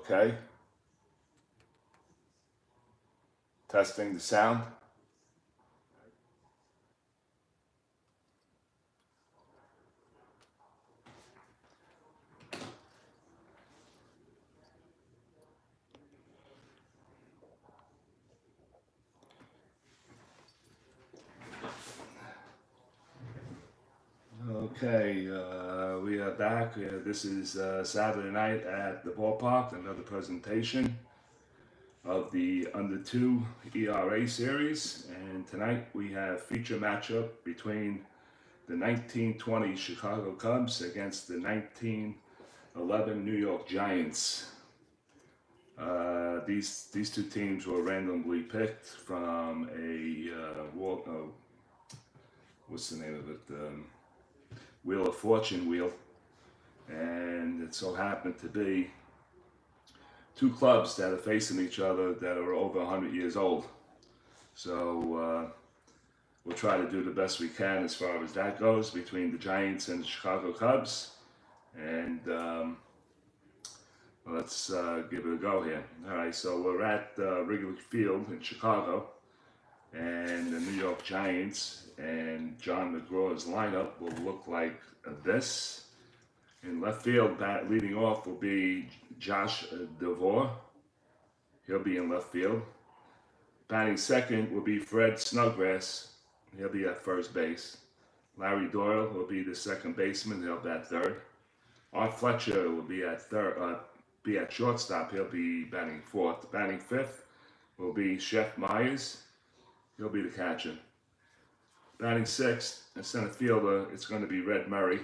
Okay. Testing the sound. Okay, we are back. This is Saturday night at the ballpark, another presentation of the Under 2 ERA series. And tonight we have feature matchup between the 1920 Chicago Cubs against the 1911 New York Giants. These two teams were randomly picked from a what's the name of it? Wheel of Fortune wheel, and it so happened to be two clubs that are facing each other that are over 100 years old. So we'll try to do the best we can as far as that goes between the Giants and the Chicago Cubs, and let's give it a go here. All right, so we're at Wrigley Field in Chicago, and the New York Giants and John McGraw's lineup will look like this. In left field, leading off will be Josh DeVore. He'll be in left field. Batting second will be Fred Snodgrass. He'll be at first base. Larry Doyle will be the second baseman. He'll bat third. Art Fletcher will be at shortstop. He'll be batting fourth. Batting fifth will be Chef Myers. He'll be the catcher. Batting sixth, and center fielder, it's going to be Red Murray.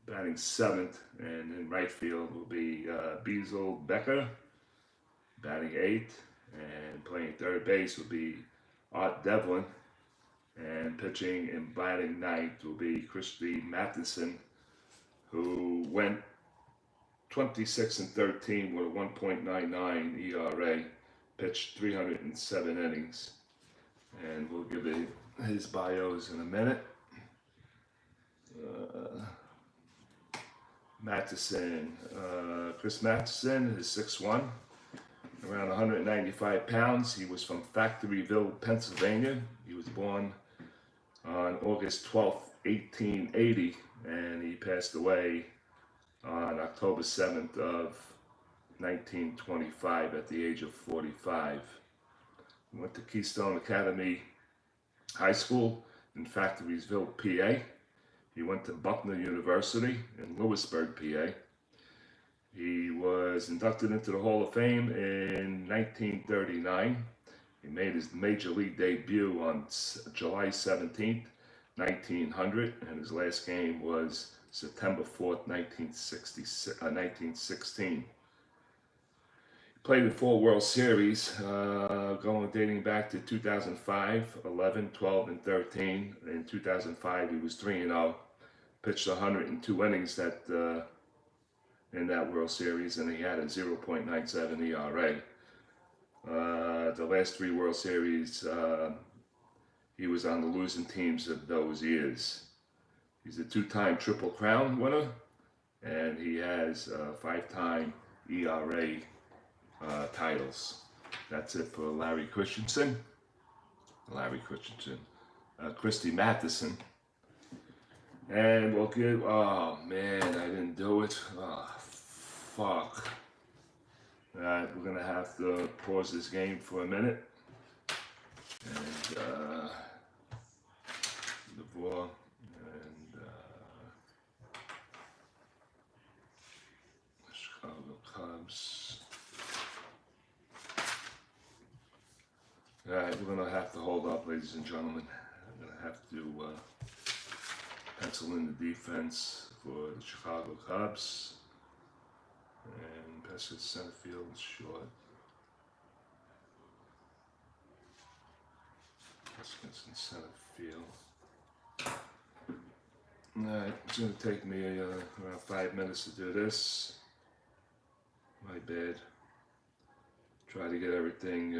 Batting seventh, and in right field will be Beazle Becker. Batting eighth, and playing third base will be Art Devlin. And pitching and batting ninth will be Christy Matheson, who went 26-13 with a 1.99 ERA, pitched 307 innings. And we'll give his bios in a minute. Matheson, Chris Matheson is 6'1", around 195 pounds. He was from Factoryville, Pennsylvania. He was born on August 12th, 1880, and he passed away on October 7th of 1925 at the age of 45. He went to Keystone Academy High School in Factoryville, PA. He went to Buckner University in Lewisburg, PA. He was inducted into the Hall of Fame in 1939. He made his major league debut on July 17th, 1900, and his last game was September 4th, 1916. Played in 4 World Series, dating back to 2005, 11, 12, and 13. In 2005, he was 3-0. Pitched 102 innings in that World Series, and he had a 0.97 ERA. The last 3 World Series, he was on the losing teams of those years. He's a 2-time Triple Crown winner, and he has 5-time ERA titles. That's it for Larry Christensen. Christy Matheson. And we'll give, oh man, I didn't do it. Oh, fuck. Alright, we're going to have to pause this game for a minute. And, DeVore and Chicago Cubs. Alright, we're going to have to hold up, ladies and gentlemen. I'm going to have to pencil in the defense for the Chicago Cubs. And Pesca center field is short. Pesca's in center field. Alright, it's going to take me around 5 minutes to do this. My bad. Try to get everything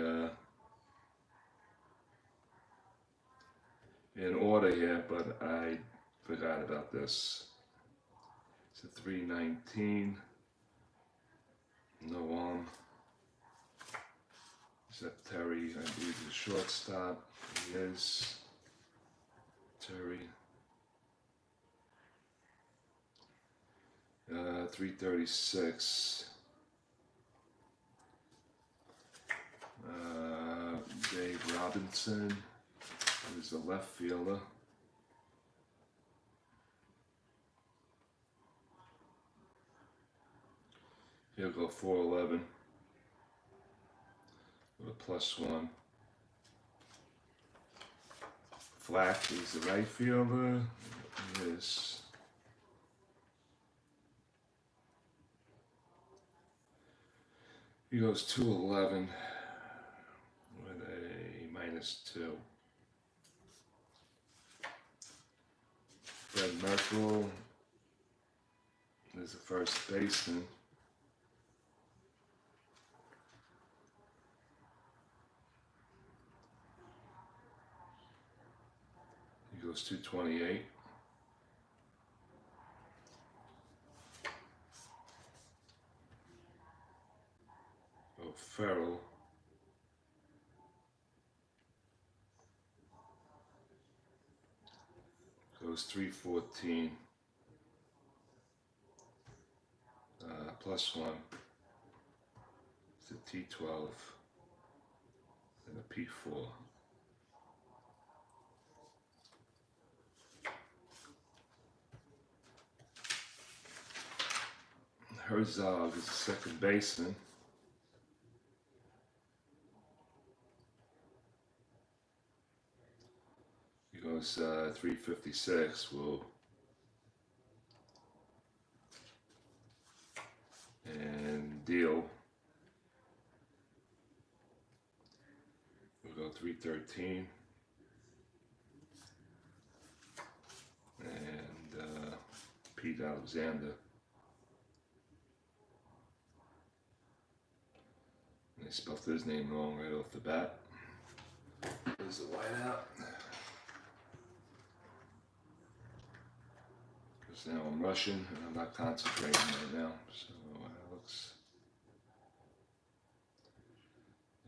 in order here, but I forgot about this. It's a 319. No arm. Is that Terry? I believe the shortstop. He is Terry. 336. Dave Robinson, who's the left fielder. He'll go 411 with a +1. Flack is the right fielder. Yes. He goes 211 with a -2. Fred Merkel is the first baseman. He goes 228. Farrell goes 314 +1. It's a T12 and a P4. Herzog is the second baseman. Goes 356. And Deal we'll go 313. And P.ALEXANDer. They spelled his name wrong right off the bat. There's the whiteout. Now I'm rushing and I'm not concentrating right now. So Alex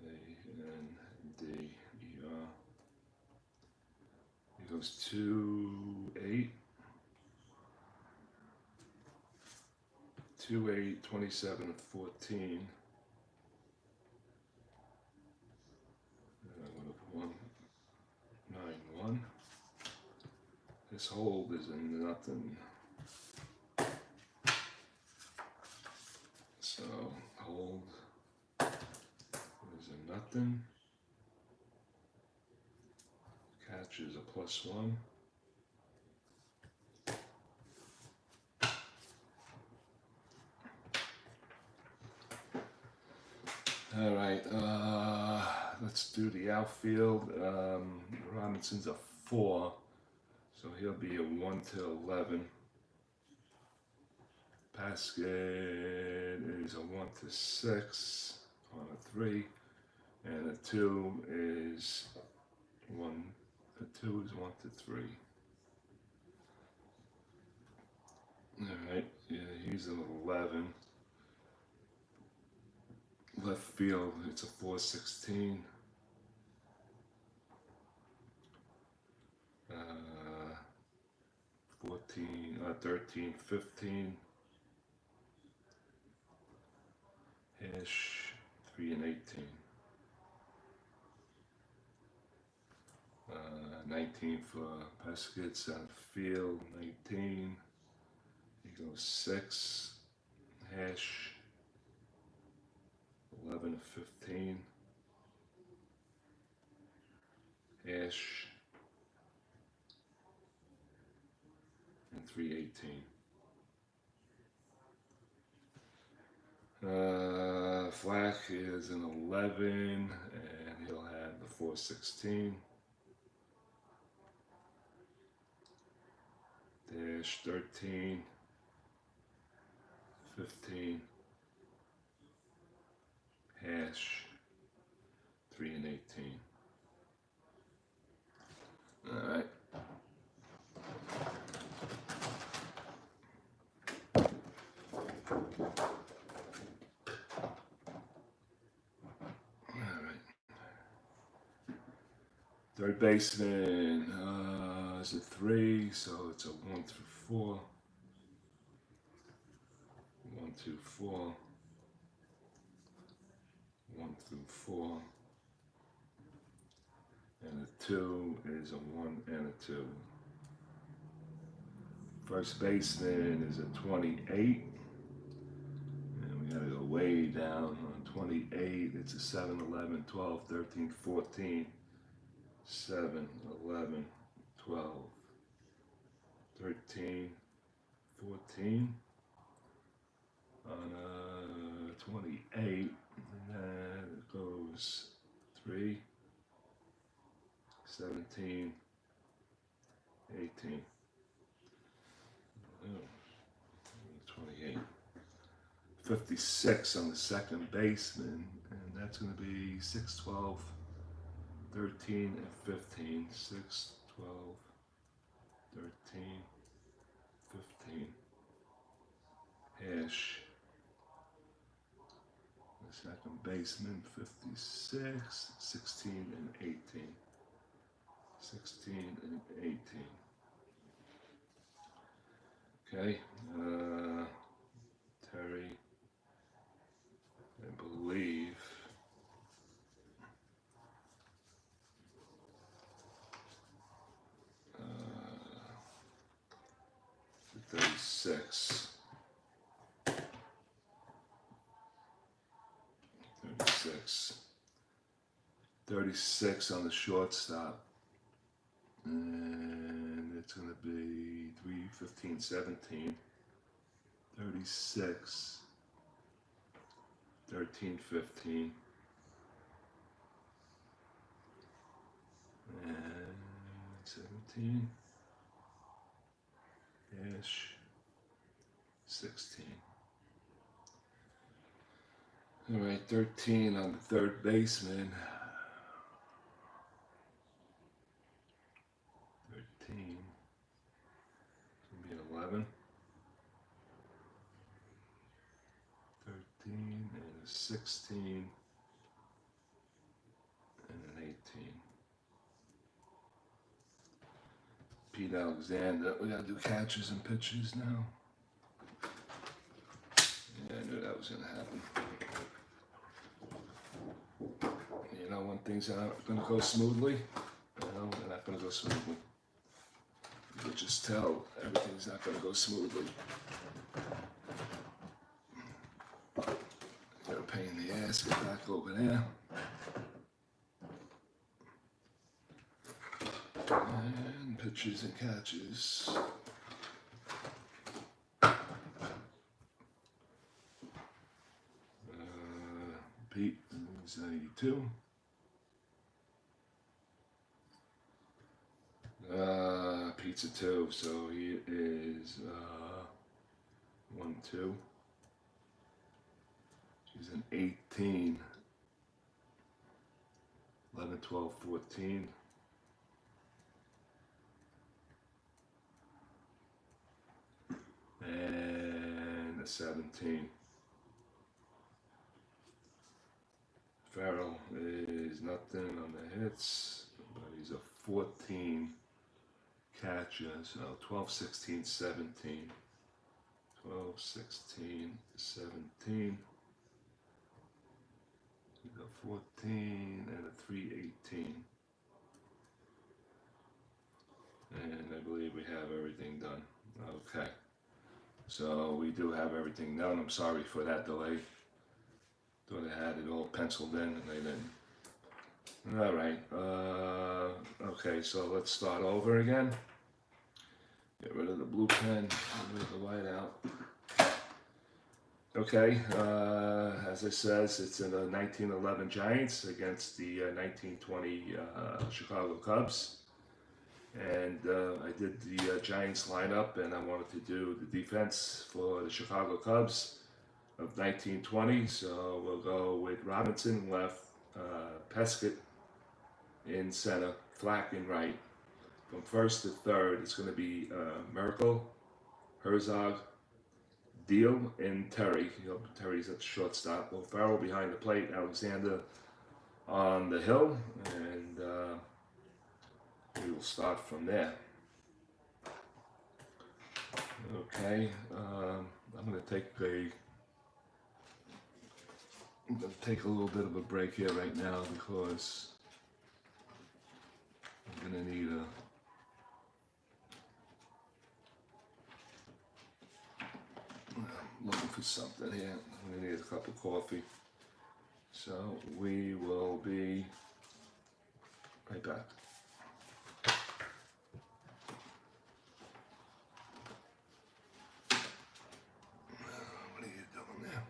ANDER. He goes 2-8. 2-8, 27 and 14. I would have 1-9-1. This hold is a nothing. So hold is a nothing. Catch is a +1. All right, let's do the outfield. Robinson's a 4, so he'll be a 1-11. Pasquet is a 1-6 on a 3, and a 2 is 1. A 2 is 1-3. All right, yeah, he's an 11. Left field, it's a 4-16. 13, 15. Hash 3 and 18. 19 for Pesquets out of field. 19. He goes 6. Hash 11 and 15. Hash and 318. Flack is an 11, and he'll have the 416. Dash 13, 15. Hash 3 and 18. All right. Third baseman is a 3, so it's a 1 through 4. 1, 2, 4. 1 through 4. And a 2 is a 1 and a 2. First baseman is a 28. And we gotta go way down on 28. It's a 7, 11, 12, 13, 14. 7, 11, 12, 13, 14. On 28, and then it goes 3, 17, 18. Oh, 28. 56 on the second baseman, and that's going to be 6, 12, 13, and 15. 6, 12, 13, 15. Hash. The second baseman, 56, 16, and 18. 16 and 18. Okay, Terry, I believe, uh, 36. 36 on the shortstop, and it's going to be 3, 15, 17, 36, 13, 15, and 17, ish, 16. All right, 13 on the third baseman. 13. It's going to be an 11. 13 and a 16 and an 18. P.ALEXANDER. We got to do catches and pitches now. Yeah, I knew that was going to happen. You know, when things aren't going to go smoothly, you know, they're not going to go smoothly. You can just tell everything's not going to go smoothly. Got a pain in the ass, get back over there. And pitches and catches. Pete is 92. Pete's a 2, so he is 1, 2. He's an 18. 11, 12, 14. And a 17. Farrell is nothing on the hits, but he's a 14 catcher, so 12, 16, 17. 12, 16, 17. He's a 14 and a 3, 18. And I believe we have everything done. Okay. So we do have everything done. I'm sorry for that delay. Thought I had it all penciled in and I didn't. All right. Okay, so let's start over again. Get rid of the blue pen, get rid of the white out. Okay, as I says, it's in the 1911 Giants against the 1920 Chicago Cubs. And I did the Giants lineup, and I wanted to do the defense for the Chicago Cubs of 1920. So we'll go with Robinson left, Pescott in center, Flack in right. From first to third, it's going to be Merkel, Herzog, Deal, and Terry. You know, Terry's at the shortstop. Well, Farrell behind the plate, Alexander on the hill, and we will start from there. Okay, I'm going to take a little bit of a break here right now because I'm going to need I'm looking for something here. I'm going to need a cup of coffee. So we will be right back. What are you doing there?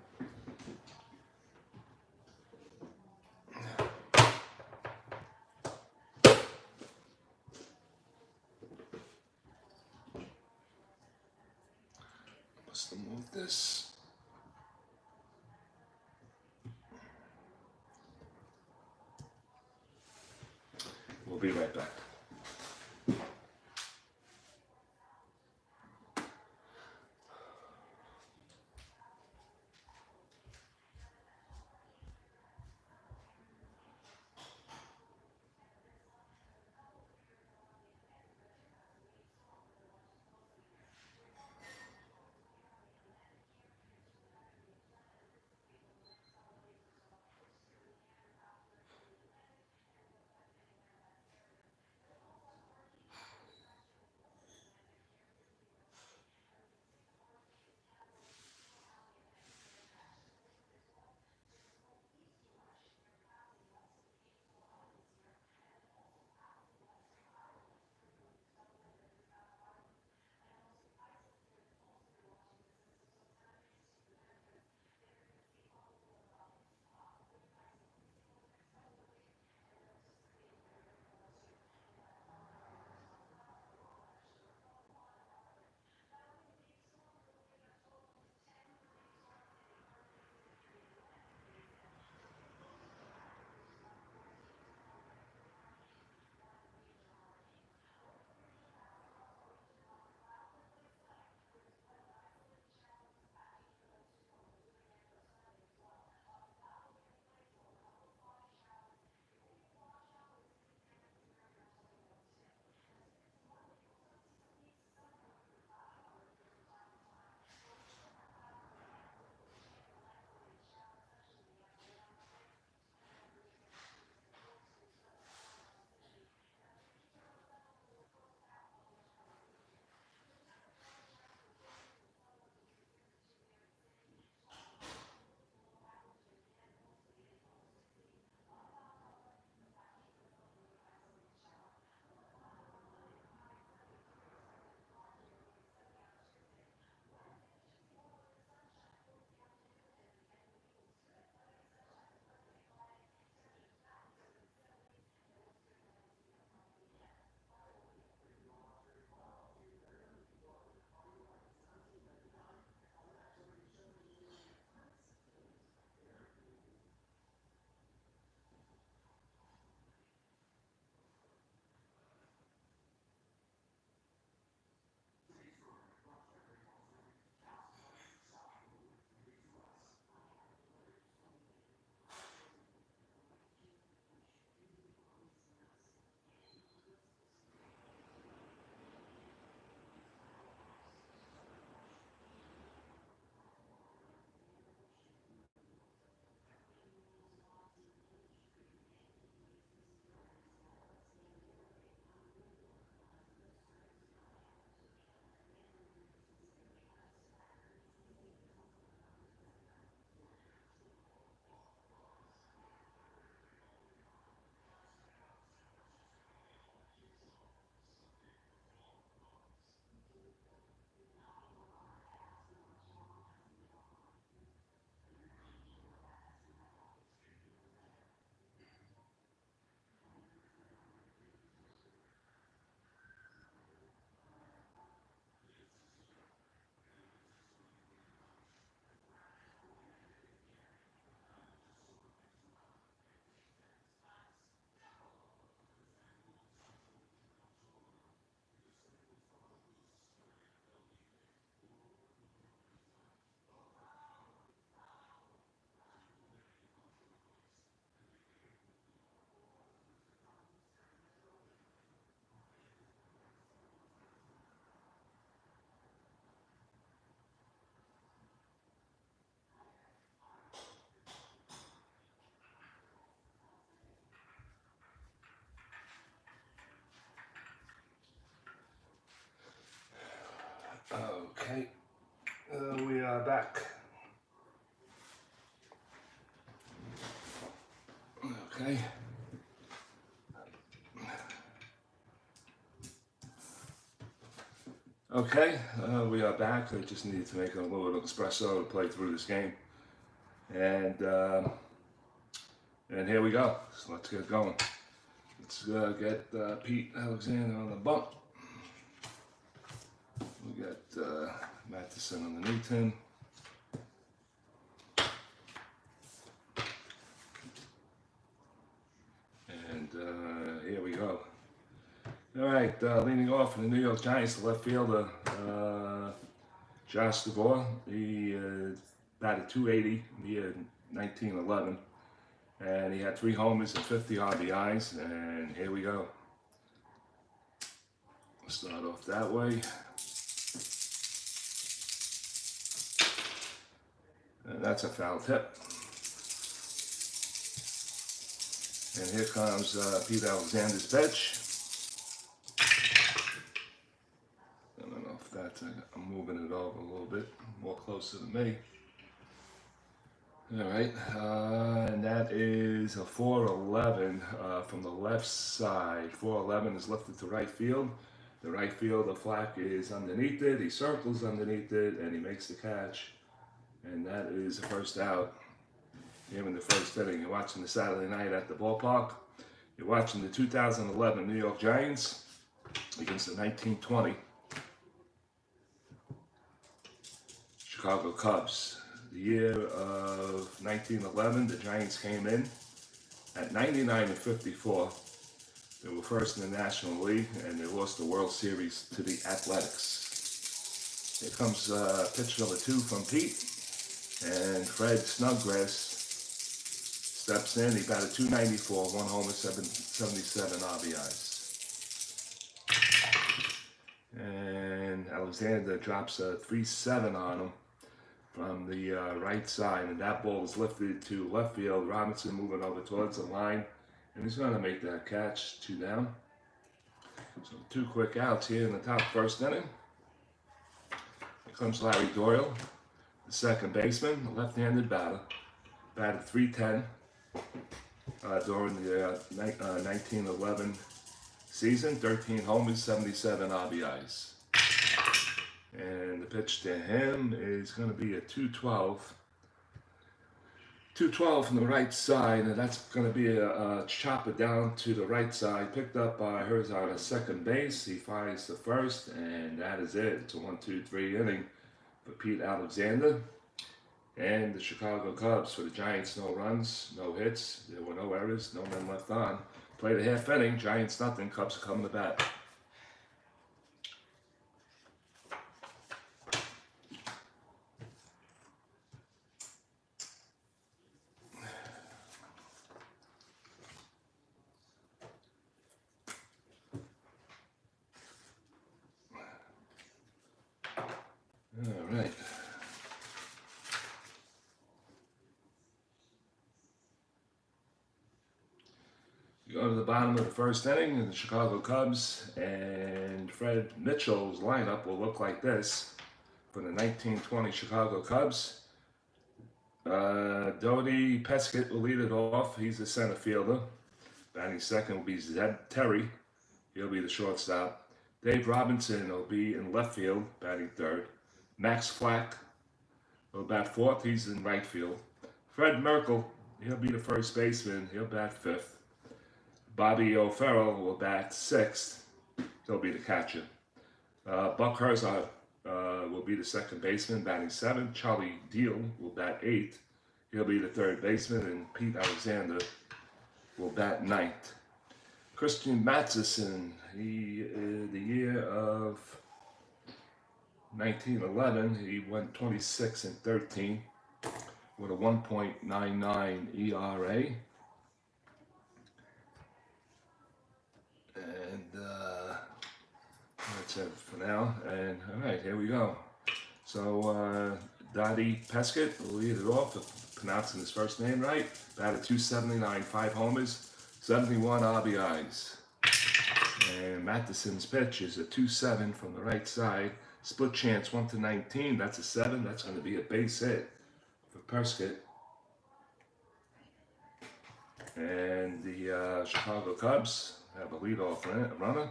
Must have moved this. We'll be right back. back. Okay. Okay, we are back. I just needed to make a little espresso to play through this game. And here we go. So let's get going. Let's get P.ALEXANDER on the bump. We got MATHEWSON underneath him. And here we go. All right, leading off for the New York Giants, the left fielder, Josh DeVore. He batted .280 in the year 1911. And he had 3 homers and 50 RBIs, and here we go. We'll start off that way. And that's a foul tip. And here comes P.ALEXANDER's pitch. I don't know if that's, I'm moving it over a little bit, more closer to me. All right, and that is a 4-11 from the left side. 4-11 is lifted to right field. The right fielder Flack is underneath it. He circles underneath it, and he makes the catch. And that is the first out here in the first inning. You're watching the Saturday night at the ballpark. You're watching the 2011 New York Giants against the 1920 Chicago Cubs. The year of 1911, the Giants came in at 99-54. They were first in the National League, and they lost the World Series to the Athletics. Here comes pitch number 2 from Pete, and Fred Snodgrass steps in. He batted .294, 1 homer, 77 RBIs. And Alexander drops a 3-7 on him from the right side, and that ball is lifted to left field. Robinson moving over towards the line, and he's going to make that catch. 2 down. So 2 quick outs here in the top first inning. Here comes Larry Doyle, the second baseman, the left-handed batter. Batted .310 during the 1911 season. 13 homers, 77 RBIs. And the pitch to him is going to be a 2-12. 2-12 from the right side, and that's going to be a chopper down to the right side, picked up by Herzog at second base. He fires the first, and that is it. It's a 1-2-3 inning for P.ALEXANDER. And the Chicago Cubs, for the Giants, no runs, no hits. There were no errors, no men left on. Played a half inning, Giants nothing, Cubs are coming to bat. All right. You go to the bottom of the first inning in the Chicago Cubs, and Fred Mitchell's lineup will look like this for the 1920 Chicago Cubs. Dodie Peskett will lead it off. He's the center fielder. Batting second will be Zed Terry. He'll be the shortstop. Dave Robinson will be in left field, batting third. Max Flack will bat fourth. He's in right field. Fred Merkel, he'll be the first baseman. He'll bat fifth. Bobby O'Farrell will bat sixth. He'll be the catcher. Buck Herzog will be the second baseman, batting seventh. Charlie Deal will bat eighth. He'll be the third baseman, and P.ALEXANDER will bat ninth. Christian Mathewson, the year of 1911, he went 26-13 with a 1.99 ERA. And that's it for now. And all right, here we go. So Dodie Peskett will lead it off, pronouncing his first name right. Batted .279, 5 homers, 71 RBIs. And Mathewson's pitch is a 2-7 from the right side. Split chance 1/19. That's a 7. That's going to be a base hit for Prescott. And the Chicago Cubs have a leadoff runner.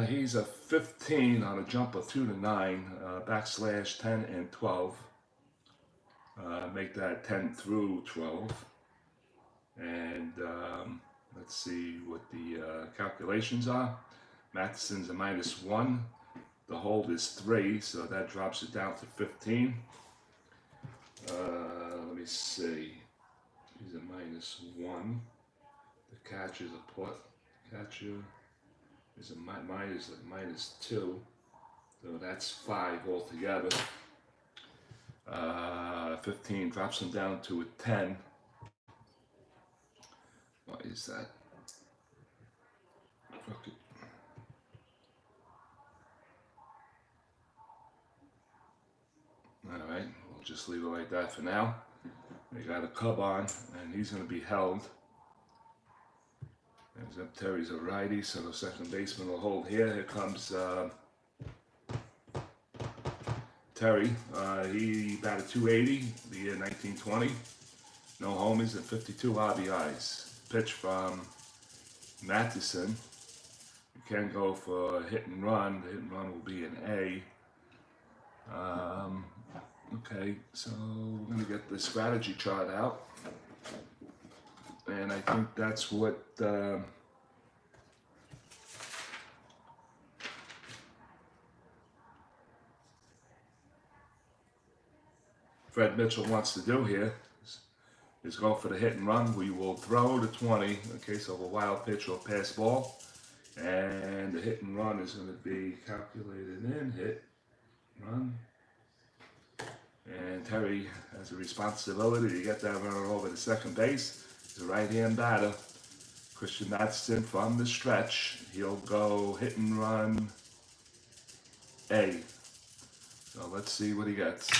He's a 15 on a jump of 2 to 9, / 10 and 12. Make that 10 through 12. And let's see what the calculations are. Mathewson's a -1. The hold is 3, so that drops it down to 15. Let me see. He's a -1. The catcher's a plus. Catcher is a -2. So that's 5 altogether. 15 drops him down to a 10. What is that? Fuck it. Alright, we'll just leave it like that for now. They got a Cub on, and he's going to be held. Terry's a righty, so the second baseman will hold here. Here comes Terry. He batted .280 the year 1920. No homers and 52 RBIs. Pitch from Mathewson. You can go for a hit and run. The hit and run will be an A. Okay, so we're going to get the strategy chart out. And I think that's what Fred Mitchell wants to do here. Is go for the hit and run. We will throw the 20 in case of a wild pitch or pass ball. And the hit and run is going to be calculated in hit, run. And Terry has a responsibility to get that runner over to second base. He's a right-hand batter. Christian Matheson from the stretch. He'll go hit and run A. So let's see what he gets.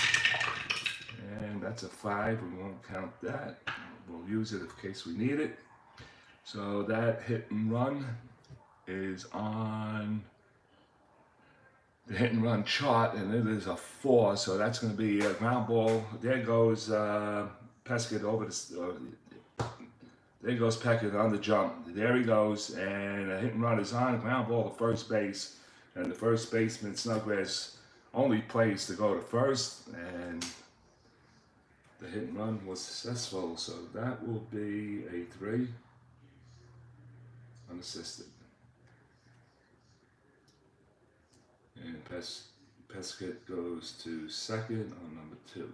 And that's a 5. We won't count that. We'll use it in case we need it. So that hit and run is on the hit and run chart, and it is a 4. So that's going to be a ground ball. There goes Prescott over the. There goes Peckett on the jump. There he goes, and a hit and run is on. Ground ball to first base, and the first baseman Snodgrass only plays to go to first, and the hit and run was successful, so that will be a 3, unassisted. And Prescott goes to second on number 2.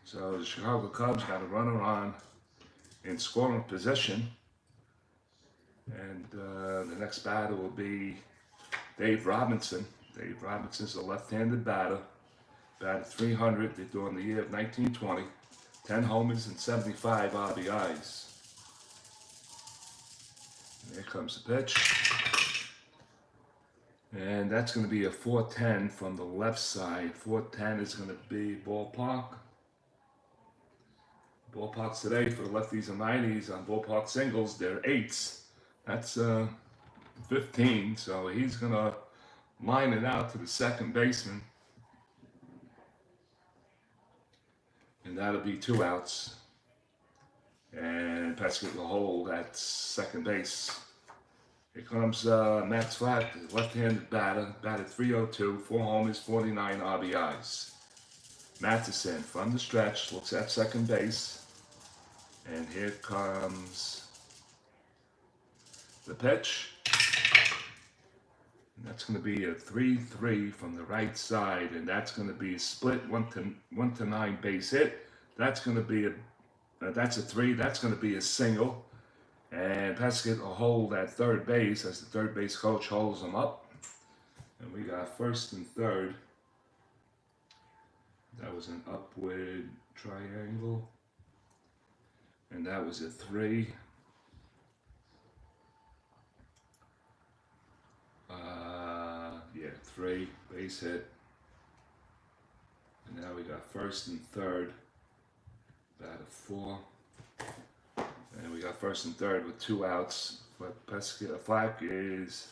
So the Chicago Cubs got a runner on in scoring position, and the next batter will be Dave Robinson. Dave Robinson's a left-handed batter. Batted .300 during the year of 1920, 10 homers and 75 RBIs. And here comes the pitch. And that's going to be a 410 from the left side. 410 is going to be ballpark. Ballparks today for the lefties and righties on ballpark singles, they're 8s. That's 15, so he's going to line it out to the second baseman. And that'll be 2 outs. And Prescott will hold at second base. Here comes Matt Flat, left-handed batter, batted .302, 4 homers, 49 RBIs. Matheson from the stretch looks at second base. And here comes the pitch. And that's going to be a 3-3 from the right side, and that's going to be a split 1 to 9 base hit. That's going to be that's a 3. That's going to be a single, and Prescott will hold at third base as the third base coach holds him up. And we got first and third. That was an upward triangle, and that was a 3. Yeah, 3 base hit. And now we got first and third. Bat of 4. And we got first and third with 2 outs. But Flack is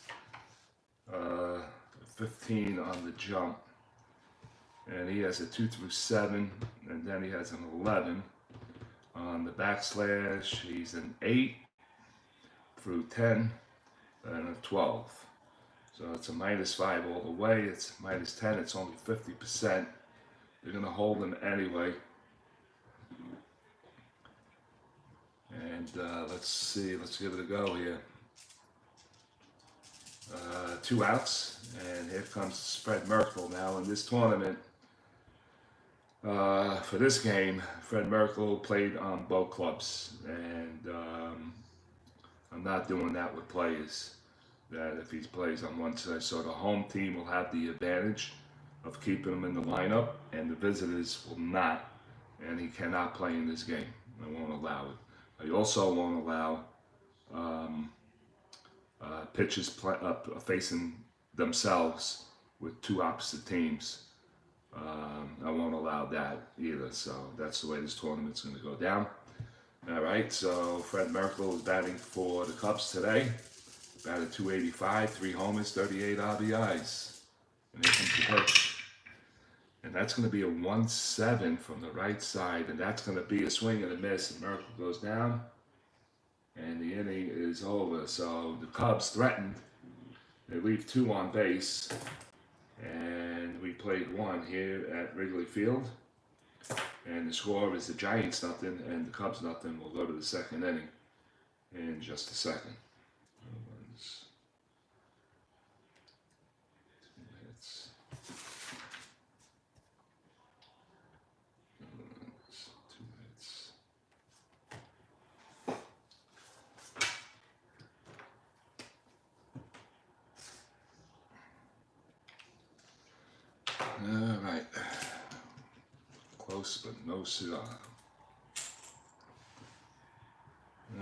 15 on the jump, and he has a 2 through 7, and then he has an 11 on the backslash. He's an 8 through 10 and a 12. So it's a -5 all the way. It's -10. It's only 50%. They're going to hold him anyway. And let's see. Let's give it a go here. 2 outs, and here comes Fred Merkel now in this tournament. For this game, Fred Merkel played on both clubs, and I'm not doing that with players. That if he plays on one side, so the home team will have the advantage of keeping him in the lineup, and the visitors will not, and he cannot play in this game. I won't allow it. I also won't allow pitchers facing themselves with 2 opposite teams. I won't allow that either, so that's the way this tournament's going to go down. All right, so Fred Merkel is batting for the Cubs today. Batted 285, 3 homers, 38 RBIs. And here comes the pitch. And that's going to be a 1-7 from the right side, and that's going to be a swing and a miss, and Merkel goes down. And the inning is over. So the Cubs threatened. They leave 2 on base. And we played 1 here at Wrigley Field. And the score is the Giants nothing and the Cubs nothing. We'll go to the second inning in just a second. 2 minutes. 2 minutes. All right. Close but no cigar.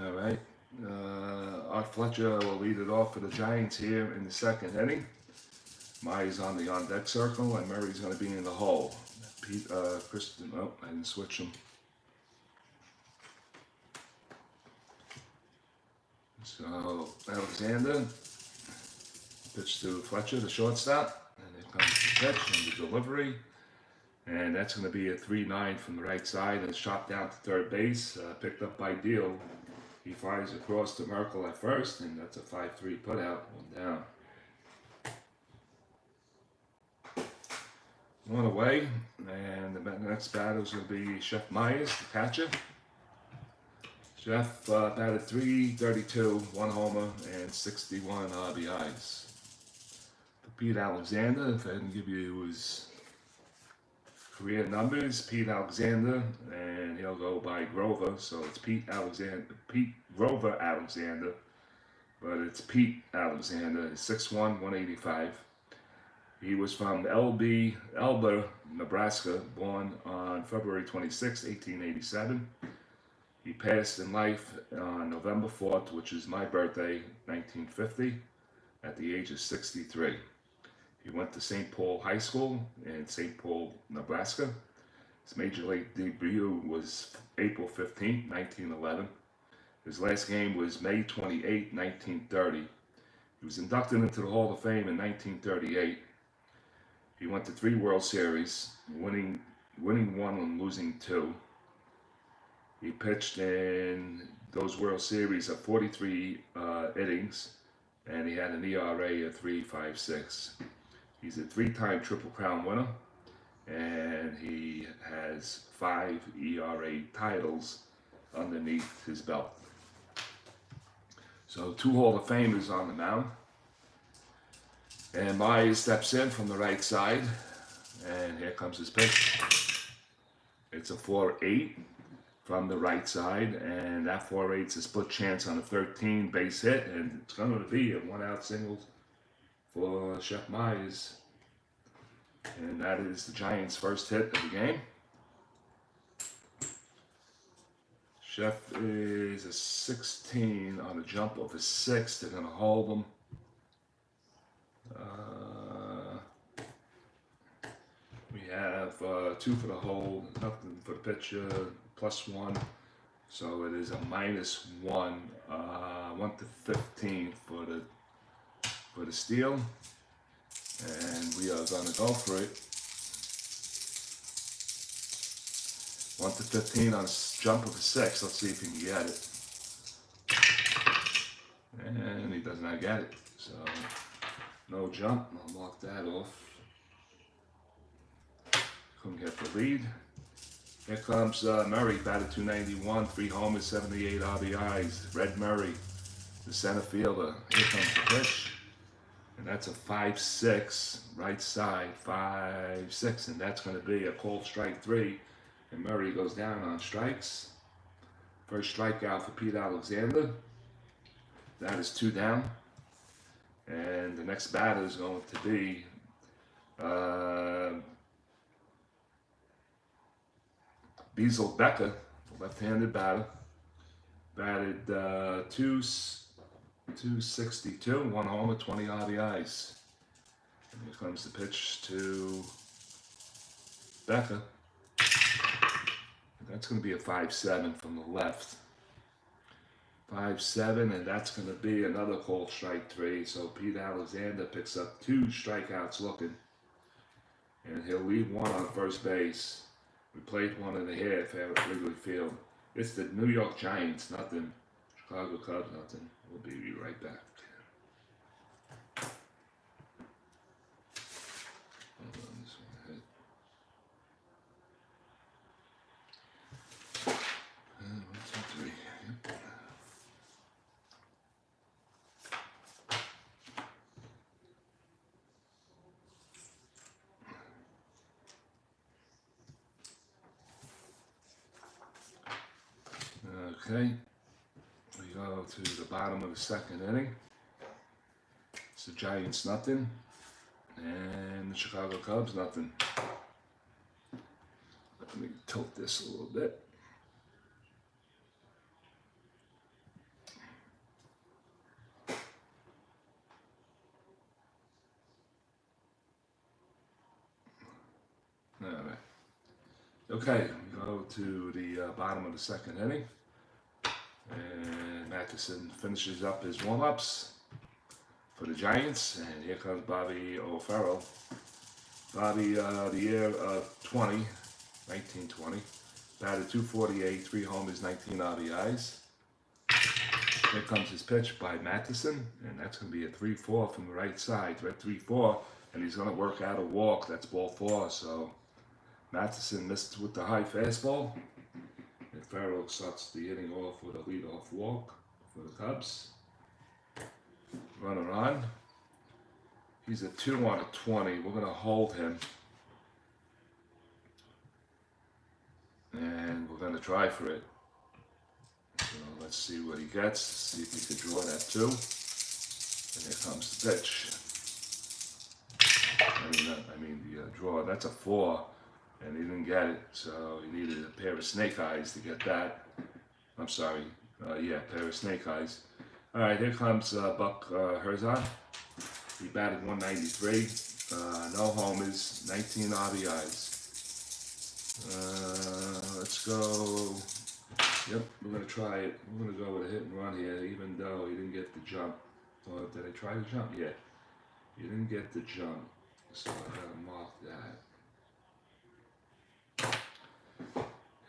All right. Art Fletcher will lead it off for the Giants here in the second inning. Myers on the on-deck circle, and Murray's going to be in the hole. Kristen, oh, I didn't switch him. So Alexander pitch to Fletcher, the shortstop, and here comes the pitch and the delivery. And that's going to be a 3-9 from the right side, and it's chopped down to third base, picked up by Deal. He fires across to Merkel at first, and that's a 5-3 putout, 1 down. 1 away, and the next batter is going to be Chef Myers, the catcher. Chef batted .332, 1 homer, and 61 RBIs. For Pete Alexander, if I didn't give you his career numbers, Pete Alexander, and he'll go by Grover, so it's Pete Grover Alexander, but it's Pete Alexander, 6'1", 185. He was from Elba, Nebraska, born on February 26, 1887. He passed in life on November 4th, which is my birthday, 1950, at the age of 63. He went to St. Paul High School in St. Paul, Nebraska. His major league debut was April 15, 1911. His last game was May 28, 1930. He was inducted into the Hall of Fame in 1938. He went to 3 World Series, winning 1 and losing 2. He pitched in those World Series of 43 innings, and he had an ERA of 3.56. He's a 3-time Triple Crown winner, and he has 5 ERA titles underneath his belt. So 2 Hall of Famers on the mound. And Myers steps in from the right side, and here comes his pitch. It's a 4-8 from the right side, and that 4-8's a split chance on a 13 base hit, and it's going to be a 1-out single for Chef Myers. And that is the Giants' first hit of the game. Chef is a 16 on a jump of a 6. They're going to hold him. We have 2 for the hold, nothing for the pitcher, +1. So it is a -1, 1 to 15 for the steal. And we are going to go for it. 1 to 15 on a jump of a 6. Let's see if he can get it. And he does not get it. So, no jump. I'll mark that off. Couldn't get the lead. Here comes Murray, batted 291, 3 homers, 78 RBIs. Red Murray, the center fielder. Here comes the pitch. And that's a 5-6, right side, 5-6. And that's going to be a called strike 3. And Murray goes down on strikes. First strikeout for P.ALEXANDER. That is 2 down. And the next batter is going to be Bezel Becker, the left-handed batter. Batted 262, 1 homer, 20 RBIs. And here comes the pitch to Becker. That's going to be a 5-7 from the left. 5-7, and that's going to be another called strike 3. So P.ALEXANDER picks up 2 strikeouts looking. And he'll leave 1 on first base. We played 1.5 at Wrigley Field. It's the New York Giants, nothing. Chicago Cubs, nothing. We'll be right back. Hold on, this one hit. 1, 2, 3. Yep. Okay, we go to the bottom of the 2nd inning. It's the Giants nothing, and the Chicago Cubs nothing. Let me tilt this a little bit. All right. Okay, we go to the bottom of the 2nd inning. And Mathewson finishes up his warm-ups for the Giants. And here comes Bobby O'Farrell. Bobby, the year of 1920. Batted 248, 3 homers, 19 RBIs. Here comes his pitch by Mathewson. And that's going to be a 3-4 from the right side. Red 3-4. And he's going to work out a walk. That's ball 4. So Mathewson missed with the high fastball. And Farrell starts the inning off with a leadoff walk for the Cubs. Runner on. He's a 2 on a 20. We're going to hold him. And we're going to try for it. So let's see what he gets. See if he can draw that 2. And here comes the pitch. I mean the draw. That's a 4. And he didn't get it, so he needed a pair of snake eyes to get that. I'm sorry, yeah, pair of snake eyes. All right, here comes Buck Herzog. He batted 193, no homers, 19 RBIs. Let's go. Yep, we're gonna try it. We're gonna go with a hit and run here, even though he didn't get the jump. Or did I try the jump? Yeah, he didn't get the jump, so I gotta mark that.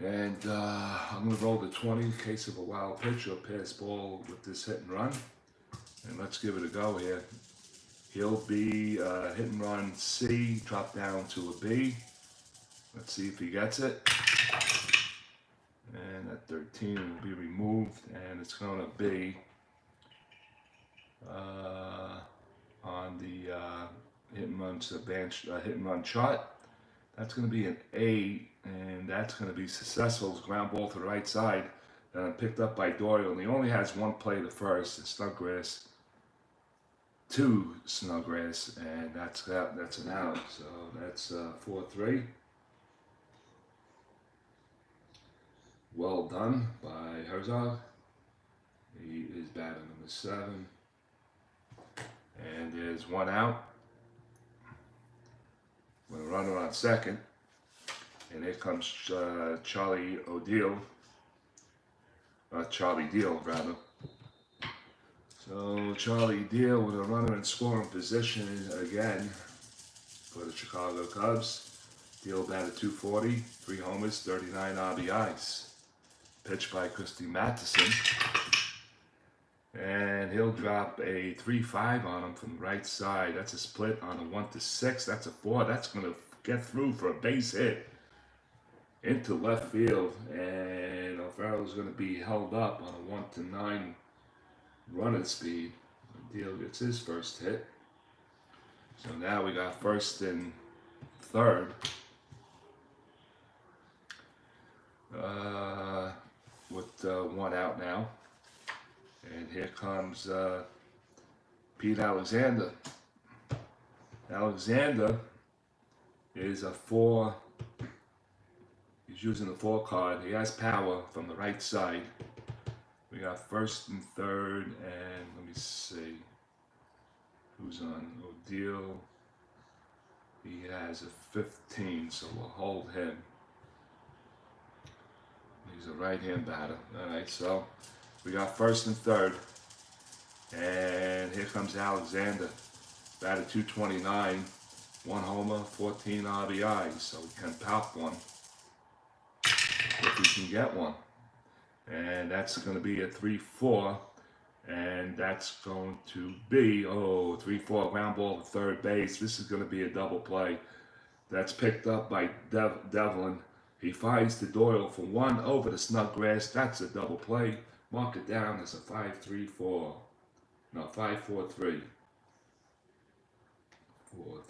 And I'm going to roll the 20 in case of a wild pitch or pass ball with this hit and run. And let's give it a go here. He'll be hit and run C, drop down to a B. Let's see if he gets it. And that 13 will be removed, and it's going to be on the hit and run chart. That's going to be an 8, and that's going to be successful. It's ground ball to the right side, picked up by Doyle. And he only has 1 play to first. It's Snodgrass, 2 Snodgrass, and that's an out. So that's 4-3. Well done by Herzog. He is batter number 7, and there's 1 out. With a runner on second, and here comes Charlie Deal, rather. So Charlie Deal with a runner in scoring position again. for the Chicago Cubs. Deal batted .240, 3 homers, 39 RBIs. Pitched by Matheson. And he'll drop a 3-5 on him from the right side. That's a split on a 1-6. That's a 4. That's going to get through for a base hit into left field. And Alfaro's going to be held up on a 1-9 running speed. Deal gets his first hit. So now we got first and third. With 1 out now. And here comes P.ALEXANDER. Alexander is a 4. He's using the 4 card. He has power from the right side. We got first and third, and let me see who's on O'Deal. He has a 15, so we'll hold him. He's a right-hand batter. All right, so we got first and third, and here comes Alexander. Batted .229, 1 homer, 14 RBIs, so we can pop one if we can get one. And that's going to be a 3-4, and that's going to be, 3-4, ground ball to third base. This is going to be a double play. That's picked up by Devlin. He fires to Doyle for 1 over the Snodgrass. That's a double play. Mark it down as a 5-3-4. No, 5-4-3.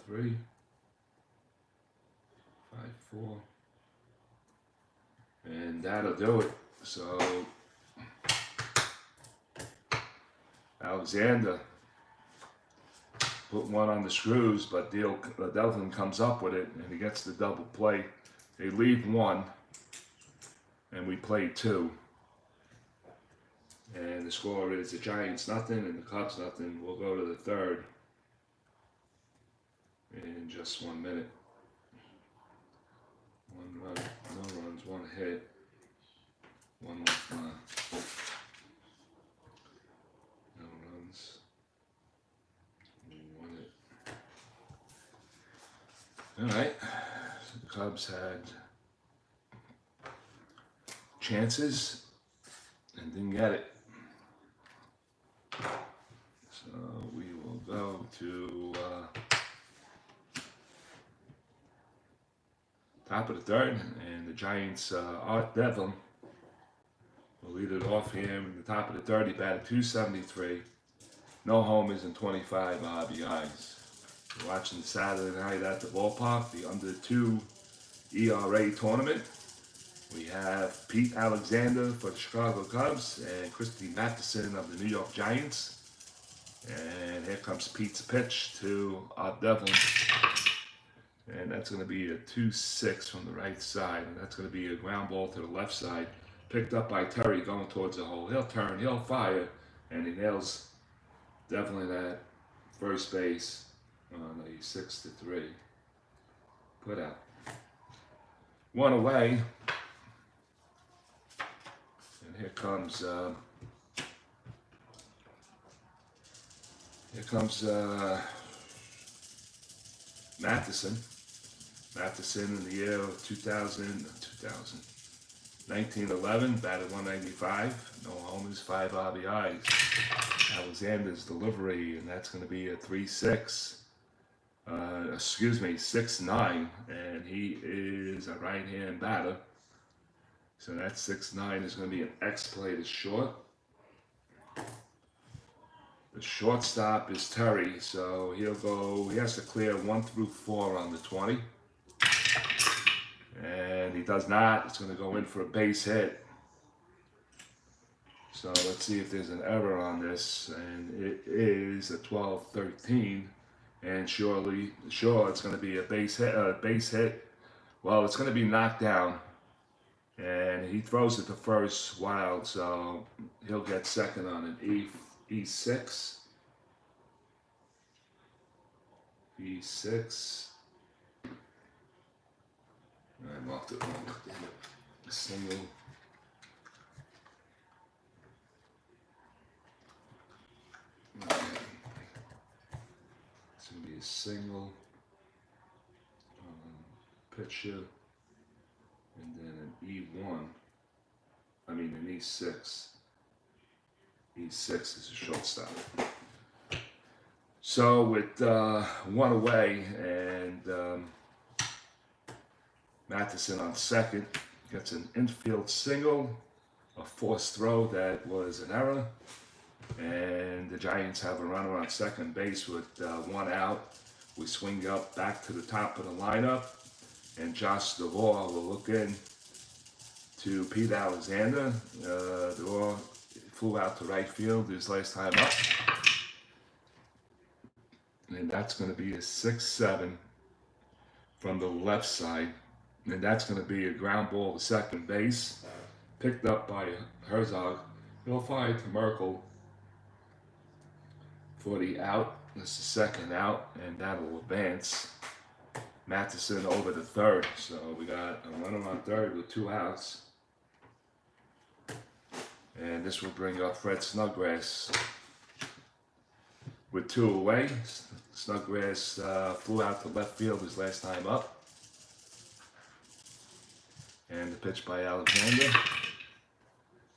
4-3. 5-4. And that'll do it. So Alexander put 1 on the screws, but Devlin comes up with it, and he gets the double play. They leave 1, and we play 2. And the score is the Giants nothing and the Cubs nothing. We'll go to the third in just 1 minute. 1 run, no runs, 1 hit, 1 left on. No runs, 1 hit. All right. The Cubs had chances and didn't get it. So we will go to top of the third, and the Giants, Art Devlin will lead it off here in the top of the third. He batted .273, no homers and 25 RBIs. We're watching Saturday night at the ballpark, the under 2 ERA tournament. We have P.ALEXANDER for the Chicago Cubs and Matheson of the New York Giants. And here comes Pete's pitch to Devlin. And that's going to be a 2-6 from the right side. And that's going to be a ground ball to the left side. Picked up by Terry going towards the hole. He'll turn, he'll fire, and he nails Devlin at first base on a 6-3. Put out. 1 away. And here comes Matheson. Matheson in the year of 1911, batted .195, no homers, 5 RBIs. Alexander's delivery, and that's going to be a 3-6. 6-9, and he is a right-hand batter. So that 6-9 is going to be an X play to short. The shortstop is Terry, so he has to clear 1 through 4 on the 20. And he does not. It's going to go in for a base hit. So let's see if there's an error on this. And it is a 12-13. And it's going to be a base hit. Well, it's going to be knocked down. And he throws it to first wild, so he'll get second on an E6. E6. I marked it wrong. Single. Okay. It's going to be a single. pitch here, and then an E1. I mean an E6. E6 is a shortstop. So with one away and Matheson on second, gets an infield single, a forced throw that was an error, and the Giants have a runner on second base with one out. We swing up back to the top of the lineup, and Josh DeVore will look in to P.ALEXANDER. DeVore flew out to right field his last time up, and that's going to be a 6-7 from the left side, and that's going to be a ground ball to second base, picked up by Herzog. He'll fly to Merkel for the out. This is the second out, and that'll advance Matheson over to third. So we got a runner on third with 2 outs. And this will bring up Fred Snodgrass with 2 away. Snodgrass flew out to left field his last time up. And the pitch by Alexander.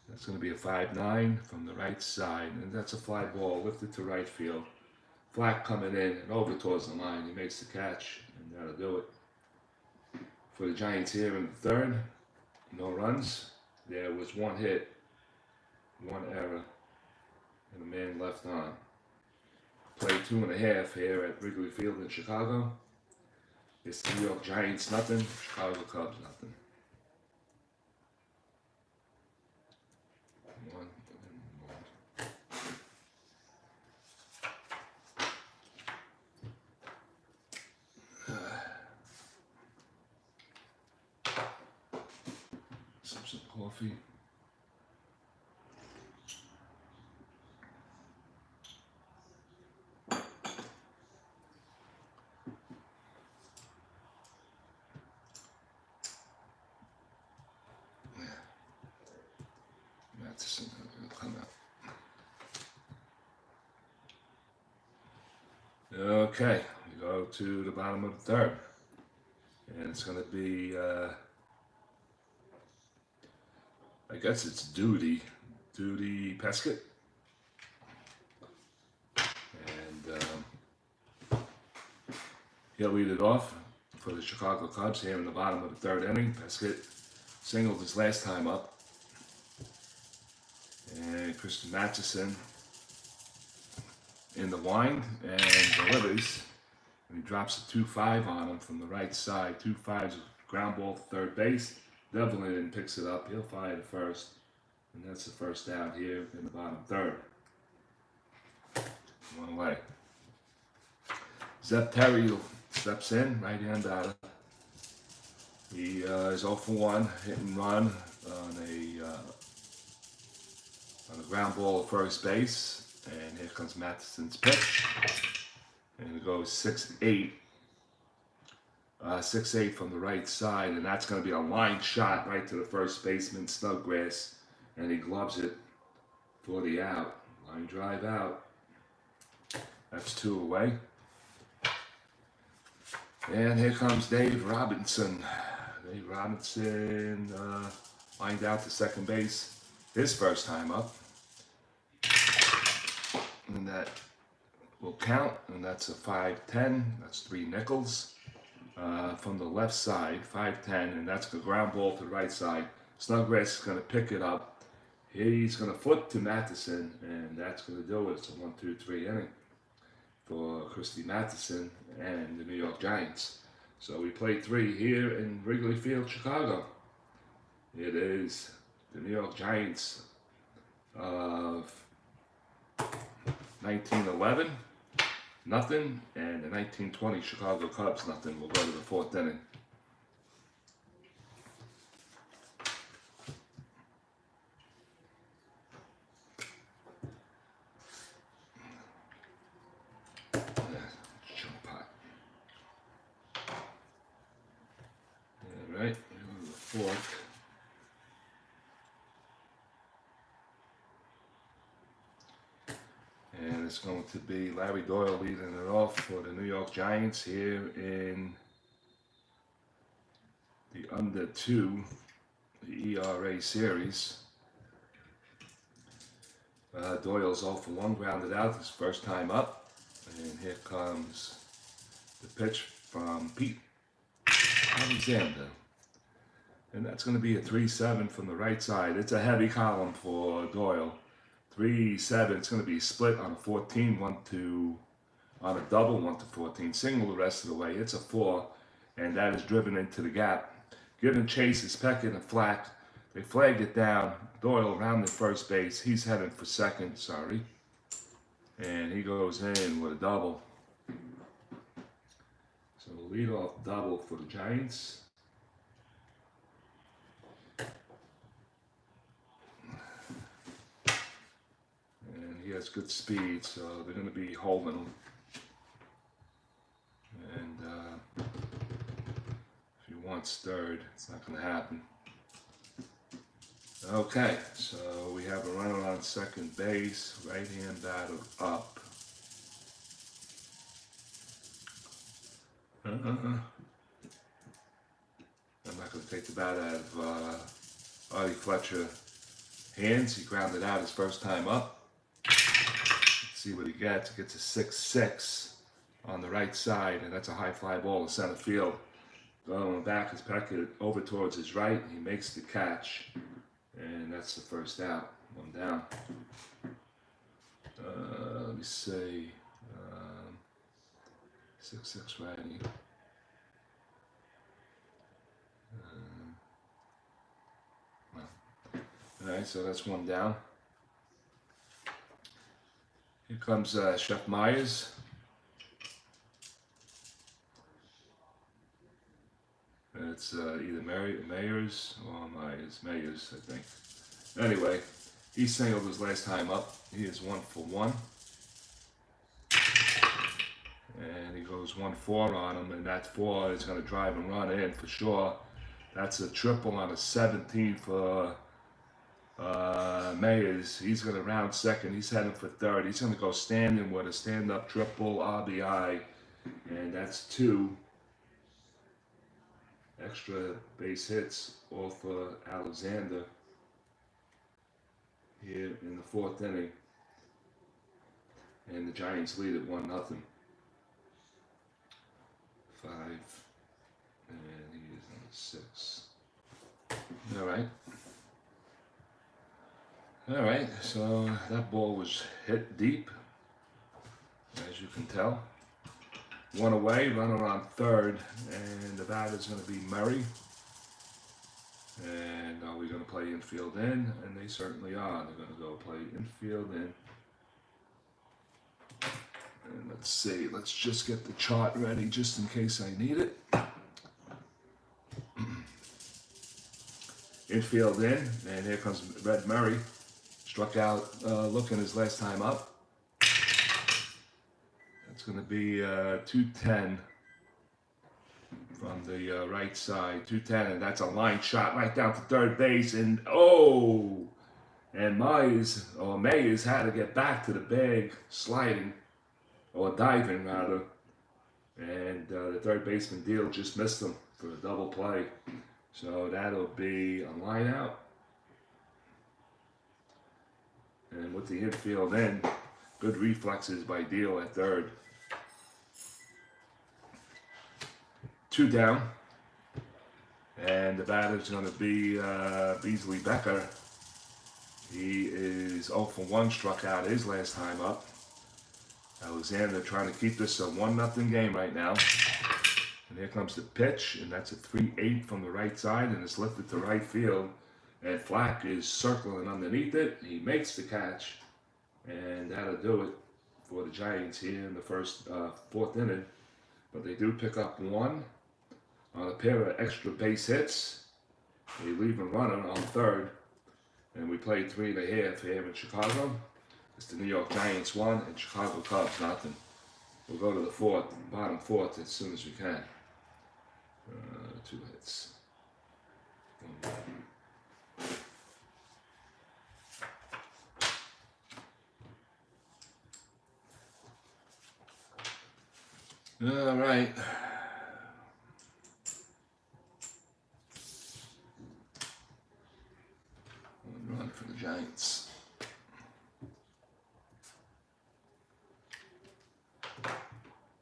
That's going to be a 5-9 from the right side. And that's a fly ball lifted to right field. Flack coming in and over towards the line. He makes the catch, and that'll do it. For the Giants here in the third, no runs. There was 1 hit, 1 error, and a man left on. Play 2.5 here at Wrigley Field in Chicago. It's the New York Giants nothing, Chicago Cubs nothing. 1 and 1. Some coffee. Matheson will come out. Okay, we go to the bottom of the third, and it's going to be I guess it's Duty Pescott, and he'll lead it off for the Chicago Cubs here in the bottom of the third inning. Pescott singled his last time up, and Christian Matheson in the wind and delivers, and he drops a 2-5 on him from the right side. 2-5's ground ball to third base. Devlin picks it up. He'll fire to first, and that's the first out here in the bottom third. 1 away. Zep Terry steps in, right-hand batter. He is 0 for 1, hit and run on a ground ball at first base, and here comes Matheson's pitch, and it goes 6-8. 6-8 from the right side, and that's going to be a line shot right to the first baseman, Snodgrass, and he gloves it for the out. Line drive out. That's 2 away. And here comes Dave Robinson. Dave Robinson lined out to second base his first time up, and that will count, and that's a 5-10. That's 3 nickels. From the left side, 5-10, and that's a ground ball to the right side. Snodgrass is going to pick it up. He's going to foot to Matheson, and that's going to do it. It's a 1-2-3 inning for Christy Matheson and the New York Giants. So we played 3 here in Wrigley Field, Chicago. It is the New York Giants of 1911. Nothing, and the 1920 Chicago Cubs nothing. We'll go to the 4th inning. Jump pot. All right, go to the 4th. And it's going to be Larry Doyle leading it off for the New York Giants here in the under 2, the ERA series. Doyle's 0 for 1, grounded out his first time up. And here comes the pitch from P.ALEXANDER. And that's going to be a 3-7 from the right side. It's a heavy column for Doyle. 3-7. It's going to be split on a 14, on a double, 1 to 14. Single the rest of the way. It's a 4, and that is driven into the gap. Giving chase is Peckett and Flack. They flagged it down. Doyle rounded first base. He's heading for second, sorry. And he goes in with a double. So leadoff double for the Giants. And he has good speed, so they're going to be holding him. And if he wants third, it's not going to happen. Okay, so we have a runner on second base, right-hand batter up. I'm not going to take the bat out of Artie Fletcher's hands. He grounded out his first time up. Let's see what he gets. He gets a 6-6 on the right side, and that's a high fly ball to center field. Going back is Peckett over towards his right. He makes the catch. And that's the first out, 1 down. Let me see, 6-6 righty. All right, so that's 1 down. Here comes Chef Myers. It's either Mayers or Mayers, I think. Anyway, he singled his last time up. He is 1 for 1. And he goes 1-4 on him, and that 4 is going to drive and run in for sure. That's a triple on a 17 for Mayers. He's going to round second. He's heading for third. He's going to go standing with a stand-up triple RBI, and that's 2 extra base hits, all for Alexander here in the 4th inning. And the Giants lead at 1-0. 5, and he is on 6. All right, so that ball was hit deep, as you can tell. 1 away, runner on third, and the batter's going to be Murray. And are we going to play infield in? And they certainly are. They're going to go play infield in. And let's see, let's just get the chart ready just in case I need it. Infield in, and here comes Red Murray. Struck out looking his last time up. It's going to be 210 from the right side, 210, and that's a line shot right down to third base, and oh! And Mayers had to get back to the bag, sliding, or diving rather, and the third baseman Deal just missed him for a double play. So that'll be a line out. And with the infield in, good reflexes by Deal at third. 2 down, and the batter's going to be Beasley Becker. He is 0 for 1, struck out his last time up. Alexander trying to keep this a 1-0 game right now. And here comes the pitch, and that's a 3-8 from the right side, and it's lifted to right field. And Flack is circling underneath it. He makes the catch, and that'll do it for the Giants here in the first 4th inning. But they do pick up 1 on a pair of extra base hits. They leave a runner on third, and we played 3.5 here in Chicago. It's the New York Giants 1 and Chicago Cubs 0. We'll go to the 4th, bottom 4th, as soon as we can. 2 hits. All right. Giants.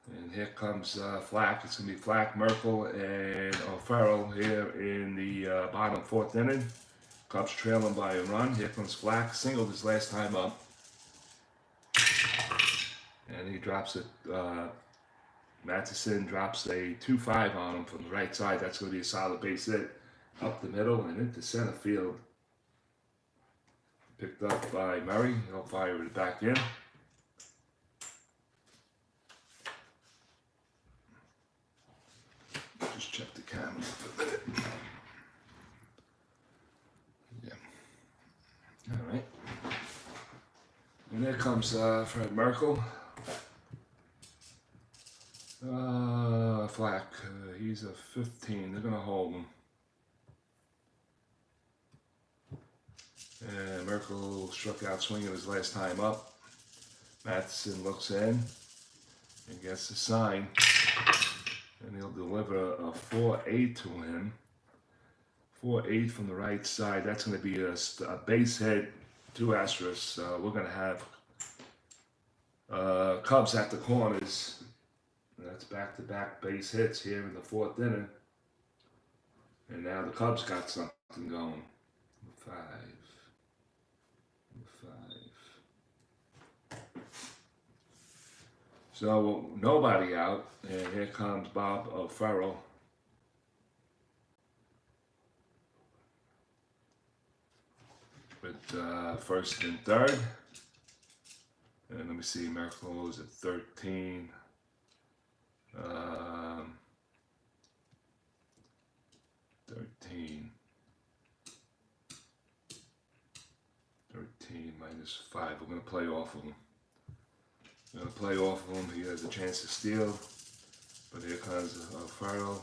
And here comes Flack. It's going to be Flack, Merkel, and O'Farrell here in the bottom 4th inning. Cubs trailing by a run. Here comes Flack. Singled his last time up. And he drops it. MATHEWSON drops a 2-5 on him from the right side. That's going to be a solid base hit up the middle and into center field. Picked up by Murray. He'll fire it back in. Just check the camera for a minute. Yeah. All right. And there comes Fred Merkel. Flack. He's a 15. They're going to hold him. And Merkel struck out swinging his last time up. MATHEWSON looks in and gets the sign. And he'll deliver a 4-8 to him. 4-8 from the right side. That's going to be a base hit, 2 asterisks. We're going to have Cubs at the corners. That's back-to-back base hits here in the 4th inning. And now the Cubs got something going. 5. So nobody out, and here comes Bob O'Farrell. With 1st and 3rd. And let me see, Merkel is at 13. 13 minus 5. We're going to play off of him. He has a chance to steal. But here comes O'Farrell.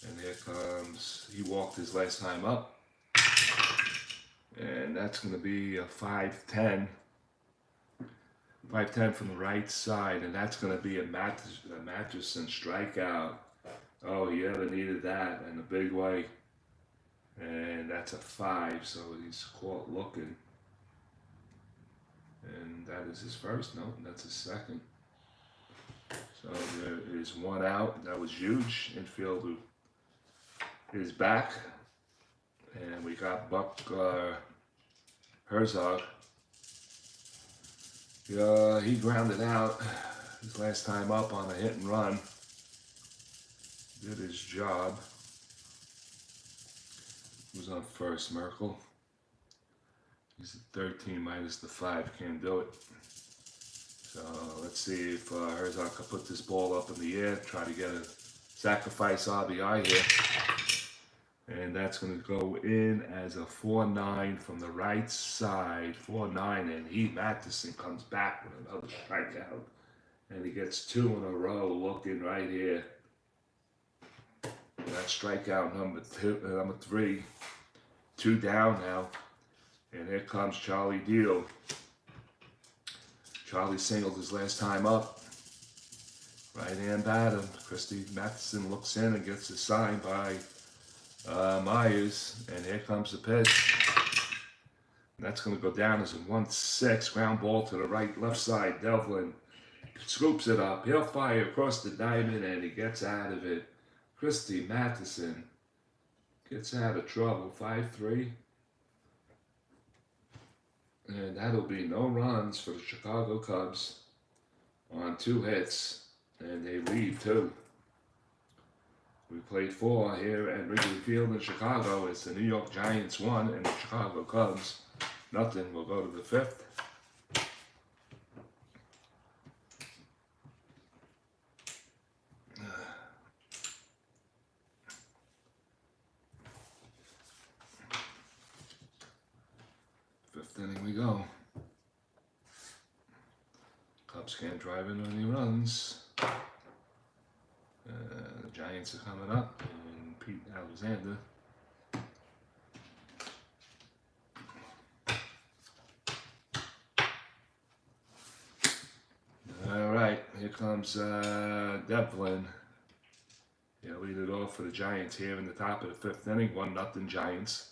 And here comes, he walked his last time up. And that's going to be a 5-10. 5-10 from the right side, and that's going to be a MATHEWSON strikeout. Oh, he ever needed that in a big way. And that's a 5, so he's caught looking. And that is his first. No, that's his second. So there is 1 out. That was huge. Infield is back. And we got Buck Herzog. He grounded out his last time up on a hit and run. Did his job. Who's on first? Merkel. He's at 13 minus the 5. Can't do it. So let's see if Herzog can put this ball up in the air. Try to get a sacrifice RBI here. And that's going to go in as a 4-9 from the right side. 4-9, and MATHEWSON comes back with another strikeout. And he gets 2 in a row looking right here. That's strikeout number 3. 2 down now. And here comes Charlie Deal. Charlie singled his last time up. Right-hand batter. MATHEWSON looks in and gets a sign by Myers, and here comes the pitch. That's going to go down as a 1-6 ground ball to the left side. Devlin scoops it up. He'll fire across the diamond, and he gets out of it. MATHEWSON gets out of trouble. 5-3, and that'll be no runs for the Chicago Cubs on 2 hits, and they leave 2. We played 4 here at Wrigley Field in Chicago. It's the New York Giants 1 and the Chicago Cubs nothing. We'll go to the 5th. Fifth inning we go. Cubs can't drive in any runs. The Giants are coming up, and P.ALEXANDER. All right, here comes Devlin. He'll lead it off for the Giants here in the top of the 5th inning. 1-0 Giants.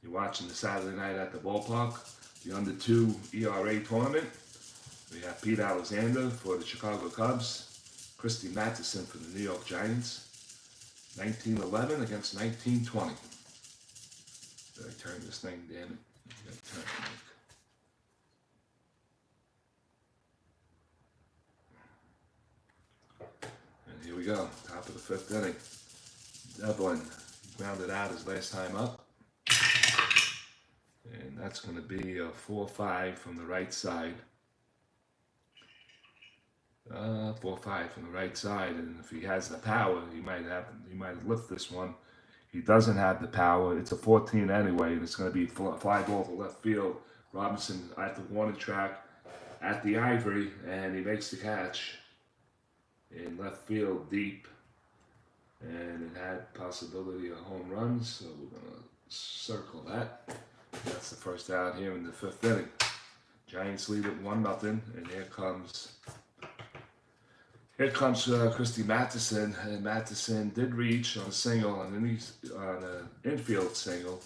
You're watching the Saturday Night at the Ballpark, the under 2 ERA tournament. We have Pete Alexander for the Chicago Cubs, Christy Mathewson for the New York Giants. 1911 against 1920. Did I turn this thing, damn it? I gotta turn it, Nick. And here we go, top of the 5th inning. Devlin grounded out his last time up. And that's going to be a 4-5 from the right side. 4-5 from the right side, and if he has the power, he might lift this one. He doesn't have the power. It's a 14 anyway, and it's going to be fly ball to left field. Robinson at the warning track at the Ivory, and he makes the catch in left field deep, and it had possibility of home runs, so we're going to circle that. That's the first out here in the 5th inning. Giants lead it 1-0, and here comes Christy Mathewson, and Mathewson did reach on a single, on an infield single,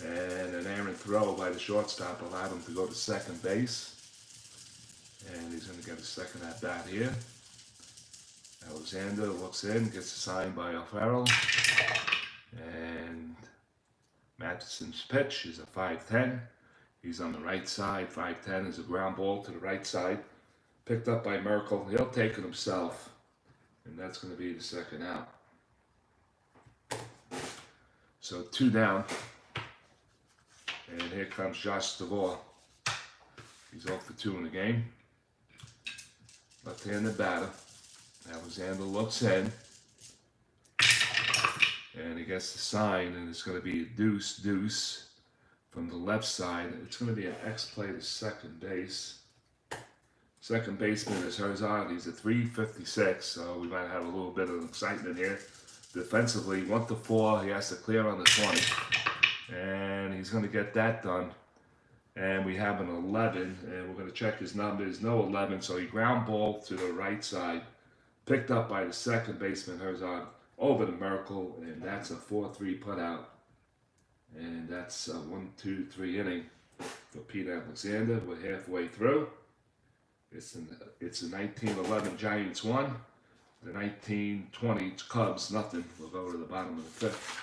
and an errant throw by the shortstop allowed him to go to second base, and he's going to get a second at bat here. Alexander looks in, gets a sign by O'Farrell, and Mathewson's pitch is a 5-10. He's on the right side. 5-10 is a ground ball to the right side. Picked up by Merkel. He'll take it himself. And that's going to be the second out. So 2 down. And here comes Josh DeVore. He's 0 for 2 in the game. Left-handed batter. Alexander looks in. And he gets the sign, and it's going to be a deuce from the left side. It's going to be an X play to second base. Second baseman is Herzog. He's at 356, so we might have a little bit of excitement here. Defensively, 1-4. He has to clear on the 20, and he's going to get that done. And we have an 11, and we're going to check his numbers. No 11, so he ground ball to the right side, picked up by the second baseman Herzog over to Merkel, and that's a 4-3 putout. And that's a 1-2-3 inning for Pete Alexander. We're halfway through. It's a 1911 Giants 1, the 1920 Cubs nothing. We'll go to the bottom of the 5th.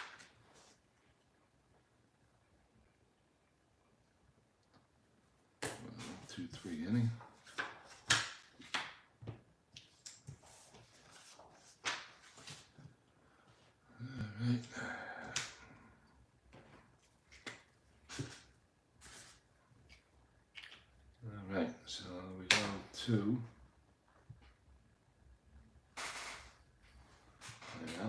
One, 2-3 inning. All right. All right, so we go to yeah.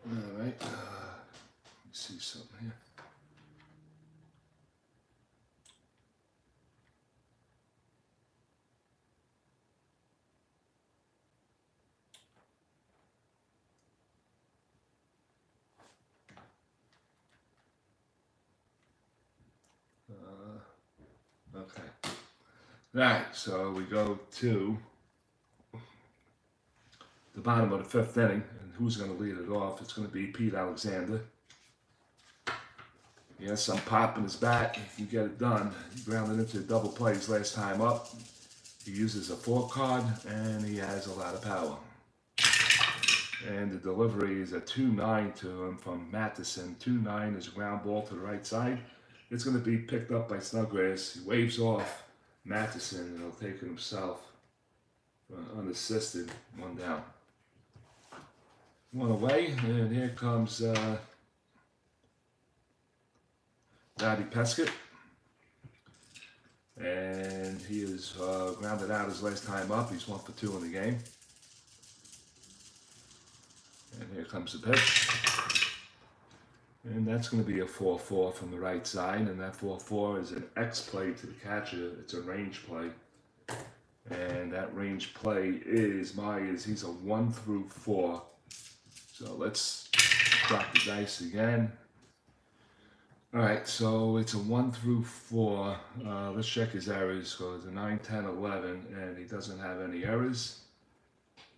All right, let me see something here. Okay. All right, so we go to the bottom of the 5th inning, and who's going to lead it off? It's going to be Pete Alexander. He has some pop in his bat. He can get it done. He grounded into double plays last time up. He uses a 4 card, and he has a lot of power. And the delivery is a 2-9 to him from Mathewson. 2-9 is a ground ball to the right side. It's going to be picked up by Snodgrass. He waves off Mathewson, and he'll take it himself. Unassisted, 1 down. 1 away, and here comes Daddy Peskett. And he is grounded out his last time up. He's 1 for 2 in the game. And here comes the pitch. And that's going to be a 4-4 from the right side. And that 4-4 is an X play to the catcher. It's a range play. And that range play is Myers. He's a 1 through 4. So let's drop the dice again. All right, so it's a 1 through 4. Let's check his errors. So it's a 9, 10, 11, and he doesn't have any errors.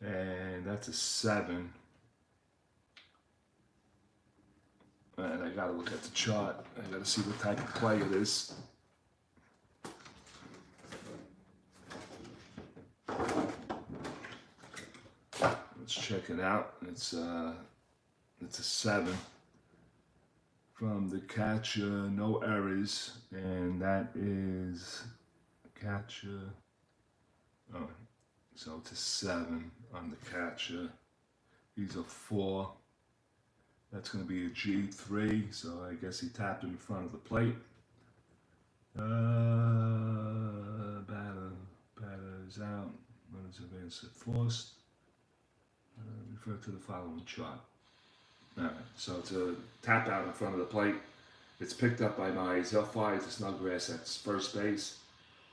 And that's a 7. And I gotta look at the chart. I gotta see what type of play it is. Let's check it out. It's a 7 from the catcher, no errors, and that is catcher. Oh, so it's a 7 on the catcher. He's a 4. That's going to be a G3, so I guess he tapped in front of the plate. Batter's out. Runners advance at first. Refer to the following chart. Alright, so it's a tap out in front of the plate. It's picked up by Myers. He'll fire to Snodgrass at first base,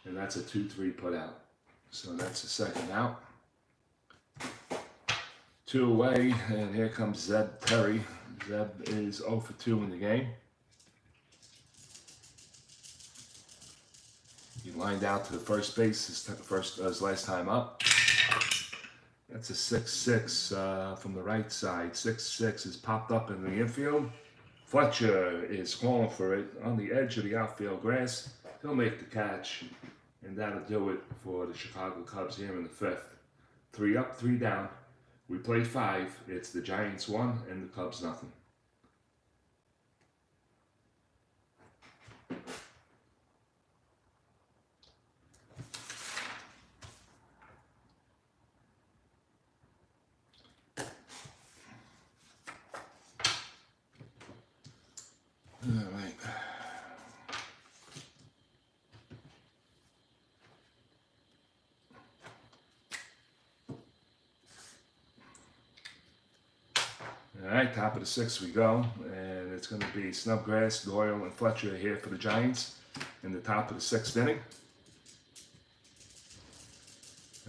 and that's a 2-3 put out. So that's the second out. 2 away, and here comes Zeb Terry. Zeb is 0 for 2 in the game. He lined out to the first base his last time up. That's a 6-6 from the right side. 6-6 is popped up in the infield. Fletcher is calling for it on the edge of the outfield grass. He'll make the catch, and that'll do it for the Chicago Cubs here in the 5th. 3 up, 3 down. We played 5. It's the Giants 1 and the Cubs nothing. All right. All right, top of the 6th we go, and it's going to be Snodgrass, Doyle, and Fletcher here for the Giants in the top of the 6th inning.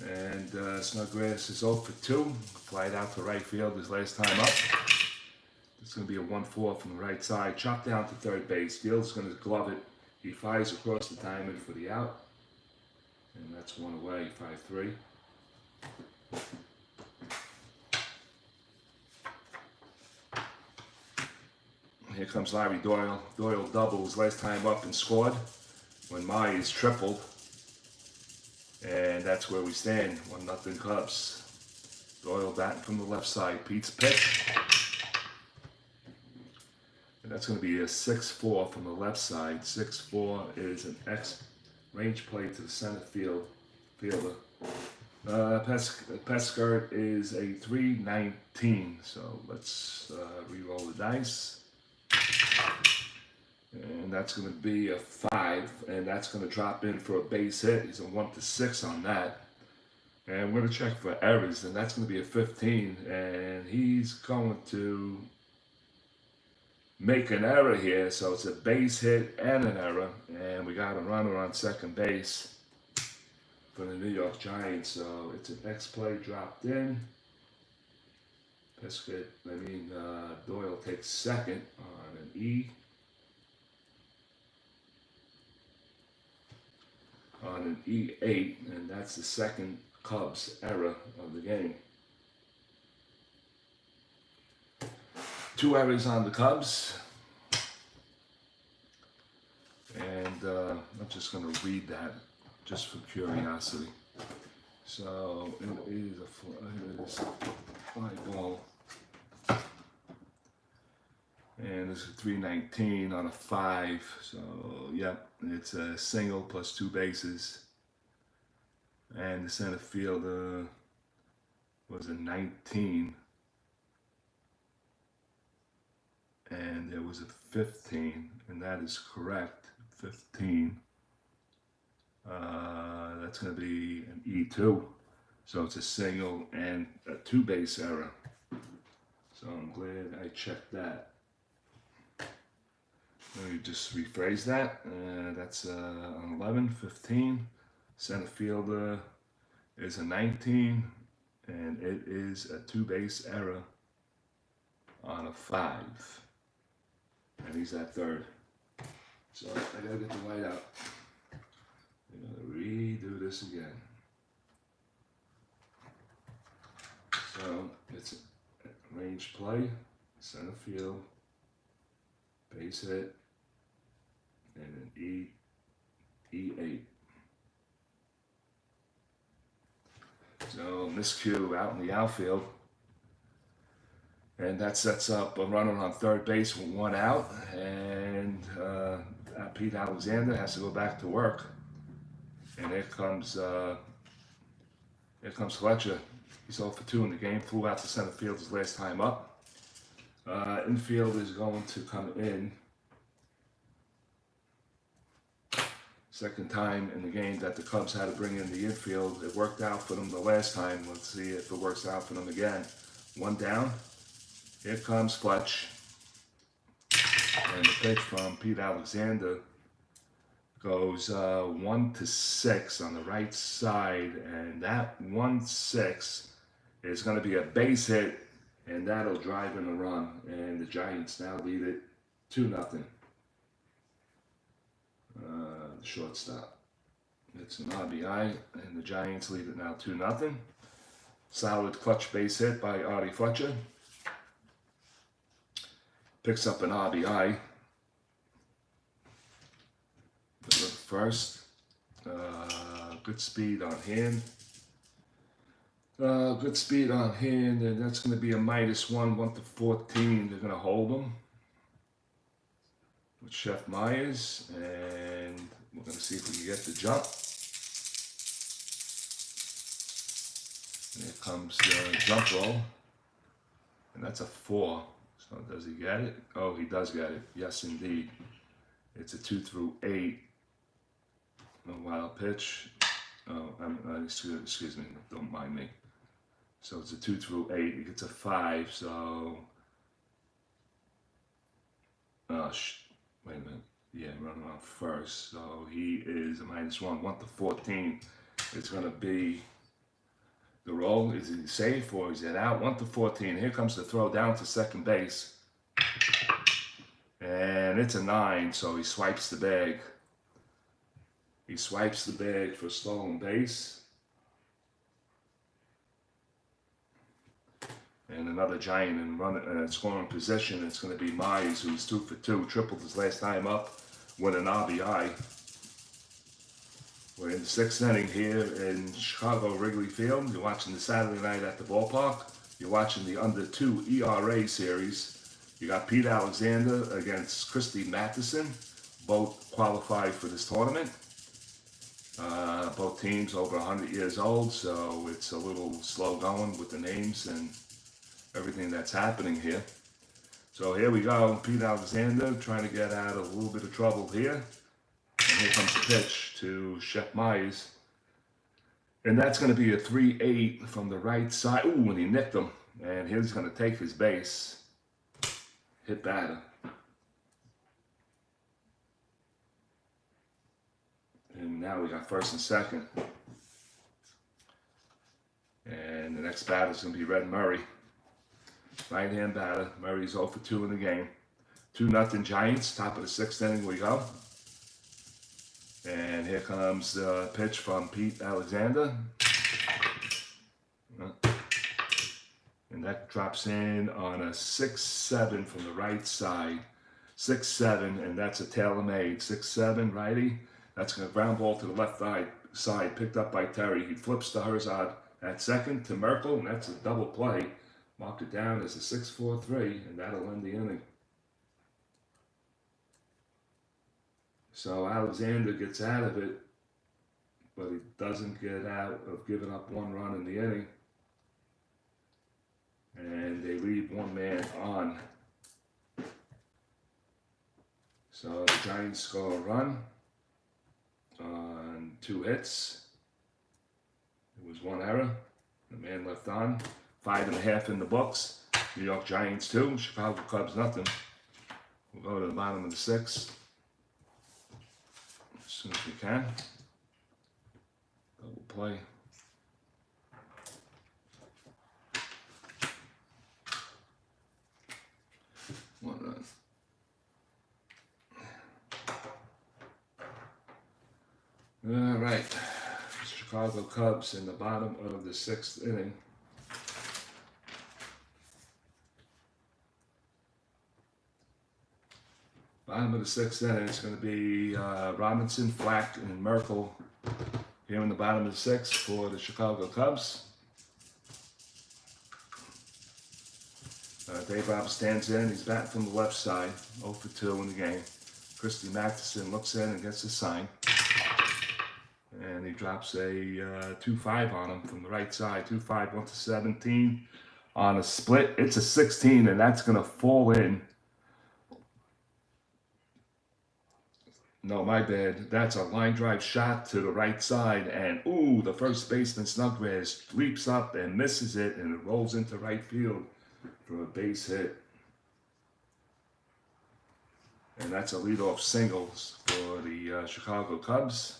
And Snodgrass is 0 for 2, flied out to right field his last time up. It's going to be a 1-4 from the right side, chopped down to third base. Field's going to glove it. He fires across the diamond for the out, and that's 1 away, 5-3. Here comes Larry Doyle. Doyle doubles last time up and scored when Myers tripled. And that's where we stand, 1-0 Cubs. Doyle batting from the left side. Pete's pitch. And that's going to be a 6-4 from the left side. 6-4 is an X range play to the center fielder. Pescart is a 3-19. So let's re-roll the dice. And that's going to be a 5, and that's going to drop in for a base hit. He's a 1-6 on that. And we're going to check for errors, and that's going to be a 15. And he's going to make an error here, so it's a base hit and an error. And we got a runner on second base for the New York Giants. So it's an X play dropped in. Doyle takes second on an E. On an E8, and that's the second Cubs error of the game. 2 errors on the Cubs. And I'm just going to read that just for curiosity. So it is a fly ball. And this is a 319 on a 5. So, yep, it's a single plus 2 bases. And the center fielder was a 19. And there was a 15, and that is correct, 15. That's going to be an E2. So it's a single and a 2-base error. So I'm glad I checked that. Let me just rephrase that. That's an 11, 15. Center fielder is a 19, and it is a 2-base error on a 5. And he's at third. I gotta get the white out. I'm gonna redo this again. So it's a range play, center field, base hit, and an E8. So miscue out in the outfield. And that sets up a runner on third base with one out. And Pete Alexander has to go back to work. And here comes Fletcher. He's 0 for 2 in the game. Flew out to center field his last time up. Infield is going to come in. Second time in the game that the Cubs had to bring in the infield. It worked out for them the last time. Let's see if it works out for them again. One down. Here comes Fletch. And the pitch from Pete Alexander goes 1-6 on the right side. And that 1-6 is going to be a base hit. And that'll drive in a run. And the Giants now lead it 2-0. The shortstop. It's an RBI, and the Giants lead it now 2-0. Solid clutch base hit by Artie Fletcher. Picks up an RBI. First. Good speed on hand. Good speed on hand, and that's going to be a -1, 1-14. They're going to hold them with Chef Myers, and we're going to see if we can get the jump. And here comes the jump roll, and that's a 4. So does he get it? Oh, he does get it. Yes, indeed. It's a 2-8. A wild pitch. Oh, excuse me. Don't mind me. So it's a 2-8. He gets a 5. So, wait a minute. Yeah, running on first. So he is a -1, 1-14. It's going to be the roll. Is he safe or is it out? 1-14. Here comes the throw down to second base. And it's a 9, so he swipes the bag. He swipes the bag for stolen base. And another Giant in scoring position. It's going to be Myers, who's 2 for 2, tripled his last time up with an RBI. We're in the 6th inning here in Chicago Wrigley Field. You're watching the Saturday night at the ballpark. You're watching the under 2 ERA series. You got Pete Alexander against Christy Matheson. Both qualified for this tournament. Both teams over 100 years old, so it's a little slow going with the names and everything that's happening here. So here we go, Pete Alexander trying to get out of a little bit of trouble here. And here comes the pitch to Chef Myers. And that's going to be a 3-8 from the right side. Ooh, and he nicked him. And he's going to take his base. Hit batter. And now we got first and second. And the next batter is going to be Red Murray. Right-hand batter. Murray's 0 for 2 in the game. 2-0 Giants. Top of the 6th inning we go. And here comes the pitch from Pete Alexander. And that drops in on a 6-7 from the right side. 6-7, and that's a tailor-made. 6-7, righty. That's going to ground ball to the left side, picked up by Terry. He flips to Herzog at second to Merkel, and that's a double play. Mark it down as a 6-4-3, and that'll end the inning. So Alexander gets out of it, but he doesn't get out of giving up 1 run in the inning. And they leave 1 man on. So the Giants score a run on 2 hits. It was 1 error. The man left on. 5.5 in the books. New York Giants 2. Chicago Cubs nothing. We'll go to the bottom of the 6th as soon as we can. Double play. One run. All right, Chicago Cubs in the bottom of the 6th inning. Bottom of the 6th inning, it's going to be Robinson, Flack, and Merkel here in the bottom of the 6th for the Chicago Cubs. Dave Robb stands in. He's batting from the left side, 0 for 2 in the game. Christy Mathewson looks in and gets a sign. And he drops a 2-5 on him from the right side. 2-5, 1-17 on a split. It's a 16, and that's going to fall in. No, my bad. That's a line drive shot to the right side. And, ooh, the first baseman, Snuggrass, leaps up and misses it, and it rolls into right field for a base hit. And that's a leadoff singles for the Chicago Cubs.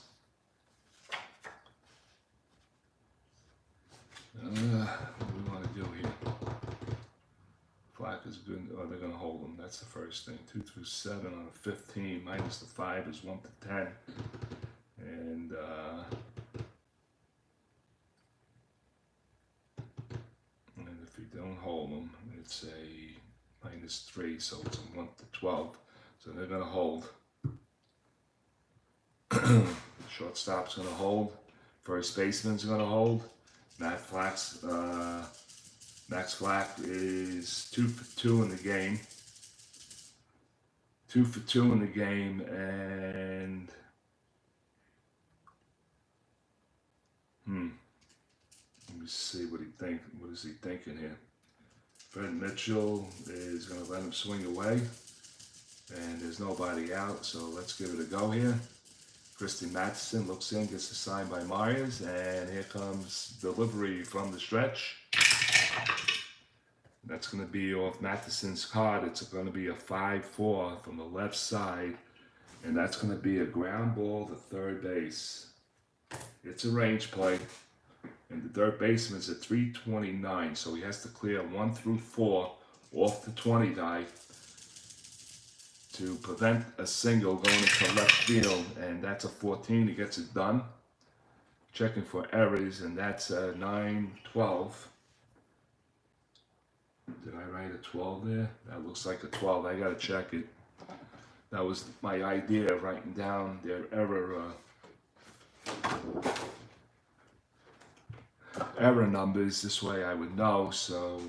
What do we want to do here? Flack is good. Oh, they're going to hold them. That's the first thing. 2 through 7 on a 15. Minus the 5 is 1 to 10. And if you don't hold them, it's a -3. So it's a 1 to 12. So they're going to hold. Shortstop's going to hold. First baseman's going to hold. Max Flack is 2 for 2 in the game. 2 for 2 in the game, and let me see what he think. What is he thinking here? Fred Mitchell is going to let him swing away, and there's nobody out. So let's give it a go here. Christy Mathewson looks in, gets a sign by Myers, and here comes delivery from the stretch. That's going to be off Matheson's card. It's going to be a 5-4 from the left side, and that's going to be a ground ball to third base. It's a range play, and the third baseman's at 329, so he has to clear 1 through 4 off the 20 die to prevent a single going into left field, and that's a 14. He gets it done. Checking for errors, and that's a 9-12. Did I write a 12 there? That looks like a 12. I gotta check it. That was my idea of writing down their error numbers. This way I would know. So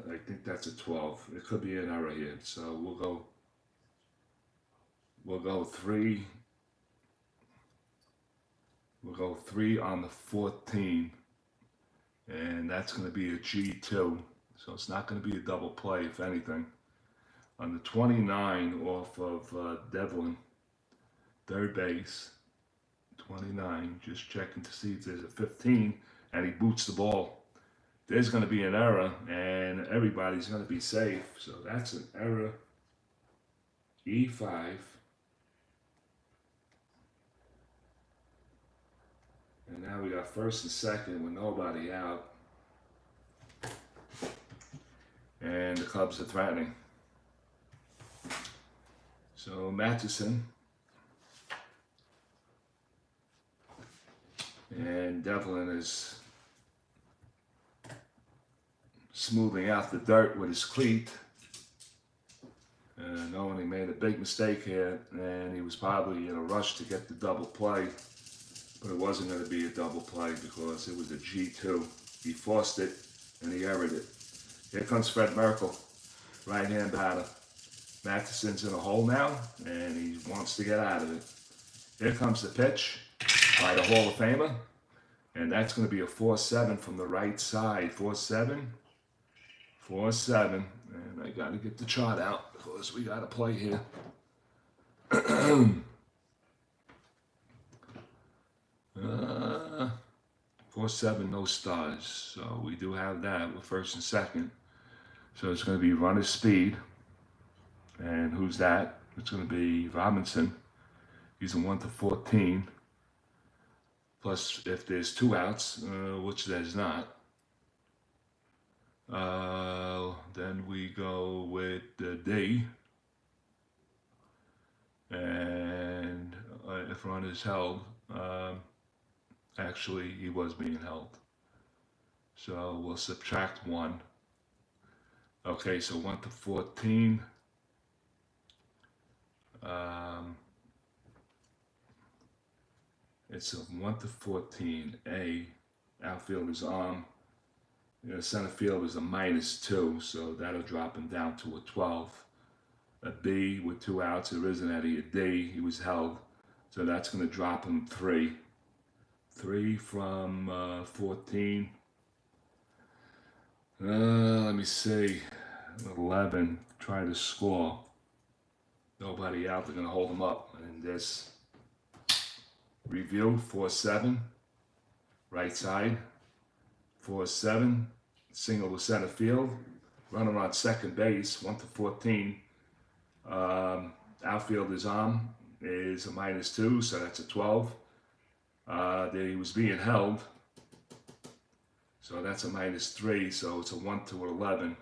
I think that's a 12. It could be an error here. So we'll go 3. We'll go 3 on the 14, and that's going to be a G2. So it's not going to be a double play, if anything. On the 29 off of Devlin, third base, 29, just checking to see if there's a 15, and he boots the ball. There's going to be an error, and everybody's going to be safe. So that's an error, E5. And now we got first and second with nobody out. And the Cubs are threatening. So Matheson and Devlin is smoothing out the dirt with his cleat. Knowing he made a big mistake here, and he was probably in a rush to get the double play. But it wasn't going to be a double play because it was a G2. He forced it, and he erred it. Here comes Fred Merkel, right-hand batter. Matheson's in a hole now, and he wants to get out of it. Here comes the pitch by the Hall of Famer, and that's going to be a 4-7 from the right side. 4-7, 4-7, and I got to get the chart out because we got to play here. 4-7, no stars. So we do have that with first and second. So it's going to be runner speed. And who's that? It's going to be Robinson. He's a 1 to 14. Plus, if there's 2 outs, which there's not, then we go with the D. And if run is held, Actually, he was being held. So we'll subtract 1. Okay, so 1 to 14. It's a 1 to 14. A, outfielder's arm. The center field is a -2, so that'll drop him down to a 12. A B with 2 outs, there isn't any. A D, he was held, so that's going to drop him 3. 3 from 14. Let me see. 11, try to score. Nobody out, they're going to hold him up. And this review, 4-7, right side. 4-7, single to center field. Runner on second base, 1 to 14. Outfielder's arm is a -2, so that's a 12. He was being held, so that's a -3, so it's a 1 to 11.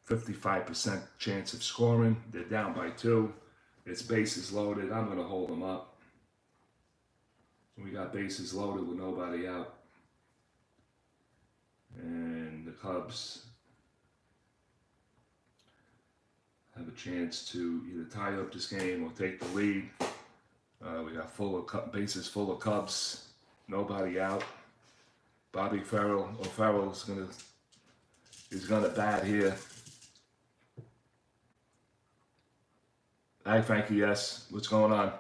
55% chance of scoring. They're down by 2. It's bases loaded. I'm going to hold them up. We got bases loaded with nobody out. And the Cubs have a chance to either tie up this game or take the lead. We got bases full of Cubs, nobody out. Bobby O'Farrell is gonna bat here. Hi Frankie, yes. What's going on?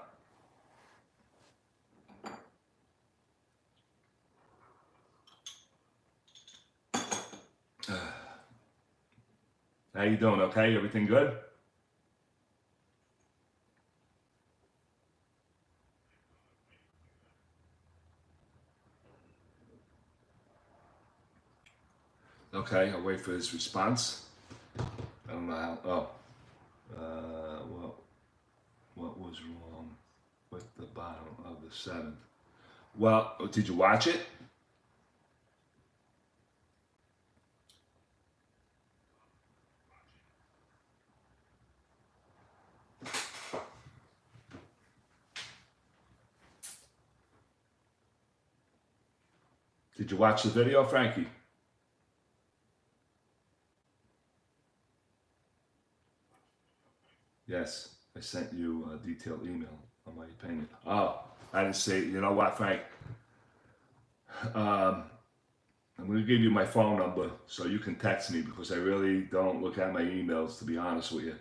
How you doing? Okay, everything good? Okay, I'll wait for his response. I don't know how. What was wrong with the bottom of the 7th? Well, did you watch it? Did you watch the video, Frankie? Yes, I sent you a detailed email on my opinion. Oh, I didn't say, you know what, Frank? I'm going to give you my phone number so you can text me because I really don't look at my emails, to be honest with you.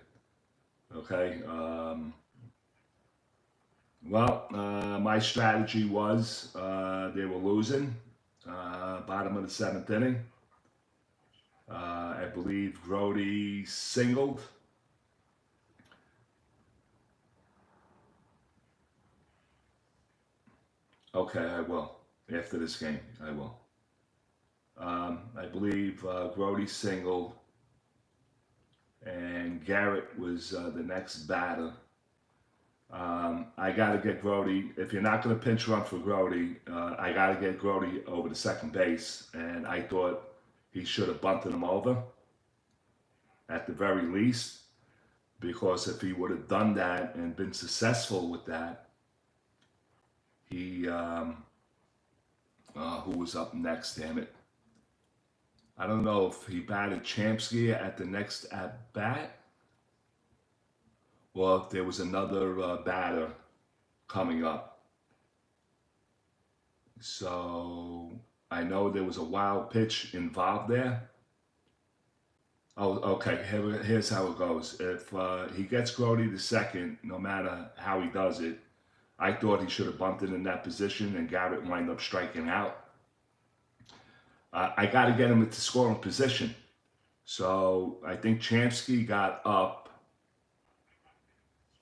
Okay? My strategy was they were losing, bottom of the 7th inning. I believe Grody singled. Okay, I will. After this game, I will. I believe Grody singled, and Garrett was the next batter. I got to get Grody. If you're not going to pinch run for Grody, I got to get Grody over to second base, and I thought he should have bunted him over at the very least, because if he would have done that and been successful with that, he, who was up next, damn it. I don't know if he batted Champsky at the next at-bat, or if there was another batter coming up. So I know there was a wild pitch involved there. Oh, okay, here's how it goes. If he gets Grody to second, no matter how he does it, I thought he should have bunted in that position, and Garrett wind up striking out. I got to get him into scoring position. So I think Champsky got up,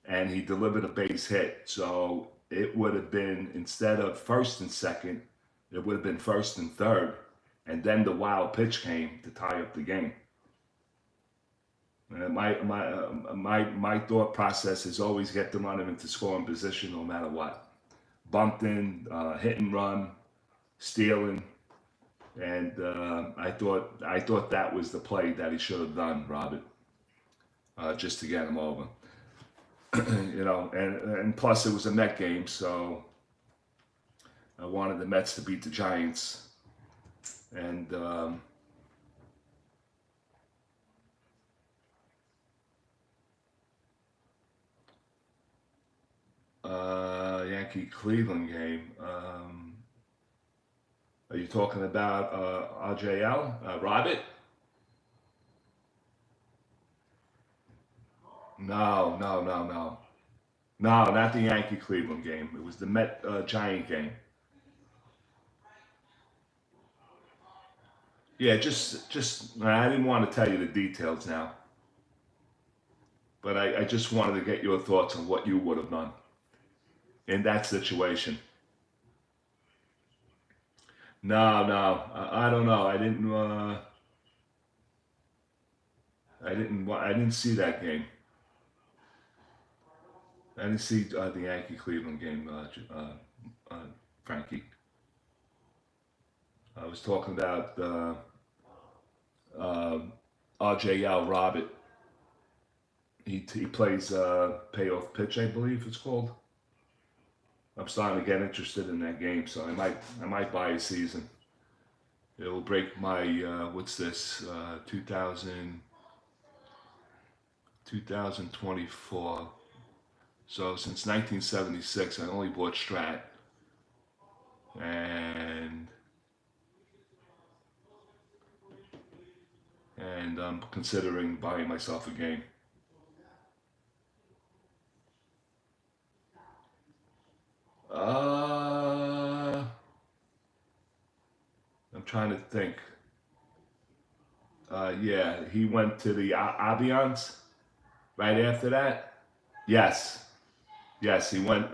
and he delivered a base hit. So it would have been, instead of first and second, it would have been first and third. And then the wild pitch came to tie up the game. My thought process is always get the runner into scoring position no matter what. Bunting, hit and run, stealing, and I thought that was the play that he should have done, Robert, just to get him over. You know, and plus it was a Met game, so I wanted the Mets to beat the Giants. And Yankee-Cleveland game. Are you talking about RJL, Robert? No. No, not the Yankee-Cleveland game. It was the Met-Giant game. Yeah, just I didn't want to tell you the details now, but I just wanted to get your thoughts on what you would have done in that situation. No, I don't know. I didn't see that game. I didn't see the Yankee-Cleveland game, Frankie. I was talking about RJL Robert. He plays payoff pitch, I believe it's called. I'm starting to get interested in that game, so I might buy a season. It'll break my what's this 2024. So since 1976, I only bought Strat, and I'm considering buying myself a game. I'm trying to think. Yeah, he went to the Albions right after that. Yes, he went.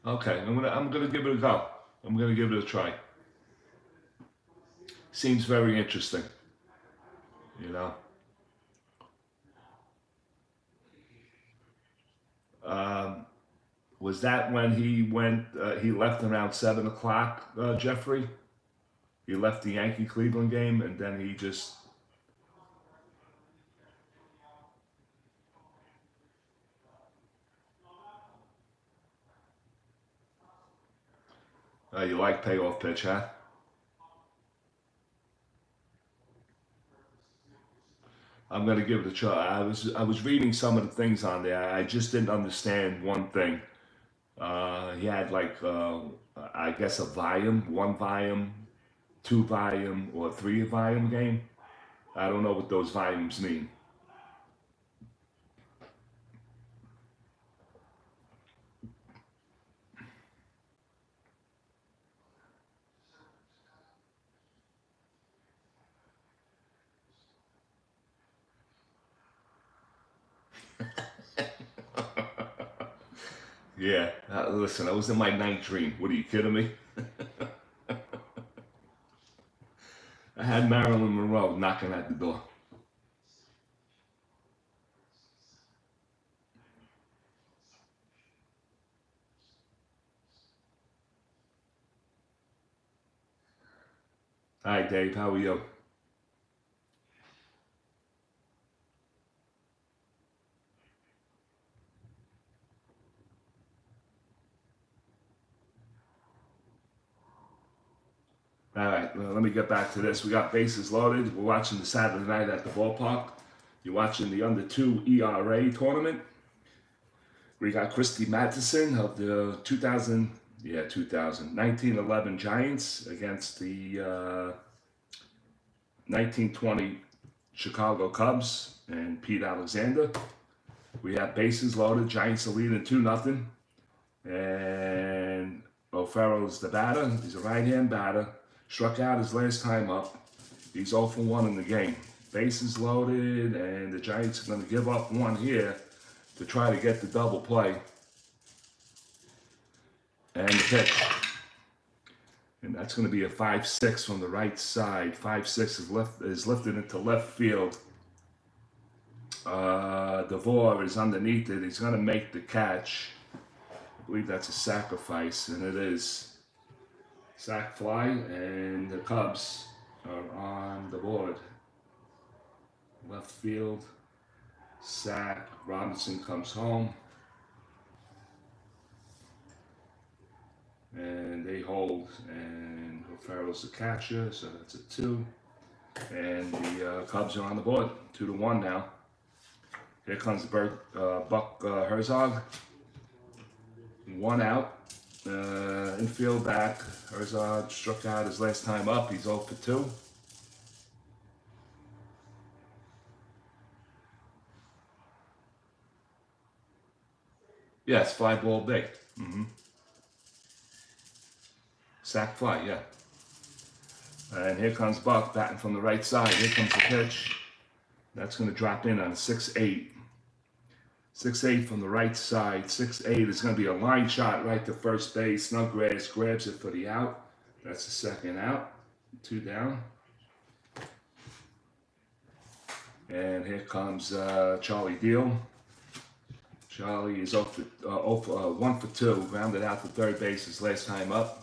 Okay, I'm gonna give it a go. I'm gonna give it a try. Seems very interesting, you know. Was that when he went? He left around 7 o'clock, Jeffrey. He left the Yankee-Cleveland game, and then he just. You like payoff pitch, huh? I'm gonna give it a try. I was reading some of the things on there. I just didn't understand one thing. He had like I guess a volume, 1 volume, 2 volume, or 3 volume game. I don't know what those volumes mean. Yeah, listen, I was in my night dream. What are you kidding me? I had Marilyn Monroe knocking at the door. Hi, Dave. How are you? All right, well, let me get back to this. We got bases loaded. We're watching the Saturday night at the ballpark. You're watching the under 2 ERA tournament. We got Christy Mathewson of the 1911 Giants against the 1920 Chicago Cubs and P.ALEXANDER. We have bases loaded. Giants are leading 2-0. And O'Farrell's the batter. He's a right-hand batter. Struck out his last time up. He's 0 for 1 in the game. Bases loaded, and the Giants are going to give up 1 here to try to get the double play. And the pitch. And that's going to be a 5-6 from the right side. 5-6 is lifted into left field. DeVore is underneath it. He's going to make the catch. I believe that's a sacrifice, and it is. Sac fly, and the Cubs are on the board. Left field. Sack. Robinson comes home. And they hold, and Farrell's the catcher, so that's a 2. And the Cubs are on the board, 2-1 now. Here comes Buck Herzog. 1 out. Infield back. Herzog struck out his last time up. He's 0 for 2. Yes, 5-ball big. Sack fly, yeah. And here comes Buck batting from the right side. Here comes the pitch. That's going to drop in on 6-8. 6-8 from the right side. 6-8 is going to be a line shot right to first base. Snodgrass grabs it for the out. That's the second out. 2 down. And here comes Charlie Deal. Charlie is 1 for 2. Grounded out to third base his last time up.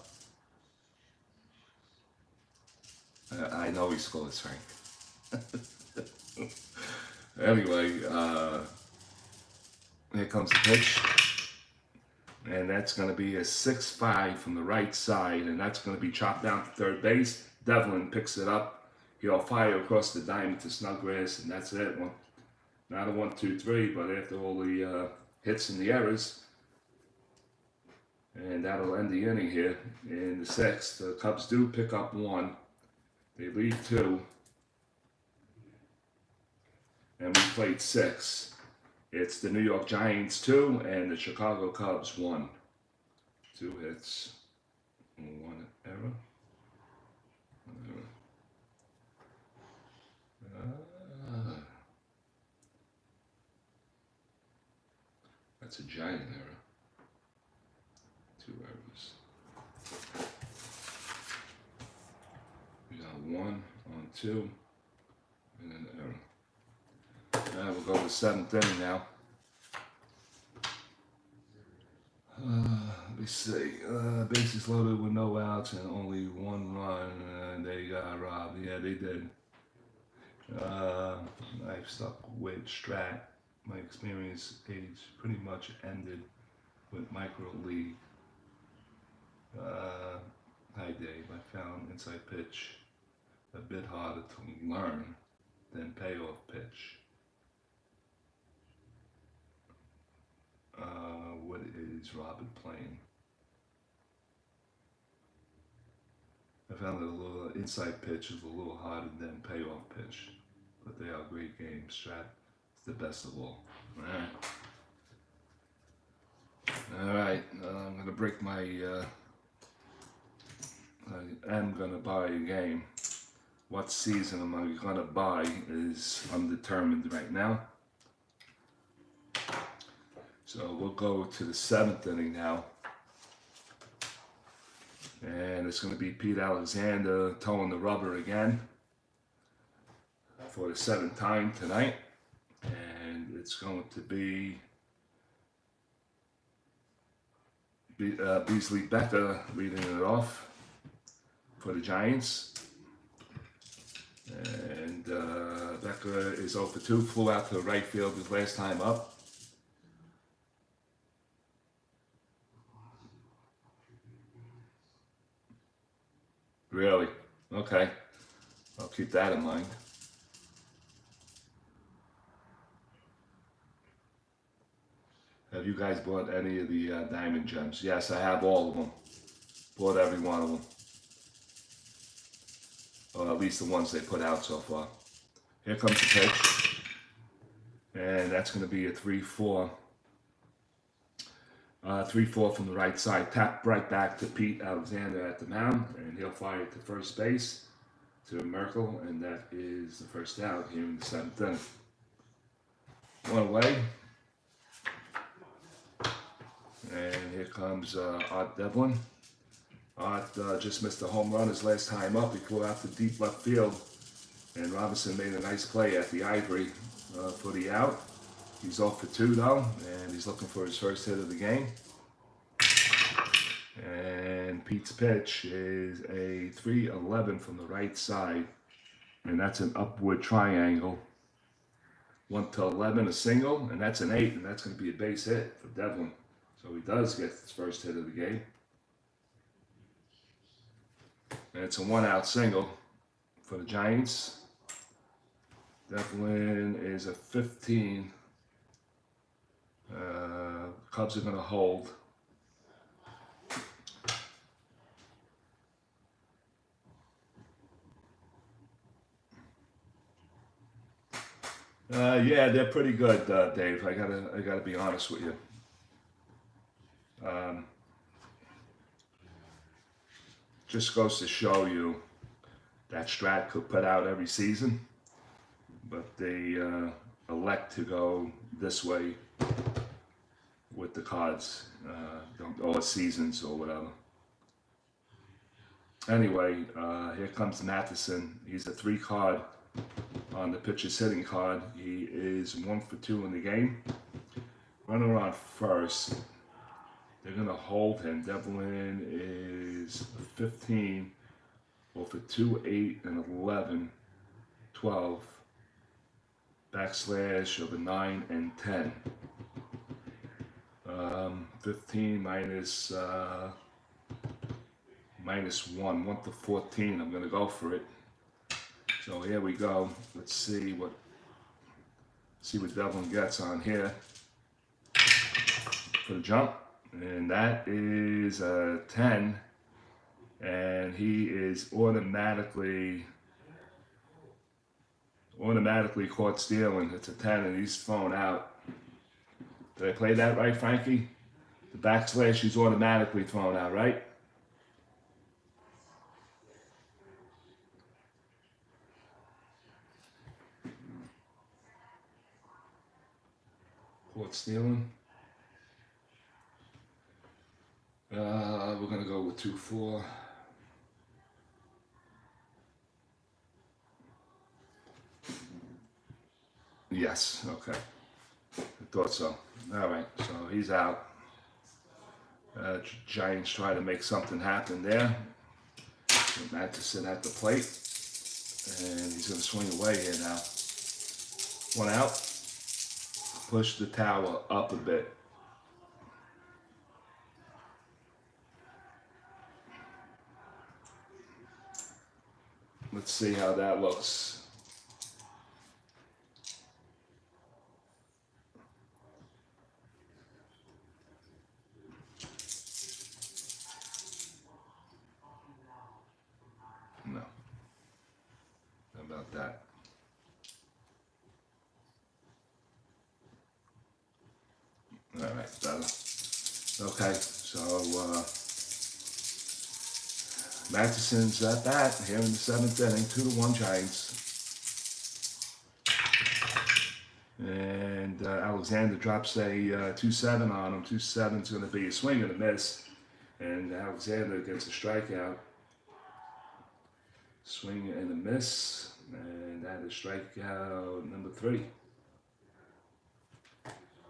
I know he scores, Frank. Anyway, here comes the pitch. And that's going to be a 6-5 from the right side. And that's going to be chopped down to third base. Devlin picks it up. He'll fire across the diamond to Snodgrass. And that's it. Not a 1-2-3, but after all the hits and the errors. And that'll end the inning here in the 6th. The Cubs do pick up 1. They lead 2. And we played 6. It's the New York Giants 2 and the Chicago Cubs 1. 2 hits, 1 error. That's a giant error. 2 errors. We got 1 on 2 and an error. We'll go to the 7th inning now. Let me see. Bases loaded with no outs and only 1 run, and they got robbed. Yeah, they did. I've stuck with Strat. My experience age pretty much ended with micro league. Hi Dave, I found inside pitch a bit harder to learn than payoff pitch. What is Robin playing? I found that a little inside pitch is a little harder than payoff pitch, but they are great games. Strat is the best of all. All right. I'm gonna break my. I am gonna buy a game. What season am I gonna buy is undetermined right now. So we'll go to the 7th inning now. And it's going to be P.ALEXANDer towing the rubber again for the 7th time tonight. And it's going to be Beasley Becker leading it off for the Giants. And Becker is 0 for 2, flew out to the right field his last time up. Really? Okay. I'll keep that in mind. Have you guys bought any of the diamond gems? Yes, I have all of them. Bought every one of them. Or at least the ones they put out so far. Here comes the pitch. And that's going to be a 3-4. 3-4 from the right side. Tap right back to P.ALEXANDer at the mound. And he'll fire it to first base to Merkel. And that is the first out here in the 7th inning. 1 away. And here comes Art Devlin. Art just missed a home run his last time up. He flew out to deep left field. And Robinson made a nice play at the ivory for the out. He's 0 for 2 though, and he's looking for his first hit of the game. And Pete's pitch is a 3-11 from the right side, and that's an upward triangle. 1 to 11 a single, and that's an 8, and that's going to be a base hit for Devlin. So he does get his first hit of the game. And it's a 1-out single for the Giants. Devlin is a 15. Cubs are going to hold. Yeah, they're pretty good, Dave. I gotta be honest with you. Just goes to show you that Strat could put out every season, but they elect to go this way with the cards, or seasons or whatever. Anyway, here comes MATHEWSON. He's a 3-card on the pitcher's hitting card. He is 1 for 2 in the game. Runner on first. They're going to hold him. Devlin is 15. Well, for 2, 8, and 11, 12. Backslash of a 9 and 10. 15 minus 1 to 14. I'm going to go for it. So here we go. Let's see what Devlin gets on here for the jump, and that is a 10, and he is automatically caught stealing. It's a 10, and he's thrown out. Did I play that right, Frankie? The backslash, he's automatically thrown out, right? Caught stealing. We're going to go with 2-4. Yes, okay. I thought so. All right, so he's out. Giants try to make something happen there. So MATHEWSON at the plate, and he's going to swing away here now. 1 out. Push the tower up a bit. Let's see how that looks. No. How about that? All right, better. Okay, so MATHEWSON's at bat here in the 7th inning, 2-1 Giants. And Alexander drops a 2-7 on him. 2-7's going to be a swing and a miss. And Alexander gets a strikeout. Swing and a miss. And that is strikeout number 3.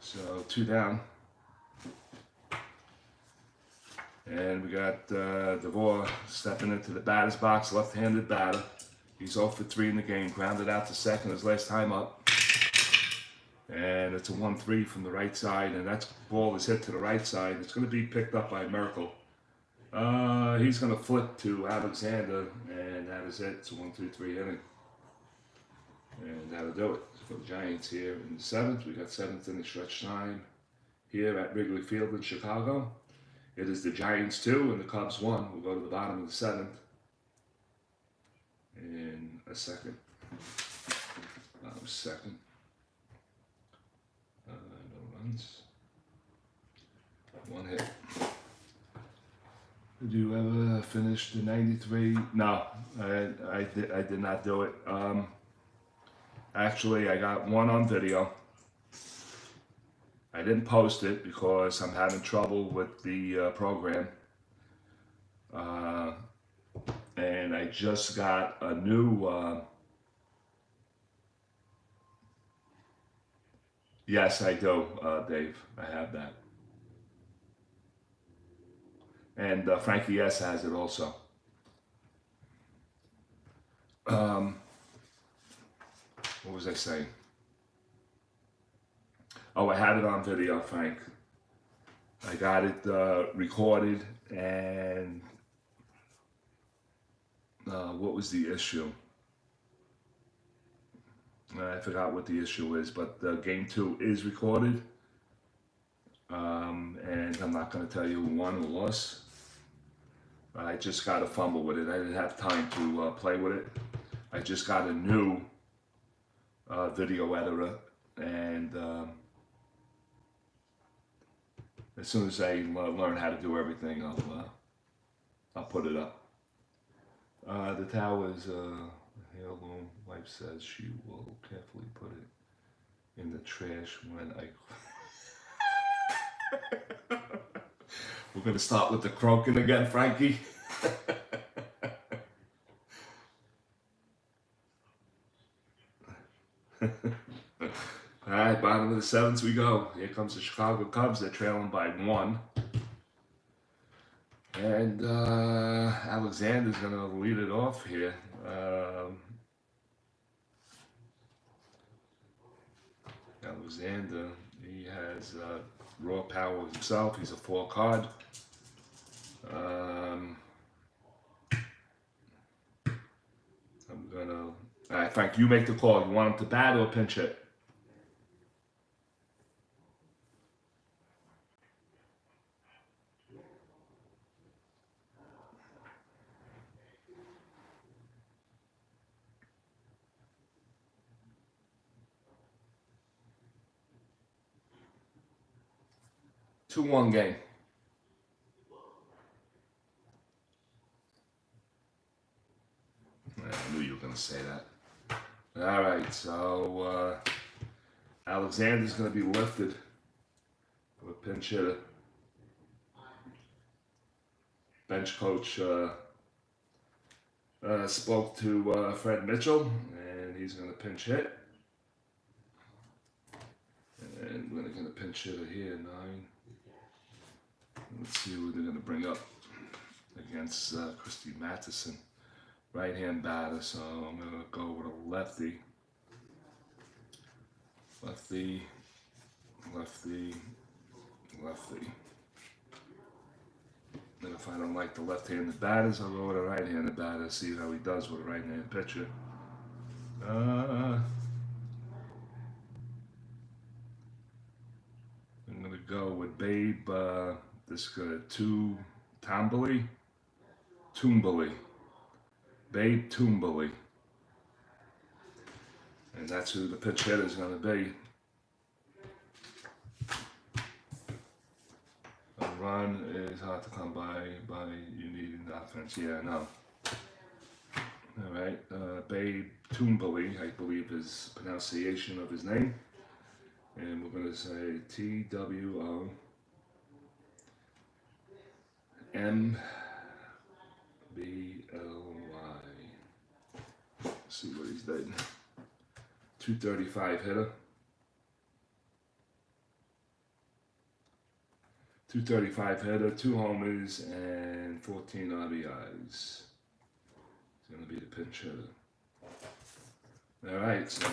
So 2 down. And we got DeVore stepping into the batter's box, left-handed batter. He's 0 for 3 in the game, grounded out to second his last time up. And it's a 1-3 from the right side, and that ball is hit to the right side. It's going to be picked up by Merkel. He's going to flip to Alexander, and that is it. It's a 1-2-3 inning. And that'll do it for the Giants here in the 7th. We got 7th inning stretch time here at Wrigley Field in Chicago. It is the Giants 2 and the Cubs 1. We'll go to the bottom of the 7th in a second. Bottom 2nd. No runs. 1 hit. Did you ever finish the 93? No, I did not do it. Actually, I got 1 on video. I didn't post it because I'm having trouble with the program. And I just got a new... yes, I do, Dave. I have that. And Frankie S. has it also. What was I saying? Oh, I had it on video, Frank. I got it recorded, and what was the issue? I forgot what the issue is, but game 2 is recorded. And I'm not going to tell you who won or lost. I just got a fumble with it. I didn't have time to play with it. I just got a new video editor, and as soon as I learn how to do everything, I'll put it up. The towers, heirloom. Wife says she will carefully put it in the trash when I. We're gonna start with the croaking again, Frankie. All right, bottom of the 7th we go. Here comes the Chicago Cubs. They're trailing by 1. And Alexander's going to lead it off here. Alexander, he has raw power himself. He's a 4 card. I'm going to... All right, Frank, you make the call. You want him to bat or pinch hit? Two-one game. I knew you were going to say that. All right, so Alexander's going to be lifted with pinch hitter. Bench coach spoke to Fred Mitchell, and he's going to pinch hit. And we're going to pinch hitter here, 9. Let's see who they're going to bring up against Christy Matheson. Right-hand batter, so I'm going to go with a lefty. Lefty, lefty, lefty. And if I don't like the left-handed batters, I'll go with a right-handed batter, see how he does with a right-handed pitcher. I'm going to go with Babe, Toombley. Babe Toombley. And that's who the pitch hitter is going to be. A run is hard to come by you needing the offense. Yeah, no. All right, Babe Toombley, I believe is pronunciation of his name. And we're going to say TWOMBLY. See what he's done. 235 hitter. 235 hitter, 2 homers, and 14 RBIs. He's going to be the pinch hitter. All right, so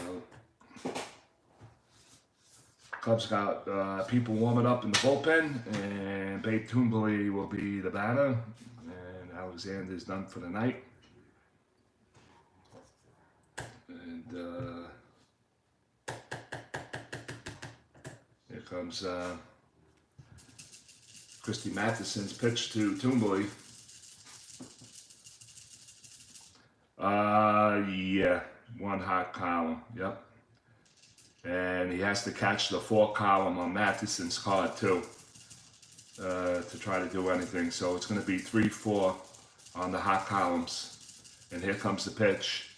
Cubs got people warming up in the bullpen, and Babe Toombley will be the batter, and Alexander's done for the night. And here comes Christy Matheson's pitch to Toombley. Yeah, 1 hot column, yep. And he has to catch the 4 column on Matheson's card too, to try to do anything. So it's going to be 3-4 on the hot columns. And here comes the pitch.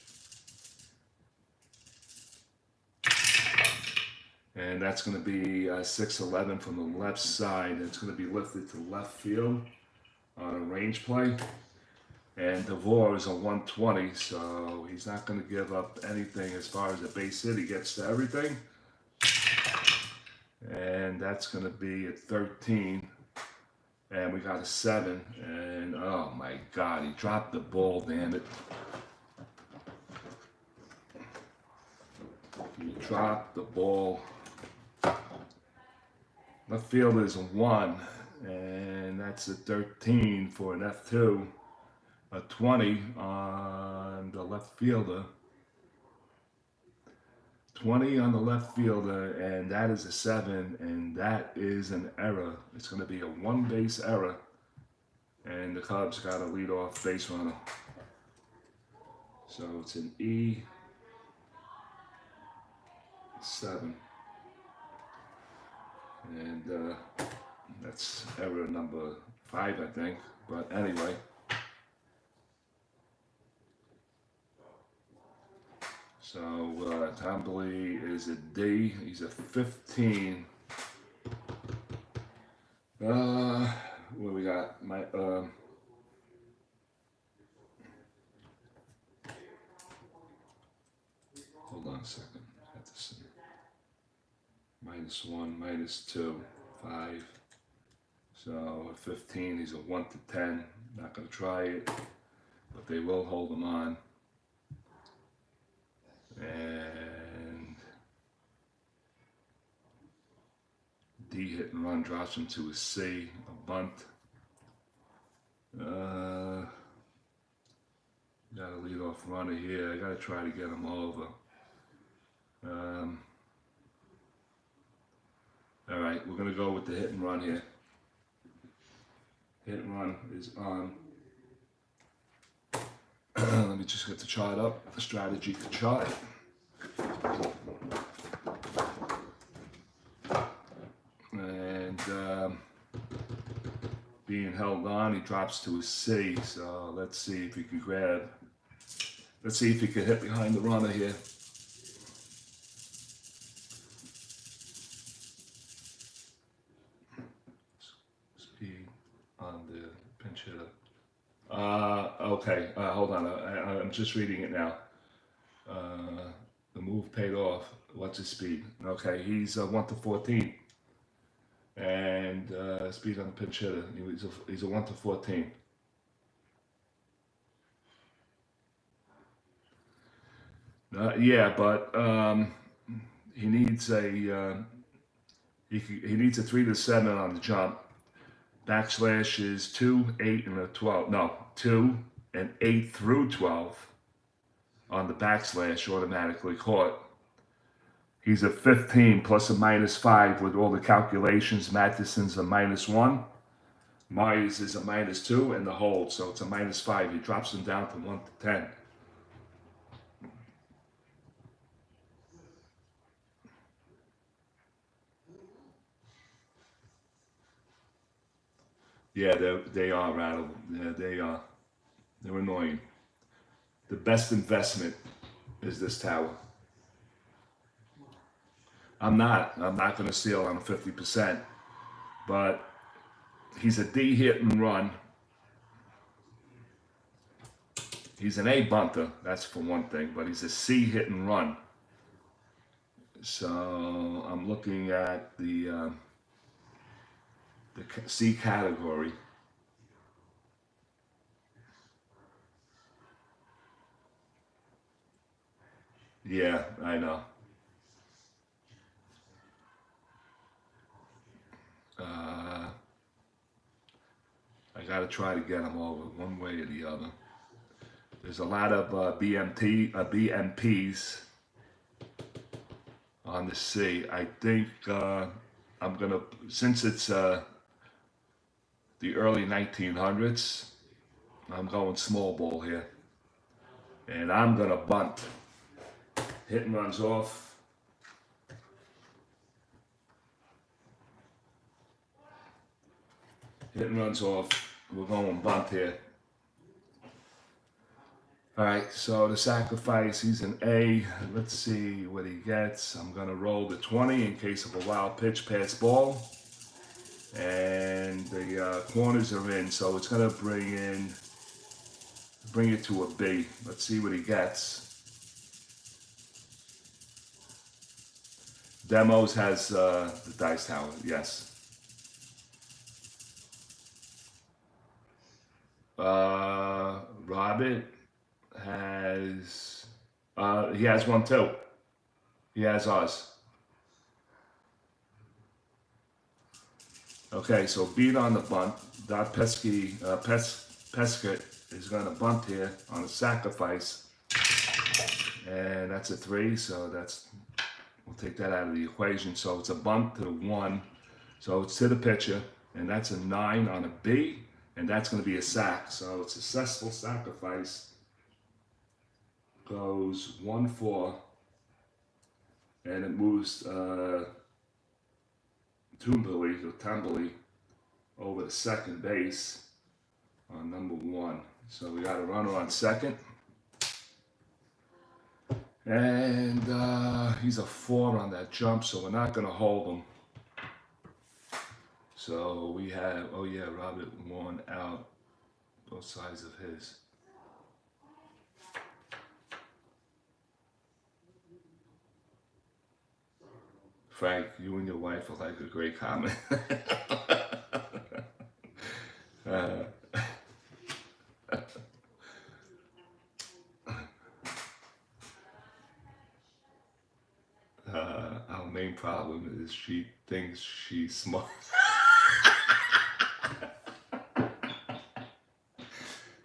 And that's going to be 6-11 from the left side. It's going to be lifted to left field on a range play. And DeVore is a 120, so he's not going to give up anything as far as a base hit. He gets to everything. And that's going to be at 13. And we got a 7. And oh my God, he dropped the ball, damn it. He dropped the ball. Left field is a 1, and that's a 13 for an F2. A 20 on the left fielder. 20 on the left fielder, and that is a 7, and that is an error. It's going to be a 1-base error, and the Cubs got a leadoff base runner. So it's an E7, and that's error number 5, I think. But anyway. So Tom Blee is a D. He's a 15. What do we got? Hold on a second. I have to see. -1, -2, 5. So at 15, he's a 1 to 10. Not going to try it, but they will hold him on. And D hit and run drops him to a C, a bunt. Got a leadoff runner here. I got to try to get him over. All right, we're going to go with the hit and run here. Hit and run is on. Let me just get the chart up, the strategy chart. And being held on, he drops to a C. So let's see if he can grab. Let's see if he can hit behind the runner here. Speed on the pinch hitter. Okay, hold on. I'm just reading it now. The move paid off. What's his speed? Okay, he's 1 to 14. And speed on the pinch hitter. He's a 1 to 14. Yeah, but he needs a he needs a 3 to 7 on the jump. Backslash is 2, 8, and a 12. No, 2 and 8 through 12 on the backslash automatically caught. He's a 15 plus a -5 with all the calculations. Mathewson's a -1. Myers is a -2 and the hold, so it's a -5. He drops him down to 1 to 10. Yeah, they are rattled. Yeah, they are. They're annoying. The best investment is this tower. I'm not going to steal on 50%, but he's a D hit and run. He's an A bunter, that's for one thing, but he's a C hit and run. So I'm looking at the C category. Yeah, I know. I got to try to get him over one way or the other. There's a lot of BMPs on the C. I think I'm going to, since it's the early 1900s, I'm going small ball here. And I'm going to bunt. Hit and runs off. Hit and runs off. We're going bunt here. All right, so the sacrifice, he's an A. Let's see what he gets. I'm going to roll the 20 in case of a wild pitch pass ball. And the corners are in, so it's going to bring it to a B. Let's see what he gets. Demos has the dice tower, yes. Robert has, he has one too. He has us. Okay, so beat on the bunt. That Pescott is going to bunt here on a sacrifice. And that's a 3, so we'll take that out of the equation. So it's a bunt to the 1. So it's to the pitcher, and that's a 9 on a B, and that's going to be a sack. So a successful sacrifice goes 1-4, and it moves Tamboli over to second base on number 1. So we got a runner on second. And he's a 4 on that jump, so we're not going to hold him. So we have, oh yeah, Robert 1 out, both sides of his. Frank, you and your wife are like a great comment. Our main problem is she thinks she's smart.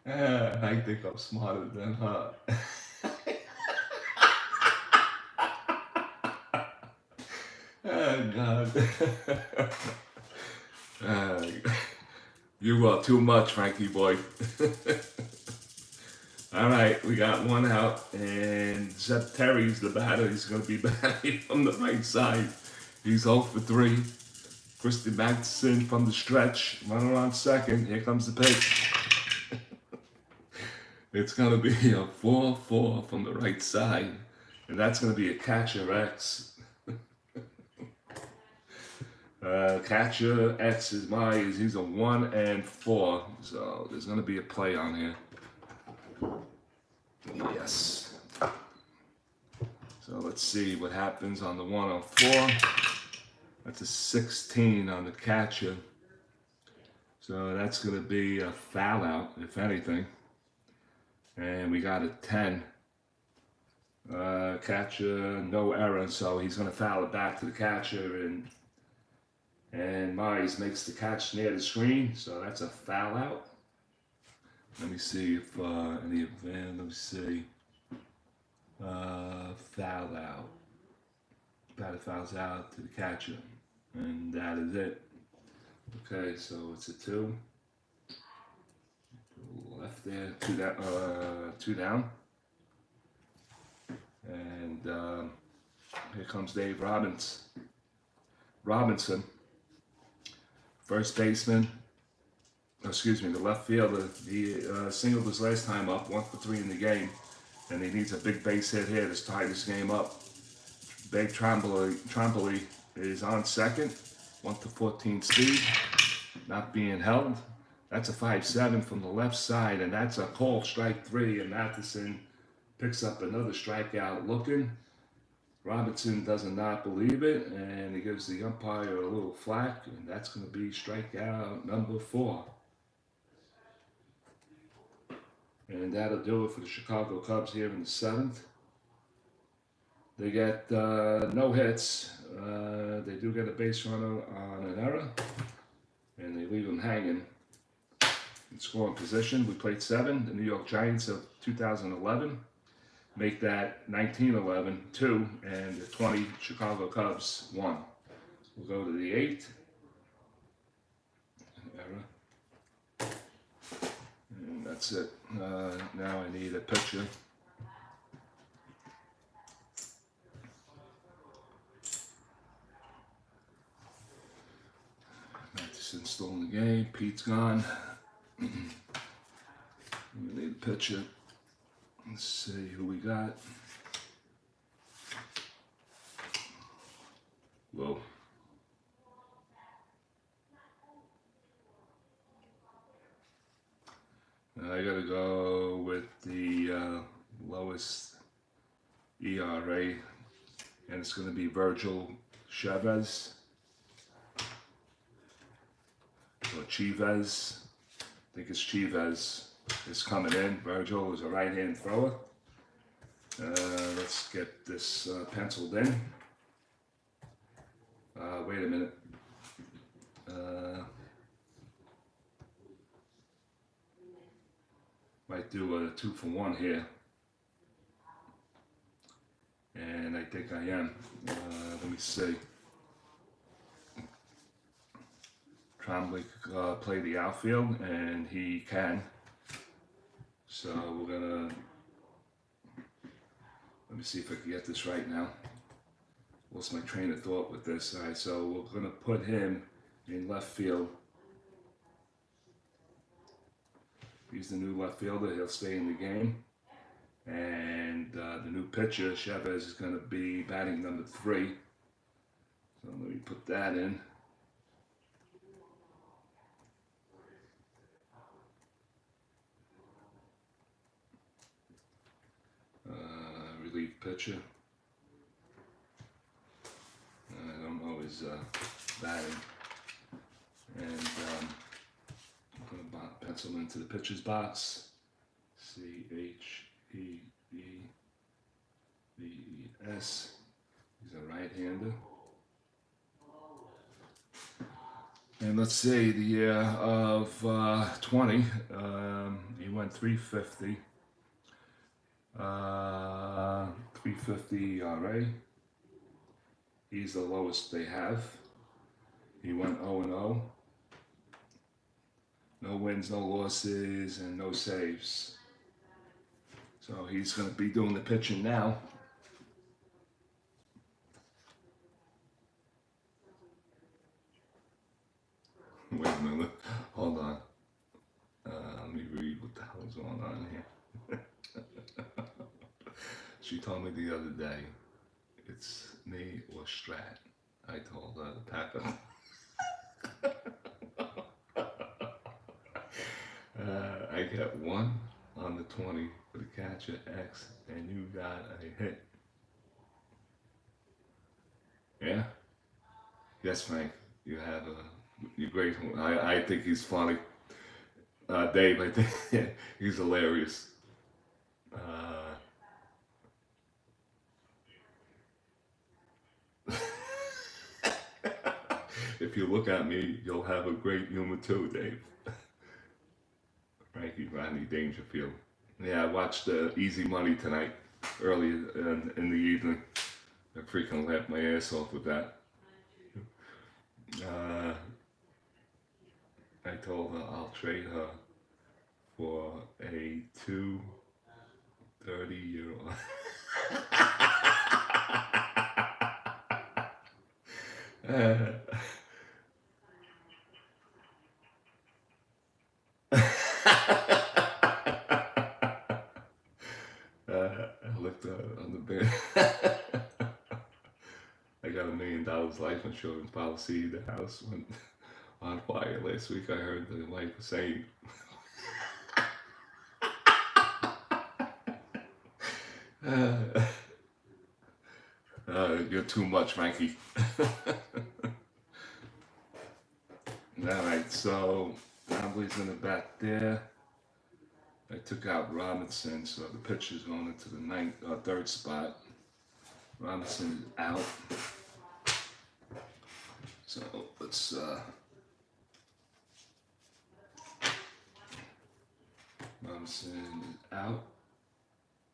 I think I'm smarter than her. Oh, God. You are too much, Frankie boy. All right, we got 1 out, and Zeb Terry's the batter. He's going to be batting from the right side. He's 0 for 3. Christy Matheson from the stretch, runner on second. Here comes the pitch. It's going to be a 4-4 from the right side, and that's going to be a catcher X. Catcher X is he's a 1 and 4, so there's going to be a play on here. Yes. So let's see what happens on the 1 on 4. That's a 16 on the catcher. So that's going to be a foul out, if anything. And we got a 10. Catcher, no error, so he's going to foul it back to the catcher, and Myers makes the catch near the screen, so that's a foul out. Let me see if any event, let me see. Foul out. Batter fouls out to the catcher, and that is it. Okay, so it's a 2. Left there, 2 down. And here comes Dave Robinson, first baseman. Excuse me, the left fielder. He singled his last time up, 1 for 3 in the game, and he needs a big base hit here to tie this game up. Big Trombley is on second, 1 to 14 speed, not being held. That's a 5-7 from the left side, and that's a called strike 3, and Matheson picks up another strikeout looking. Robinson does not believe it, and he gives the umpire a little flack, and that's going to be strikeout number 4. And that'll do it for the Chicago Cubs here in the 7th. They get no hits. They do get a base runner on an error, and they leave them hanging in scoring position. We played 7. The New York Giants of 2011 make that 19-11 2, and the 20 Chicago Cubs 1. We'll go to the 8th. Error. And that's it. Now I need a pitcher. Mathewson's still in the game. Pete's gone. We need a pitcher. Let's see who we got. Whoa. I gotta go with the lowest ERA, and it's gonna be Virgil Chavez. Or Chivas. I think it's Chivas is coming in. Virgil is a right-hand thrower. Let's get this penciled in. Wait a minute. do a 2-for-1 here. And I think I am. Let me see. Trombley play the outfield, and he can. So we're gonna, let me see if I can get this right now. What's my train of thought with this? All right, so we're gonna put him in left field. He's the new left fielder. He'll stay in the game. And the new pitcher, Chavez, is going to be batting number 3. So let me put that in. Relief pitcher. I don't know his batting. And I'm going to pencil into the pitcher's box. CHEVES. He's a right-hander. And let's see, the year of 20, he went 350. 350 ERA. He's the lowest they have. He went 0-0. No wins, no losses, and no saves. So he's going to be doing the pitching now. Wait a minute. Hold on. Let me read what the hell is going on here. She told me the other day, it's me or Strat. I told her to pack up. I got 1 on the 20 for the catcher X, and you got a hit. Yeah? Yes, Frank. You have you're great. I think he's funny. Dave, I think he's hilarious. If you look at me, you'll have a great humor too, Dave. Frankie Rodney Dangerfield. Yeah, I watched Easy Money tonight, early in the evening. I freaking laughed my ass off with that. I told her I'll trade her for a 30-year-old. I looked on the bed. I got $1 million life insurance policy. The house went on fire last week. I heard the wife saying, "You're too much, Frankie." All right, so Trombley's in the bat there. I took out Robinson, so the pitcher's going into the 3rd spot. Robinson is out. So let's Robinson is out.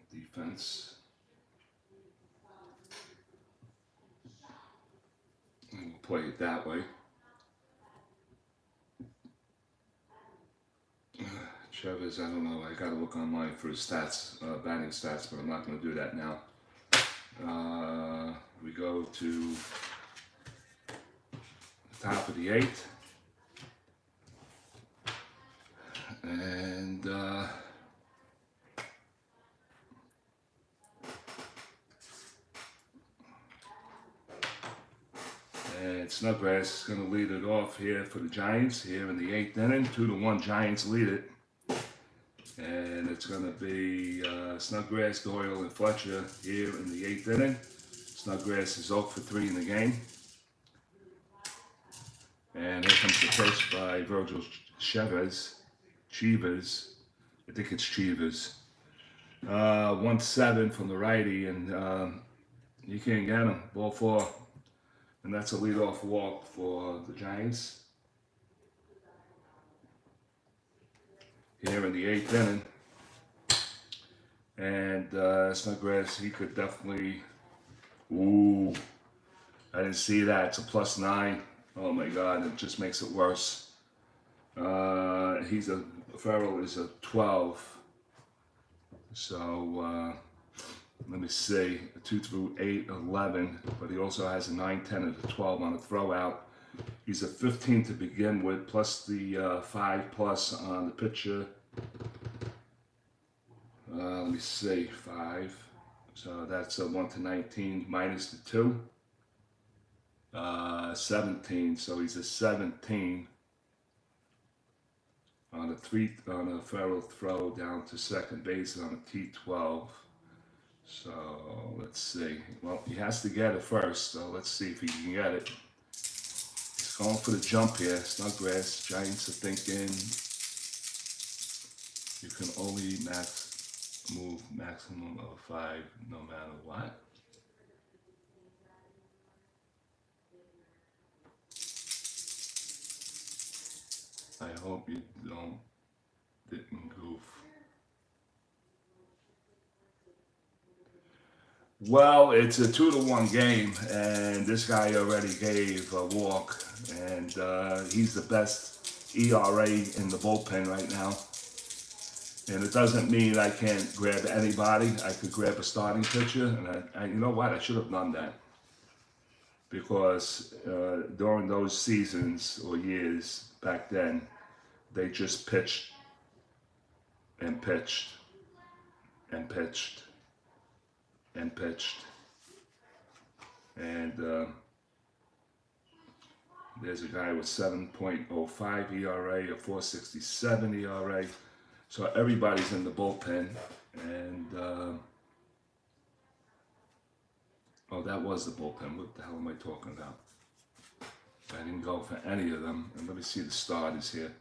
Defense. And we'll play it that way. Chavez, I don't know. I gotta look online for his stats, batting stats, but I'm not gonna do that now. We go to the top of the 8th, and Snodgrass is going to lead it off here for the Giants here in the 8th inning. 2-1 Giants lead it. And it's going to be Snodgrass, Doyle, and Fletcher here in the 8th inning. Snodgrass is 0 for 3 in the game. And here comes the pitch by Virgil Chavez. I think it's Chivas. 1-7 from the righty, and you can't get him. Ball 4. And that's a leadoff walk for the Giants. Here in the 8th inning. And Snodgrass, he could definitely. Ooh, I didn't see that. It's a +9. Oh my God, it just makes it worse. Farrell is a 12. So let me see, a 2 through 8, 11, but he also has a 9, 10, and a 12 on a throw out. He's a 15 to begin with, plus the 5 plus on the pitcher. Let me see, 5. So that's a 1 to 19 minus the 2. 17, so he's a 17 on a Farrell throw down to second base on a T12. So let's see. Well, he has to get it first, so let's see if he can get it. He's going for the jump here. Snodgrass. Giants are thinking you can only move maximum of 5 no matter what. I hope you didn't goof. Well, it's a 2-1 game, and this guy already gave a walk, and he's the best ERA in the bullpen right now. And it doesn't mean I can't grab anybody. I could grab a starting pitcher, and you know what? I should have done that, because during those seasons or years back then, they just pitched and pitched and pitched and pitched. And there's a guy with 7.05 ERA, a 4.67 ERA. So everybody's in the bullpen. And, oh, that was the bullpen. What the hell am I talking about? I didn't go for any of them. And let me see the starters here.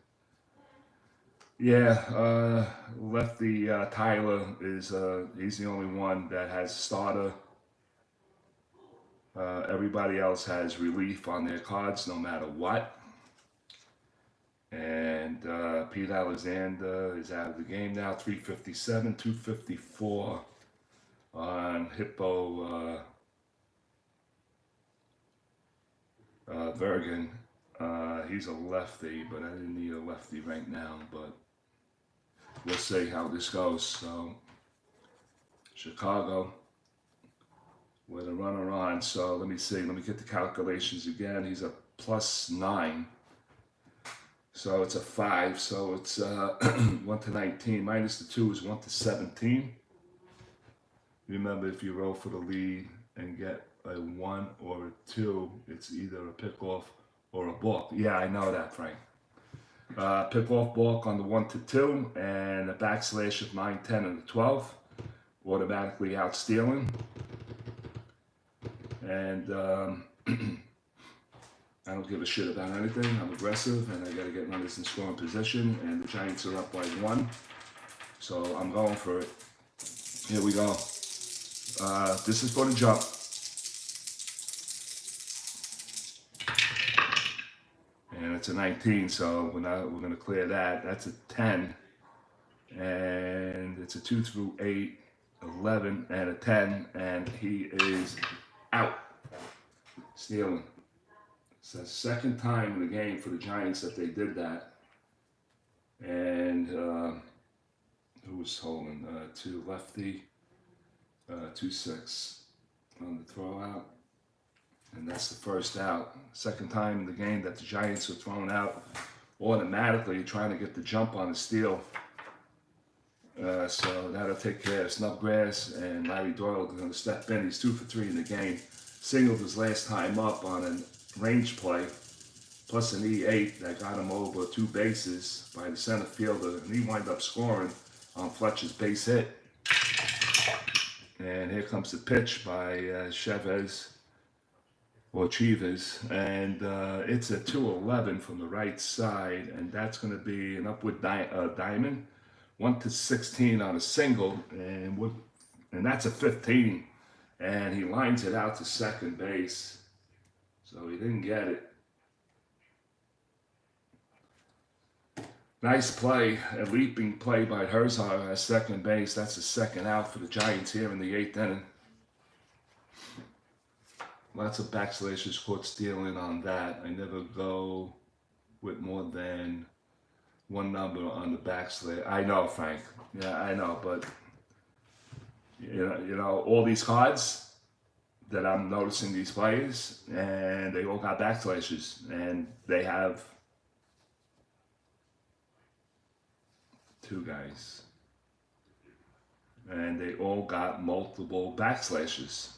Yeah, lefty Tyler is he's the only one that has starter. Everybody else has relief on their cards no matter what. And P.ALEXANDER is out of the game now. 357, 254 on Hippo Vergen. He's a lefty, but I didn't need a lefty right now, but we'll see how this goes. So Chicago with a runner on. So let me see. Let me get the calculations again. He's a +9. So it's a 5. So it's 1 to 19. Minus the 2 is 1 to 17. Remember, if you roll for the lead and get a 1 or a 2, it's either a pickoff or a balk. Yeah, I know that, Frank. Pick-off balk on the 1 to 2, and a backslash of 9, 10, and a 12. Automatically out stealing. And I don't give a shit about anything. I'm aggressive, and I got to get runners in scoring position, and the Giants are up by 1. So I'm going for it. Here we go. This is for the jump. And it's a 19, so we're going to clear that. That's a 10. And it's a 2 through 8, 11, and a 10. And he is out. Stealing. It's the second time in the game for the Giants that they did that. And who was holding? 2 lefty, 2-6 on the throw out. And that's the first out. Second time in the game that the Giants were thrown out automatically, trying to get the jump on the steal. So that'll take care of Snodgrass, and Larry Doyle is going to step in. He's 2 for 3 in the game. Singled his last time up on a range play, plus an E8 that got him over 2 bases by the center fielder, and he wound up scoring on Fletcher's base hit. And here comes the pitch by Chavez. Or Chivas, and it's a 2-11 from the right side, and that's going to be an upward diamond, 1 to 16 on a single, and that's a 15, and he lines it out to second base, so he didn't get it. Nice play, a leaping play by Herzog at second base. That's the second out for the Giants here in the 8th inning. Lots of backslashes caught stealing on that. I never go with more than one number on the backslash. I know, Frank. Yeah, I know, but you know, all these cards that I'm noticing these players, and they all got backslashes, and they have two guys, and they all got multiple backslashes.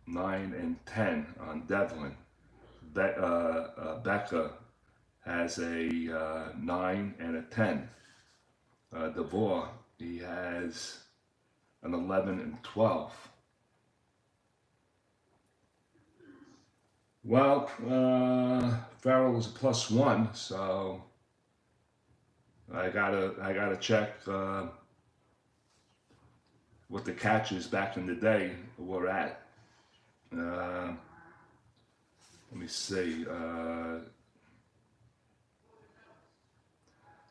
9 and 10 on Devlin. Becca has a 9 and a 10. DeVore, he has an 11 and 12. Well, Farrell is a +1, so I gotta check what the catches back in the day were at. Let me see.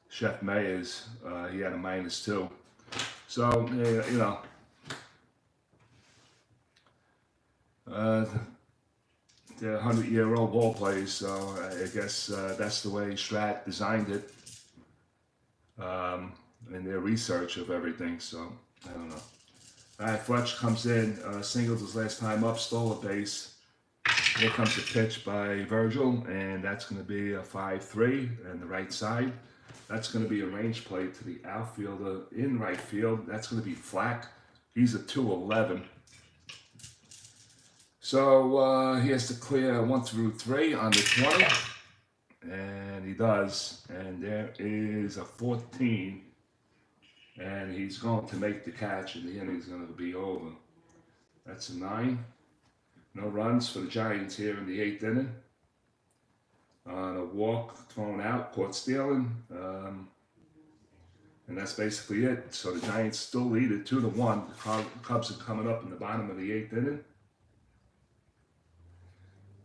Chef Mayers, he had a -2. So, you know, they're 100-year-old ball players, so I guess that's the way Strat designed it in their research of everything, so I don't know. All right, Fletch comes in, singled his last time up, stole a base. Here comes the pitch by Virgil, and that's going to be a 5-3 on the right side. That's going to be a range play to the outfielder in right field. That's going to be Flack. He's a 2-11. So he has to clear 1 through 3 on the 20, and he does. And there is a 14, and he's going to make the catch, and the inning's going to be over. That's a 9. No runs for the Giants here in the 8th inning. On a walk, thrown out, caught stealing, and that's basically it. So the Giants still lead it 2-1. The Cubs are coming up in the bottom of the 8th inning.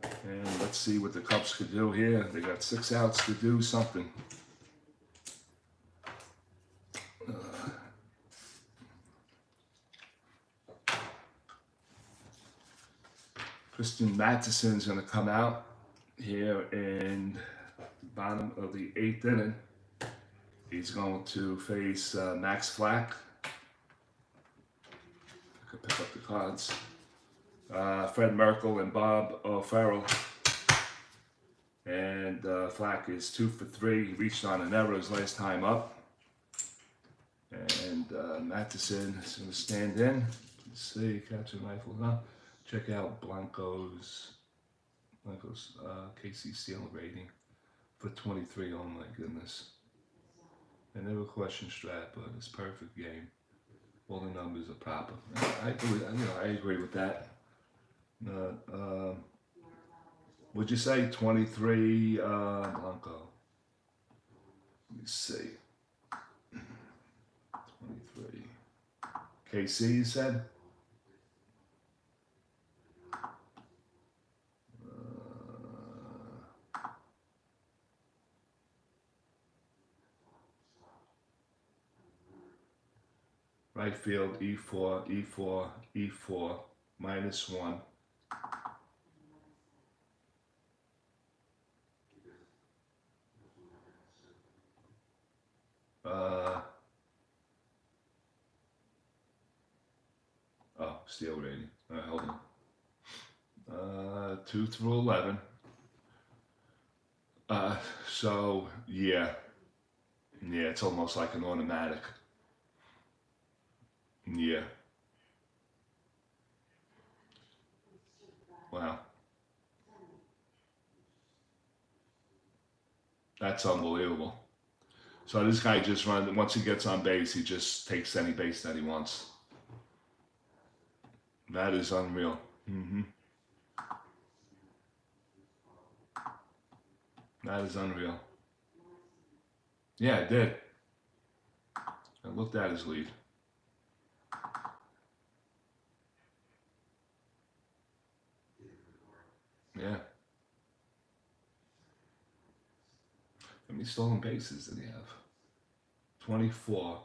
And let's see what the Cubs could do here. They got 6 outs to do something. Christian Mathewson's going to come out here in the bottom of the 8th inning. He's going to face Max Flack. I could pick up the cards. Fred Merkel and Bob O'Farrell. And Flack is 2 for 3. He reached on an error his last time up. And Matheson is going to stand in. Let's see, catch and rifle. Huh? Check out Blanco's KC stealing rating for 23. Oh my goodness. I never question Strat, but it's a perfect game. All the numbers are proper. I agree with that. Would you say 23 Blanco? Let me see. 23. KC, you said? Right field, E4, E4, E4, -1. Oh, steal rating. All right, hold on. 2 through 11. So, yeah, it's almost like an automatic. Yeah. Wow. That's unbelievable. So this guy just runs, once he gets on base, he just takes any base that he wants. That is unreal. That is unreal. Yeah, it did. I looked at his lead. Yeah. many stolen bases did he have? 24.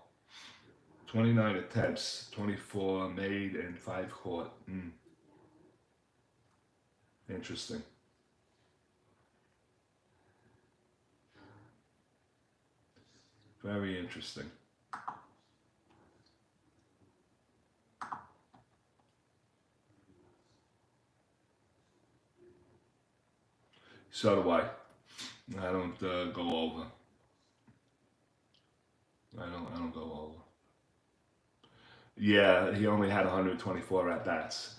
29 attempts, 24 made, and 5 caught. Interesting. Very interesting. So do I. I don't go over. I don't go over. Yeah, he only had 124 at bats.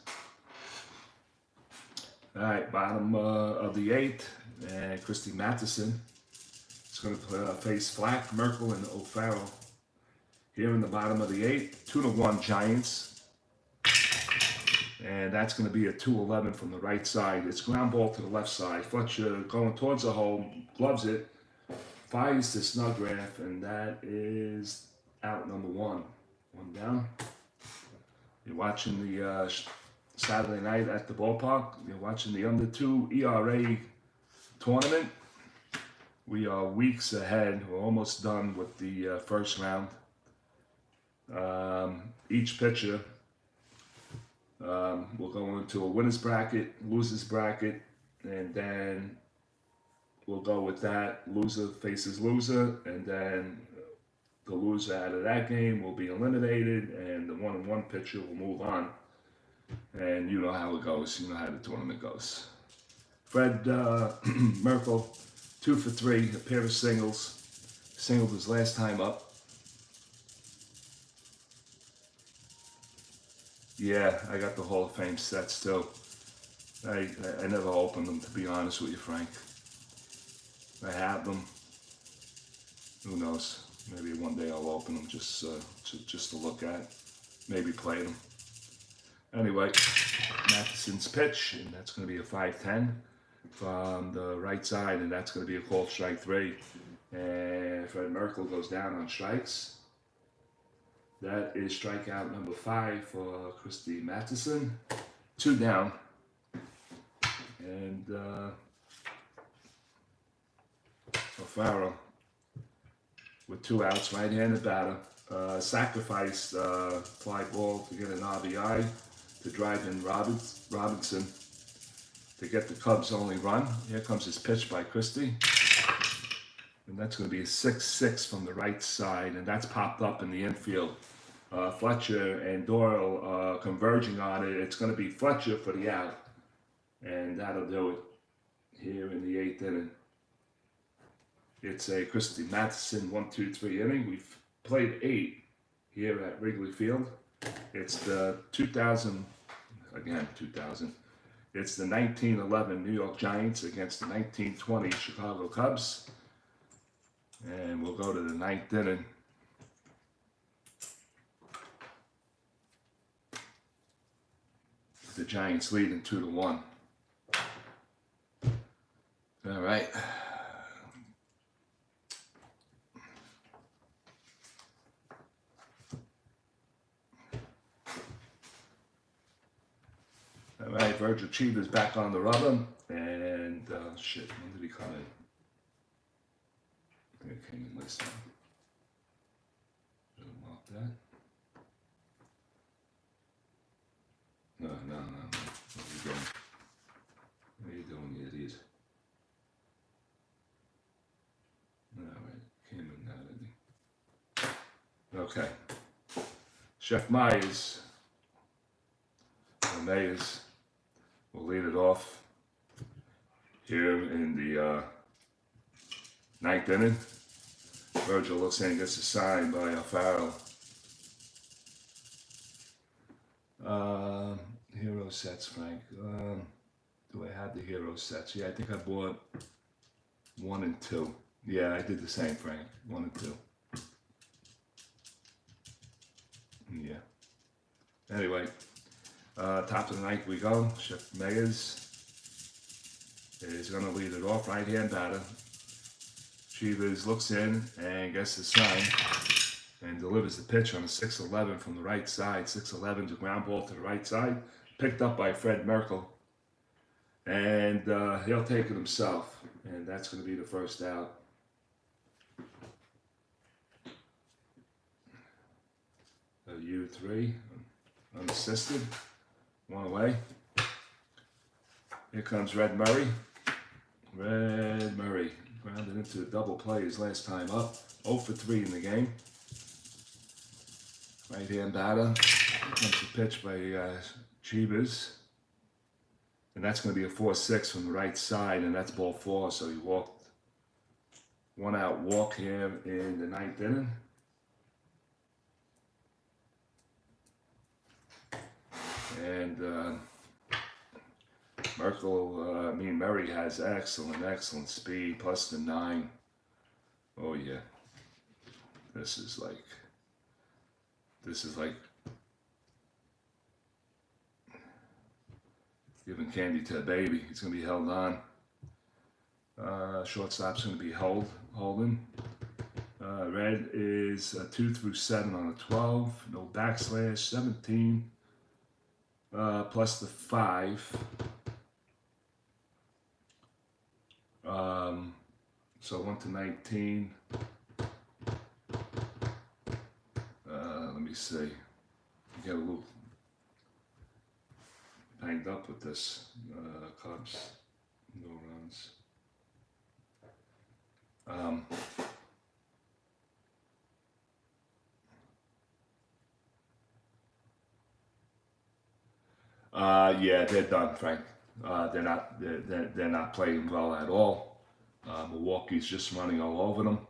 All right, bottom of the 8th, and Christy Mathewson is going to face Flack, Merkel, and O'Farrell. Here in the bottom of the 8th, 2-1 Giants. And that's going to be a 2-11 from the right side. It's ground ball to the left side. Fletcher going towards the hole, gloves it, fires to Snodgrass, and that is out number 1. 1 down. You're watching the Saturday night at the ballpark. You're watching the under 2 ERA tournament. We are weeks ahead. We're almost done with the first round. Each pitcher will go into a winner's bracket, loser's bracket, and then we'll go with that. Loser faces loser, and then the loser out of that game will be eliminated, and the 1-1 pitcher will move on. And you know how it goes. You know how the tournament goes. Fred Merkel, 2 for 3, a pair of singles. Singled his last time up. Yeah, I got the Hall of Fame sets too. I never opened them, to be honest with you, Frank. I have them. Who knows? Maybe one day I'll open them just to look at. Maybe play them. Anyway, Mathewson's pitch, and that's going to be a 5-10 from the right side, and that's going to be a called strike 3. And Fred Merkel goes down on strikes. That is strikeout number 5 for Christy Mathewson. 2 down. And O'Farrell with 2 outs, right-handed batter. Sacrificed fly ball to get an RBI to drive in Robinson to get the Cubs' only run. Here comes his pitch by Christy. And that's going to be a 6-6 from the right side, and that's popped up in the infield. Fletcher and Doyle converging on it. It's going to be Fletcher for the out, and that'll do it here in the 8th inning. It's a Christy Mathewson 1-2-3 inning. We've played 8 here at Wrigley Field. It's the 2000. It's the 1911 New York Giants against the 1920 Chicago Cubs. And we'll go to the 9th inning. The Giants leading 2-1. All right. All right, Virgil Cheever's back on the rubber, and shit, when did he come in? I think it came in this time. Should have marked that. No. What are you doing? What are you doing, you idiot? All right, came in now, didn't he? Okay. Chef Myers will lead it off here in the 9th inning. Virgil looks in and gets a sign by O'Farrell. Hero sets, Frank. Do I have the hero sets? Yeah, I think I bought 1 and 2. Yeah, I did the same, Frank. 1 and 2. Yeah. Anyway, top of the 9th we go. Chef Myers is going to lead it off. Right-hand batter. Cheevers looks in and gets the sign and delivers the pitch on a 6-11 from the right side. 6-11 to ground ball to the right side. Picked up by Fred Merkel. And he'll take it himself. And that's going to be the first out. U3, unassisted, one away. Here comes Red Murray. Red Murray grounded into a double play his last time up. 0 for 3 in the game. Right hand batter. Here comes the pitch by Chivas. And that's going to be a 4-6 from the right side, and that's ball 4. So he walked, one out walk here in the 9th inning. And Murray has excellent speed, plus the 9. Oh yeah, this is like giving candy to a baby. He's gonna be held on. Shortstop's gonna be holding. Red is 2 through 7 on a 12. No backslash. 17 plus the 5. So 1 to 19. Let me see. Get a little banged up with this. Cubs, no runs. Yeah, they're done, Frank. They're not playing well at all. Milwaukee's just running all over them.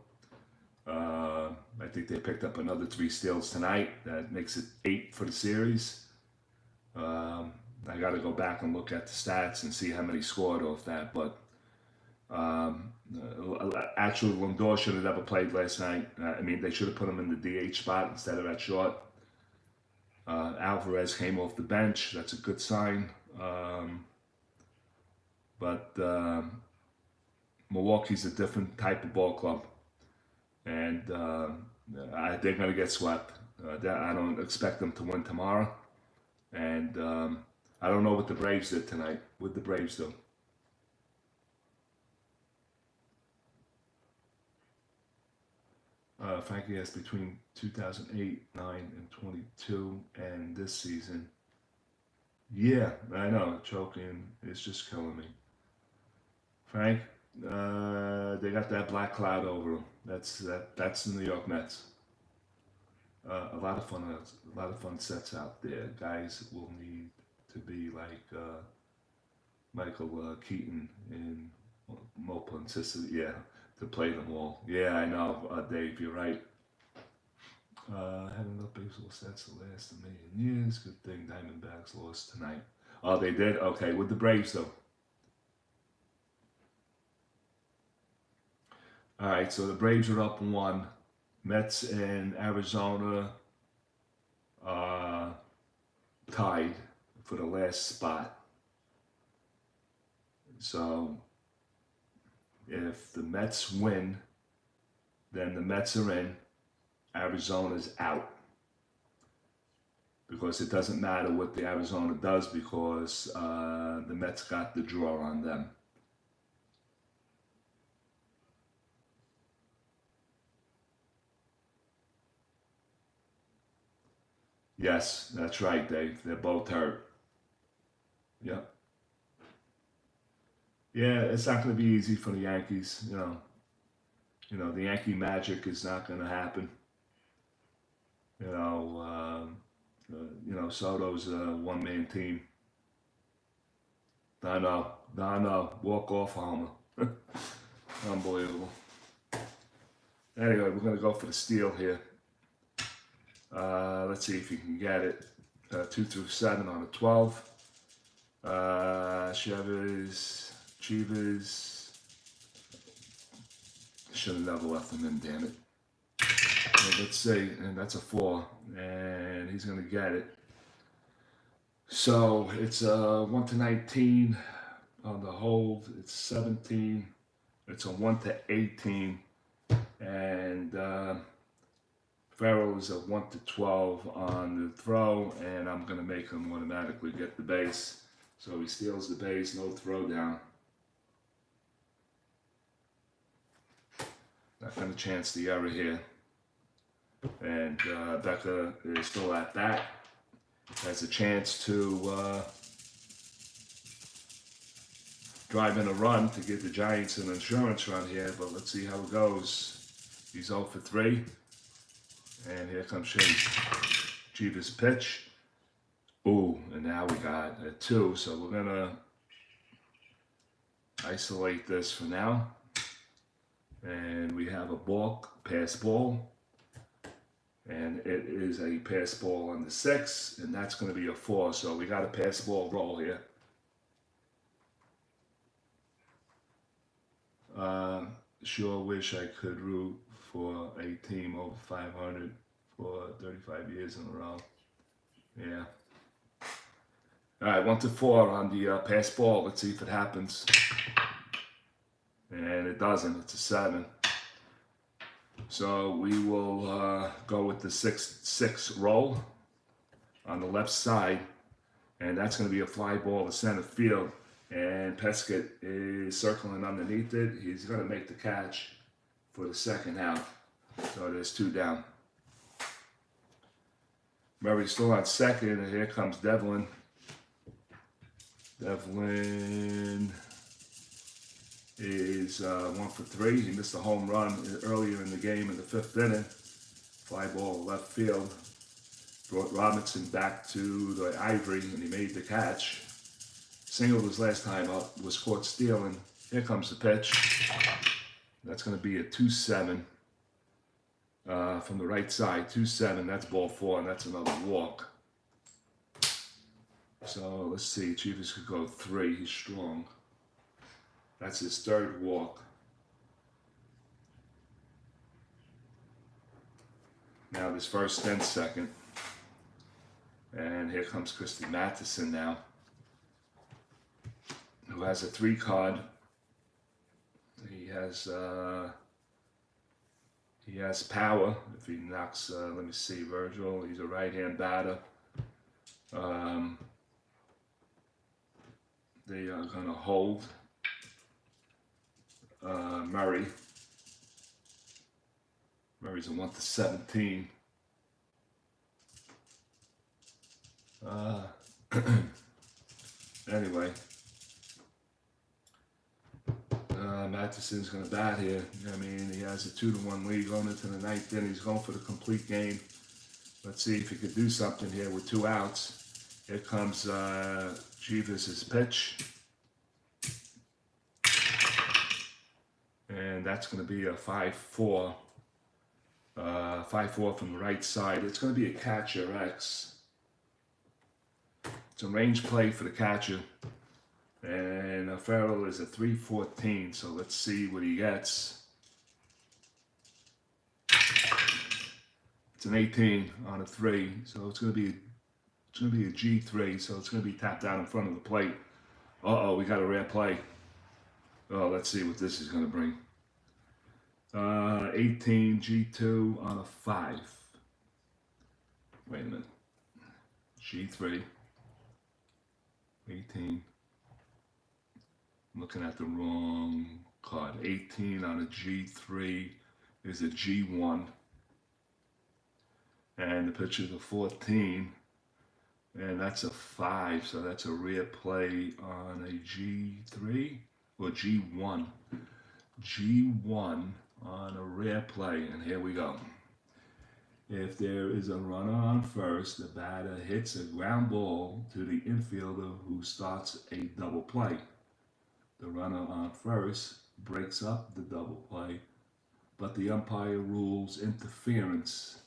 I think they picked up another 3 steals tonight. That makes it 8 for the series. I got to go back and look at the stats and see how many scored off that. But actually, Lindor should have never played last night. I mean, they should have put him in the DH spot instead of at short. Alvarez came off the bench. That's a good sign. But Milwaukee's a different type of ball club. And they're going to get swept. I don't expect them to win tomorrow. And I don't know what the Braves did tonight. What did the Braves do? Frankie has between 2008, 9, and 22, and this season. Yeah, I know, choking is just killing me. Frank, they got that black cloud over them. That's the New York Mets. A lot of fun sets out there. Guys will need to be like Michael Keaton in Mopa and Sicily. Yeah. To play them all. Yeah, I know, Dave, you're right. Had enough baseball sets to last a million years. Good thing Diamondbacks lost tonight. Oh, they did? Okay, with the Braves, though. All right, so the Braves are up 1. Mets and Arizona tied for the last spot. So if the Mets win, then the Mets are in, Arizona's out. Because it doesn't matter what the Arizona does because the Mets got the draw on them. Yes, that's right, Dave. They're both hurt. Yep. Yeah, it's not going to be easy for the Yankees. You know, the Yankee magic is not going to happen. Soto's a one-man team. I know. Walk off homer. Unbelievable. Anyway, we're going to go for the steal here. Let's see if you can get it. 2 through 7 on a 12. Chivas should have never left him in, damn it. Let's see, and that's a 4, and he's going to get it. So it's 1 to 19 on the hold. It's 17. It's a 1 to 18, and Farrell is a 1 to 12 on the throw, and I'm going to make him automatically get the base. So he steals the base, no throw down. Not going to chance the error here. And Becca is still at bat. Has a chance to drive in a run to give the Giants an insurance run here, but let's see how it goes. He's 0 for 3. And here comes Chase. Jeeves pitch. Ooh, and now we got a 2, so we're gonna isolate this for now. And we have a balk, pass ball. And it is a pass ball on the 6, and that's going to be a 4. So we got a pass ball roll here. Sure wish I could root for a team over 500 for 35 years in a row. Yeah. All right, 1 to 4 on the pass ball. Let's see if it happens. And it doesn't. It's a 7. So we will go with the 6-6 roll on the left side, and that's going to be a fly ball to center field. And Pescott is circling underneath it. He's going to make the catch for the second out. So there's 2 down. Murray's still on second, and here comes Devlin. Devlin is 1 for 3. He missed a home run earlier in the game in the 5th inning. Fly ball left field. Brought Robinson back to the Ivory, and he made the catch. Singled his last time up, was caught stealing. Here comes the pitch. That's going to be a 2-7 from the right side. 2-7, that's ball 4, and that's another walk. So let's see, Chivas could go 3. He's strong. That's his 3rd walk. Now this first and second. And here comes Christy Mathewson now, who has a 3 card. He has power. If he knocks, let me see, Virgil, he's a right-hand batter. They are going to hold Murray. Murray's a 1 to 17. Anyway, Mathewson's going to bat here. I mean, he has a 2-1 lead going into the 9th inning. He's going for the complete game. Let's see if he could do something here with 2 outs. Here comes Jeeves' pitch. And that's going to be a 5-4. 5-4 from the right side. It's going to be a catcher X. It's a range play for the catcher. And Farrell is a 3-14, so let's see what he gets. It's an 18 on a 3, so it's going to be a G3, so it's going to be tapped down in front of the plate. Uh-oh, we got a rare play. Oh, let's see what this is going to bring. 18 G2 on a 5. Wait a minute. G3. 18. I'm looking at the wrong card. 18 on a G3 is a G1. And the pitch is a 14. And that's a 5, so that's a rare play on a G3 or G1. G1 on a rare play, and here we go. If there is a runner on first, the batter hits a ground ball to the infielder who starts a double play. The runner on first breaks up the double play, but the umpire rules interference.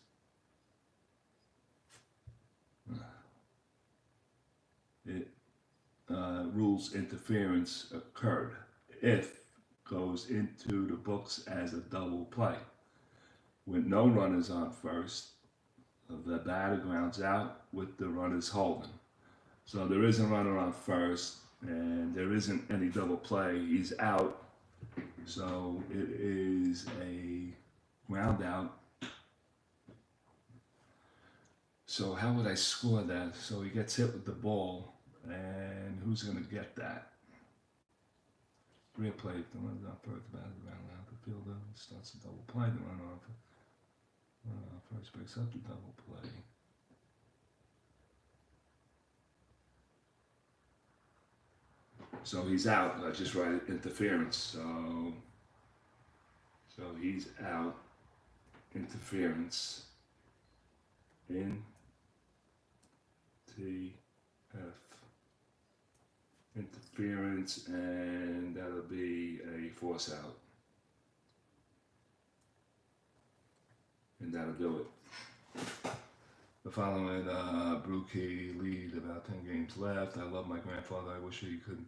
Rules interference occurred if goes into the books as a double play. With no runners on first, the batter grounds out with the runners holding. So there is a runner on first, and there isn't any double play. He's out. So it is a ground out. So how would I score that? So he gets hit with the ball, and who's going to get that? Rear play, if the runner's on first, the batter ground out, the fielder starts a double play, the runner on first. First breaks up the double play. So he's out. I just write interference. So he's out. Interference. In TF. Interference, and that'll be a force out. And that'll do it. The following Brookie lead, about 10 games left. I love my grandfather. I wish he could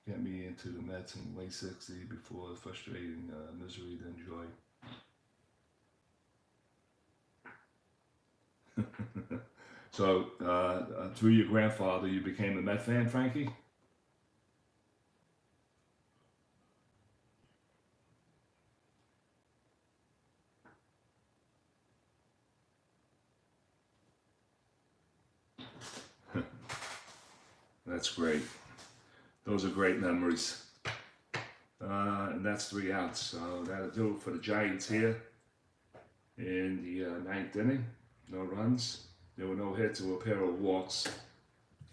get me into the Mets in late 60 before the frustrating misery to enjoy. So, through your grandfather, you became a Met fan, Frankie? That's great. Those are great memories. And that's 3 outs. So that'll do it for the Giants here in the 9th inning. No runs. There were no hits. There were a pair of walks.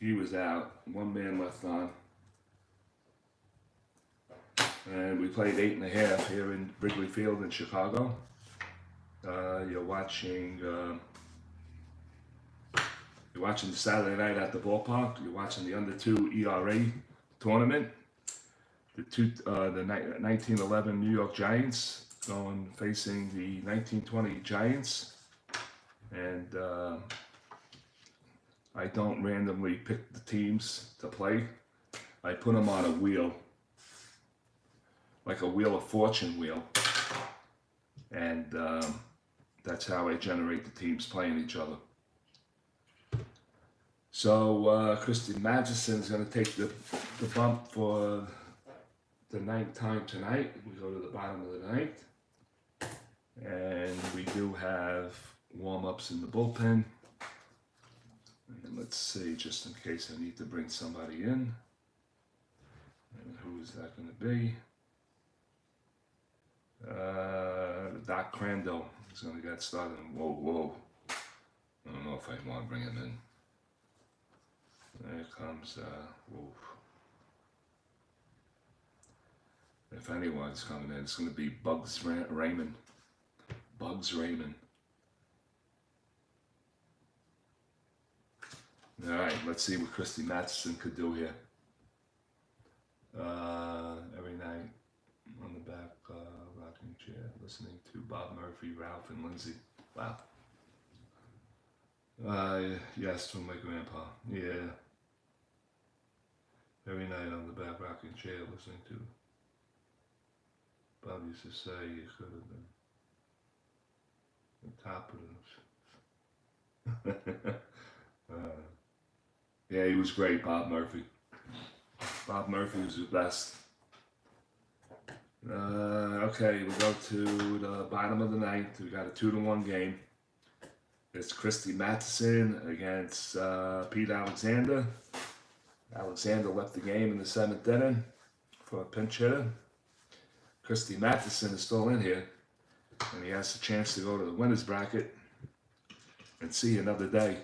He was out. 1 man left on. And we played 8.5 here in Wrigley Field in Chicago. You're watching the Saturday night at the ballpark. You're watching the under 2 ERA tournament. The 1911 New York Giants facing the 1920 Giants. And I don't randomly pick the teams to play. I put them on a wheel, like a Wheel of Fortune wheel. And that's how I generate the teams playing each other. So Christy Matheson is going to take the bump for the 9th time tonight. We go to the bottom of the 9th. And we do have warm-ups in the bullpen. And let's see, just in case I need to bring somebody in. And who is that going to be? Doc Crandall is going to get started. Whoa. I don't know if I want to bring him in. There comes, if anyone's coming in, it's going to be Bugs Raymond. Bugs Raymond. All right, let's see what Christy Matheson could do here. Every night on the back rocking chair, listening to Bob Murphy, Ralph, and Lindsay. Wow. Yes, from my grandpa. Yeah. Every night on the back rocking chair, listening to. Bob used to say you could have been the top of them. Yeah, he was great, Bob Murphy. Bob Murphy was the best. Okay, we go to the bottom of the 9th. We got a 2-1 game. It's Christy Matheson against Pete Alexander. Alexander left the game in the 7th inning for a pinch hitter. Christy Matheson is still in here, and he has a chance to go to the winner's bracket and see another day.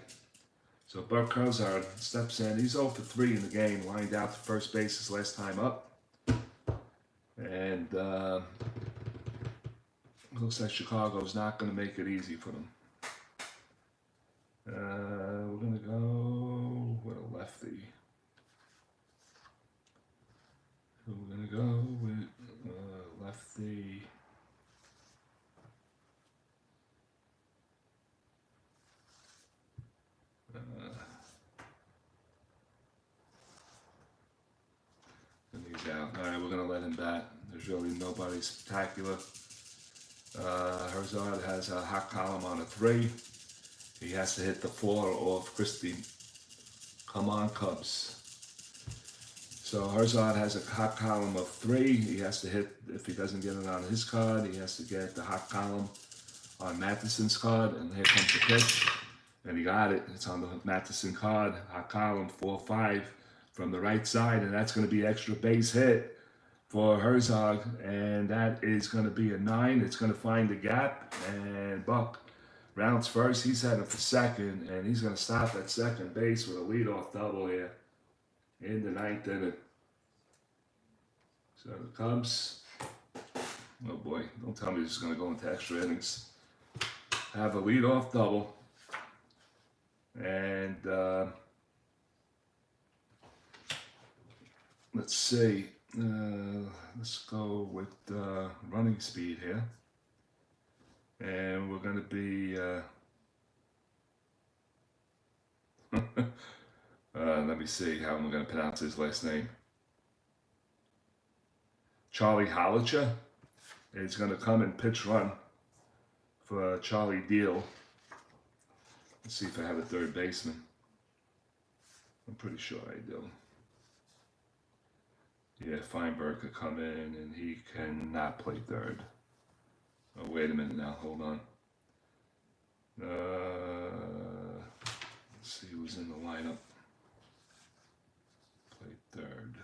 So Buck Cozart steps in. He's 0 for 3 in the game, lined out to first base his last time up. And looks like Chicago's not going to make it easy for them. We're going to go with a lefty. We're going to go with lefty. And he's out. All right, we're going to let him bat. There's really nobody spectacular. Herzog has a hot column on a 3. He has to hit the 4 off Christy. Come on, Cubs. So Herzog has a hot column of 3. He has to hit, if he doesn't get it on his card, he has to get the hot column on Matheson's card. And here comes the pitch. And he got it. It's on the Matheson card. Hot column 4-5 from the right side. And that's going to be extra base hit for Herzog, and that is going to be a 9. It's going to find the gap, and Buck rounds first. He's heading for second, and he's going to stop at second base with a leadoff double here in the 9th inning. So the Cubs, oh boy, don't tell me this is going to go into extra innings. Have a leadoff double, and let's see. Let's go with running speed here, and we're going to be let me see how I'm going to pronounce his last name. Charlie Hollicher is going to come and pitch run for Charlie Deal. Let's see if I have a third baseman. I'm pretty sure I do. Yeah, Feinberg could come in, and he cannot play third. Oh, wait a minute now. Hold on. Let's see who's in the lineup. Play third.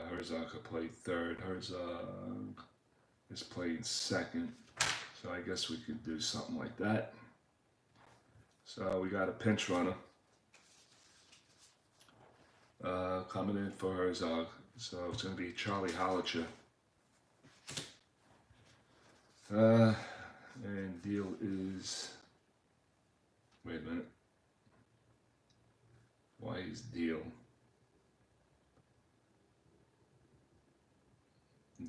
Herzog could play third. Herzog is playing second. So I guess we could do something like that. So we got a pinch runner coming in for Herzog. So it's going to be Charlie Hollicher. And Deal is, wait a minute. Why is Deal?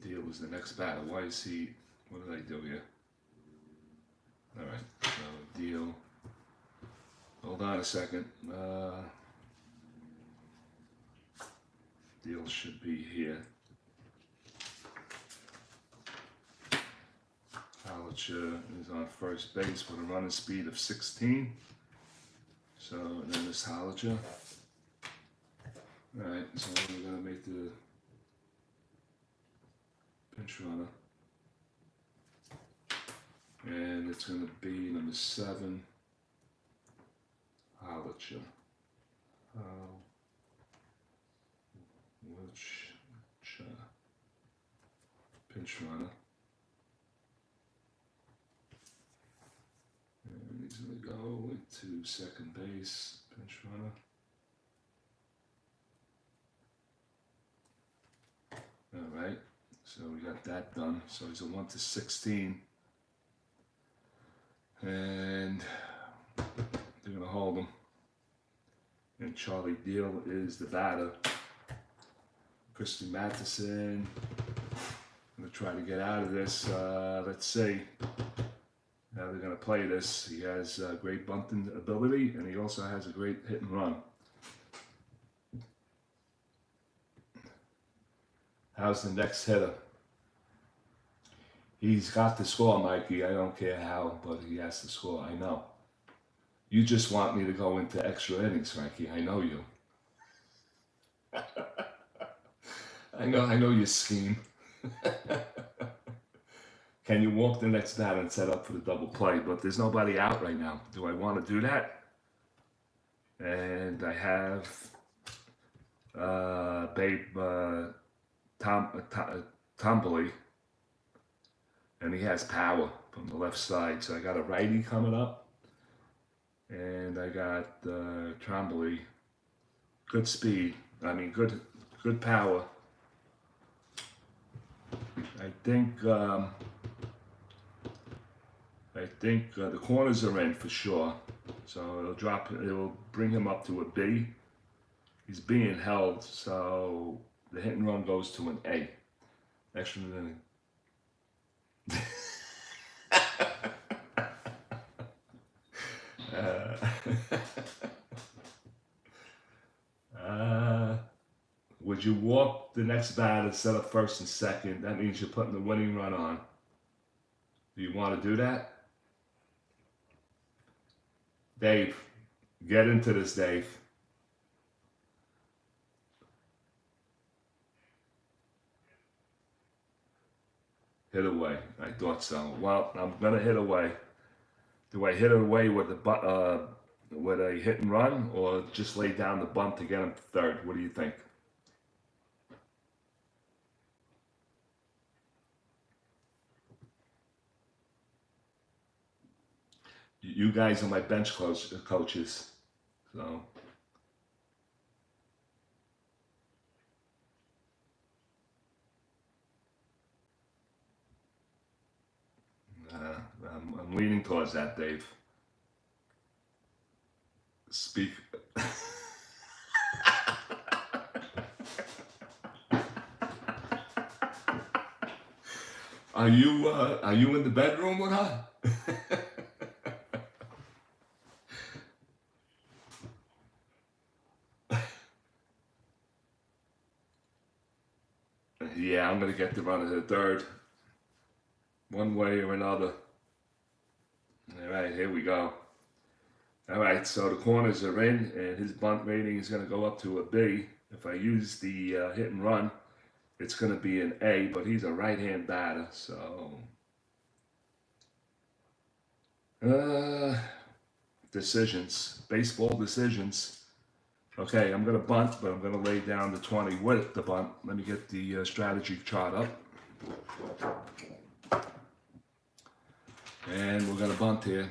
Deal is the next batter. Why is he, what did I do here? All right, so Deal. Hold on a second. Deal should be here. Hollicher is on first base with a running speed of 16. So then it's Hollicher. All right, so we're going to make the pinch runner. And it's going to be number 7. Hollicher. Pinch runner. And he's going to go into second base. Pinch runner. All right. So we got that done. So he's a 1-16. And they're going to hold him. And Charlie Deal is the batter. Christy Matheson going to try to get out of this. Let's see how they're going to play this. He has great bunting ability, and he also has a great hit and run. How's the next hitter? He's got to score, Mikey. I don't care how, but he has to score. I know. You just want me to go into extra innings, Mikey. I know you. I know your scheme. Can you walk the next batter and set up for the double play? But there's nobody out right now. Do I want to do that? And I have Tomboli, and he has power from the left side. So I got a righty coming up, and I got Tomboli, good speed. I mean, good power. I think the corners are in for sure. So it'll bring him up to a B. He's being held, so the hit and run goes to an A. Extra inning. Would you walk the next batter, set up first and second? That means you're putting the winning run on. Do you want to do that? Dave, get into this, Dave. Hit away. I thought so. Well, I'm going to hit away. Do I hit it away with the with a hit and run, or just lay down the bunt to get him to third? What do you think? You guys are my bench coaches, so I'm leaning towards that, Dave. Speak. Are you in the bedroom or not? Yeah, I'm gonna get the run of the third, one way or another. All right, here we go. All right, so the corners are in, and his bunt rating is going to go up to a B. If I use the hit and run, it's going to be an A, but he's a right-hand batter, so decisions, baseball decisions. Okay, I'm going to bunt, but I'm going to lay down the 20 with the bunt. Let me get the strategy chart up. And we're going to bunt here.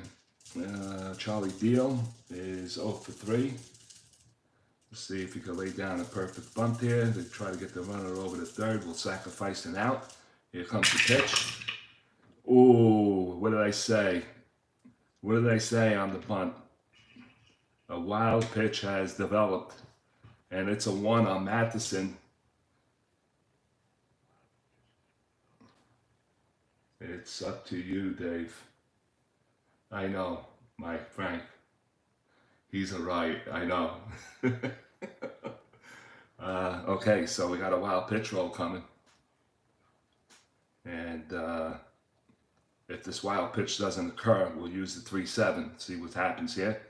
Charlie Deal is 0 for 3. Let's see if he can lay down a perfect bunt here. They try to get the runner over to third. We'll sacrifice an out. Here comes the pitch. Ooh, what did I say? What did I say on the bunt? A wild pitch has developed, and it's a 1 on MATHEWSON. It's up to you, Dave. I know, Mike, Frank. He's right, I know. Okay, so we got a wild pitch roll coming. And if this wild pitch doesn't occur, we'll use the 3-7, see what happens here.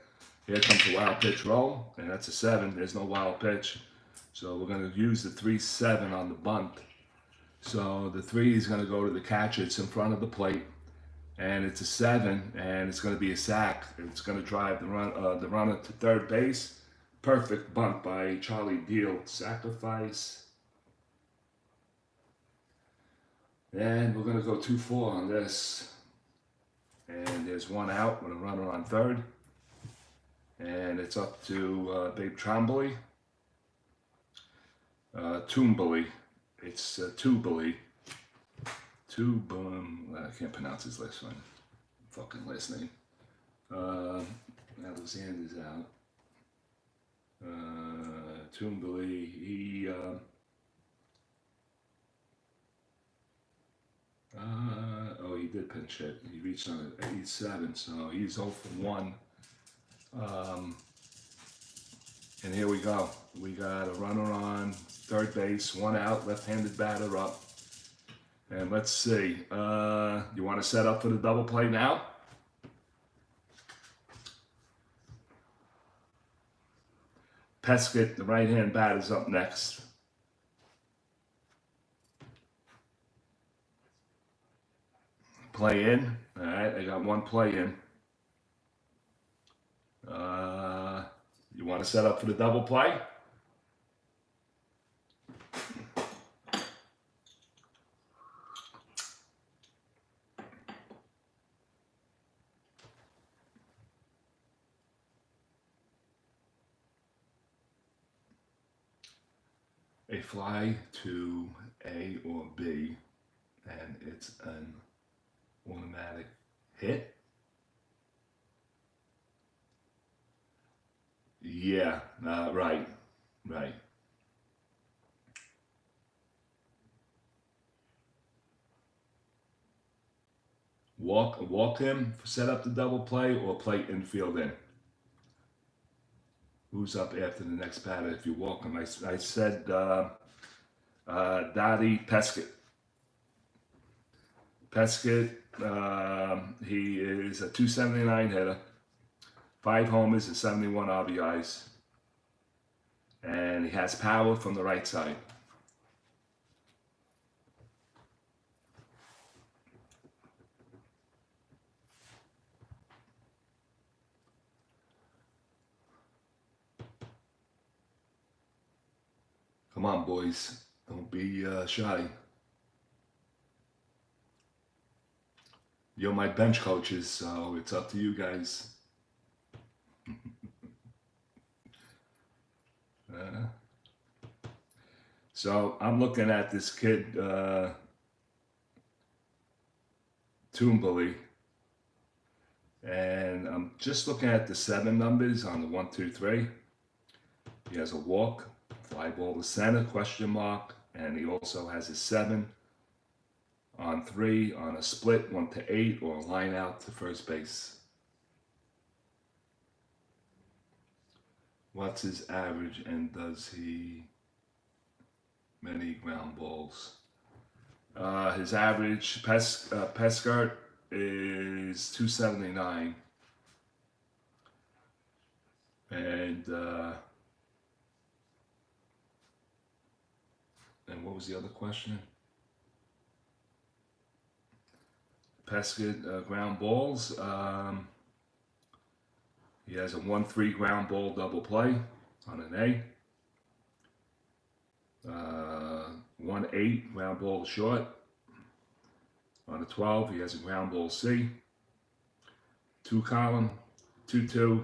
Here comes the wild pitch roll, and that's a 7. There's no wild pitch. So we're going to use the 3-7 on the bunt. So the 3 is going to go to the catcher. It's in front of the plate, and it's a 7, and it's going to be a sack. It's going to drive the runner to third base. Perfect bunt by Charlie Deal. Sacrifice. And we're going to go 2-4 on this. And there's 1 out with a runner on third. And it's up to Babe Trombley. Toombley. It's Toombley. I can't pronounce his last one. Fucking last name. Alexander's out. Toombley. He did pinch hit. He reached on it 87, so he's 0 for 1. And here we go. We got a runner on third base, 1 out, left-handed batter up. And let's see. You want to set up for the double play now? Pescott, the right-hand batter, is up next. Play in. All right, I got 1 play in. You want to set up for the double play? A fly to A or B, and it's an automatic hit. Yeah, right. Walk him, set up the double play, or play infield in. Who's up after the next batter if you walk him? I said Dottie Pescott. Pescott, he is a 279 hitter, 5 homers and 71 RBIs. And he has power from the right side. Come on, boys. Don't be shy. You're my bench coaches, so it's up to you guys. So I'm looking at this kid, Toombly, and I'm just looking at the 7 numbers on the 1, 2, 3. He has a walk, fly ball to center, question mark, and he also has a 7 on 3 on a split 1 to 8 or a line out to first base. What's his average, and does he many ground balls? His average Pescart is 279, and what was the other question? Pescart ground balls. He has a 1-3 ground ball double play on an A. 1-8 ground ball to short. On a 12, he has a ground ball C. 2 column, 2-2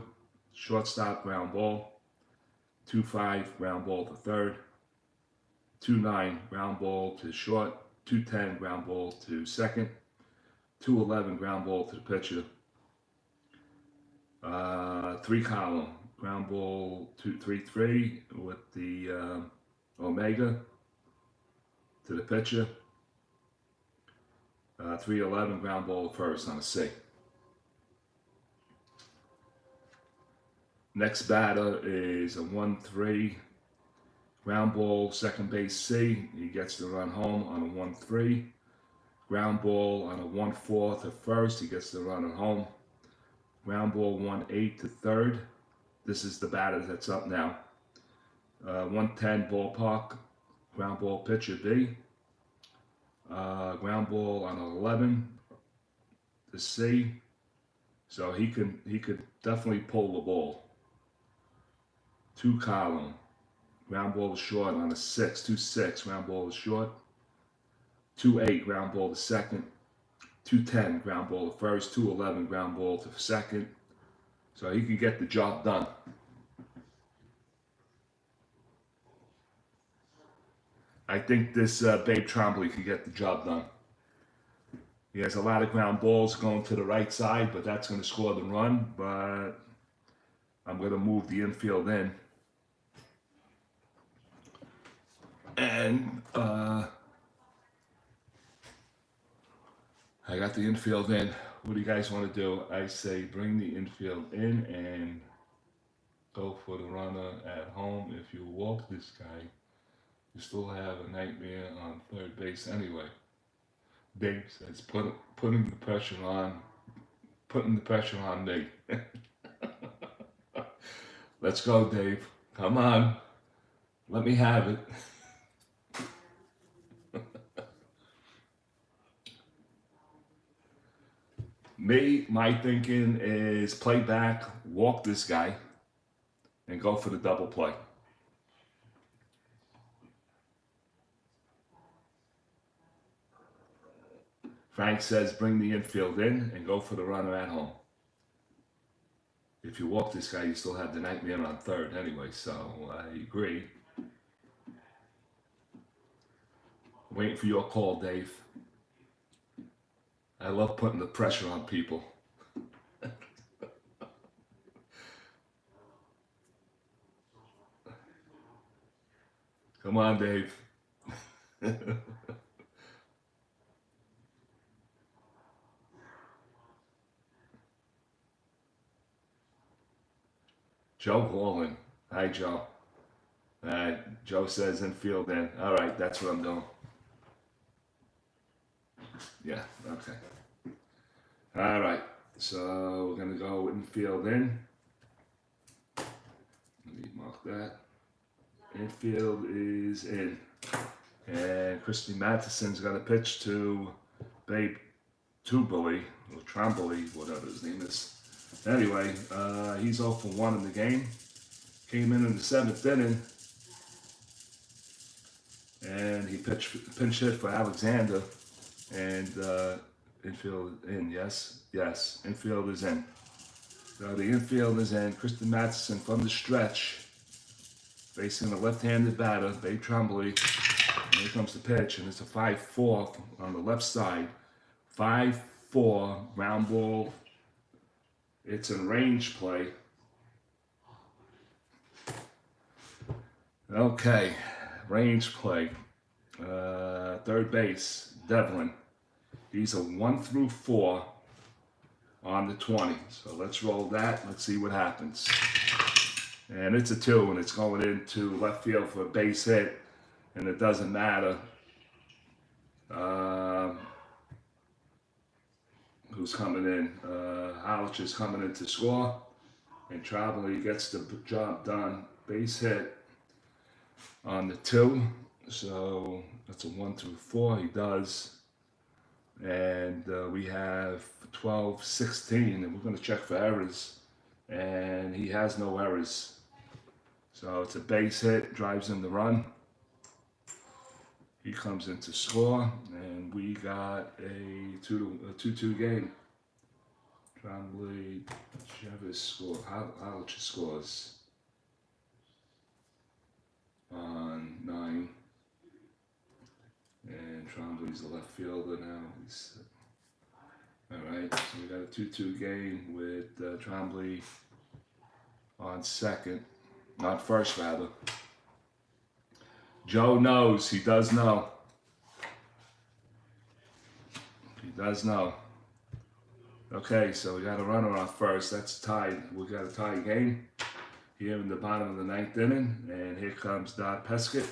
shortstop ground ball. 2-5 ground ball to third. 2-9 ground ball to short. 2-10 ground ball to second. 2-11 ground ball to the pitcher. 3 column ground ball 2-3-3 with the Omega to the pitcher. 3-11 ground ball to first on a C. Next batter is a 1-3 ground ball second base C. He gets the run home on a 1-3. Ground ball on a 1-4 to first. He gets the run at home. Ground ball 1-8 to third. This is the batter that's up now. 110 ballpark. Ground ball pitcher B. Ground ball on 11 to C. So he could definitely pull the ball. 2 column. Ground ball to short on a 6. 2-6 ground ball to short. 2-8 ground ball to second. 2-10 ground ball to first. 2-11 ground ball to second. So he could get the job done. I think this Babe Trombley could get the job done. He has a lot of ground balls going to the right side, but that's going to score the run. But I'm going to move the infield in. And I got the infield in. What do you guys want to do? I say bring the infield in and go for the runner at home. If you walk this guy, you still have a nightmare on third base anyway. Dave says putting the pressure on me. Let's go, Dave. Come on. Let me have it. My thinking is play back, walk this guy, and go for the double play. Frank says bring the infield in and go for the runner at home. If you walk this guy, you still have the nightmare on third anyway, so I agree. Waiting for your call, Dave. I love putting the pressure on people. Come on, Dave. Joe Wallen. Hi, Joe. Joe says infield in. All right, that's what I'm doing. Yeah, okay. All right, so we're going to go infield in. Let me mark that. Infield is in. And Christy Mathewson's going to pitch to Babe Trombley, or Trombley, whatever his name is. Anyway, he's 0 for 1 in the game. Came in the 7th inning. and he pinch hit for Alexander, and infield in. Yes, infield is in. So the infield is in. Kristen Matheson from the stretch, facing the left-handed batter, Babe Tremblay. And here comes the pitch, and it's a 5-4 on the left side. 5-4 ground ball. It's a range play. Okay, range play. Third base, Devlin. He's a 1 through 4 on the 20. So let's roll that. Let's see what happens. And it's a 2, and it's going into left field for a base hit, and it doesn't matter who's coming in. HOF'S is coming in to score, and Tremblay gets the job done. Base hit on the 2, so that's a 1 through 4. He does, and we have 12-16, and we're going to check for errors, and he has no errors. So it's a base hit, drives in the run. He comes in to score, and we got a 2-2 game. Tremblay, Chavez scores. HOF'S scores on 9, and Tremblay's the left fielder now. All right, so we got a 2-2 game with Tremblay on first rather. Joe knows. He does know. He does know. Okay, so we got a runner on first. That's tied. We got a tie game here in the bottom of the 9th inning, and here comes Dodd Peskett.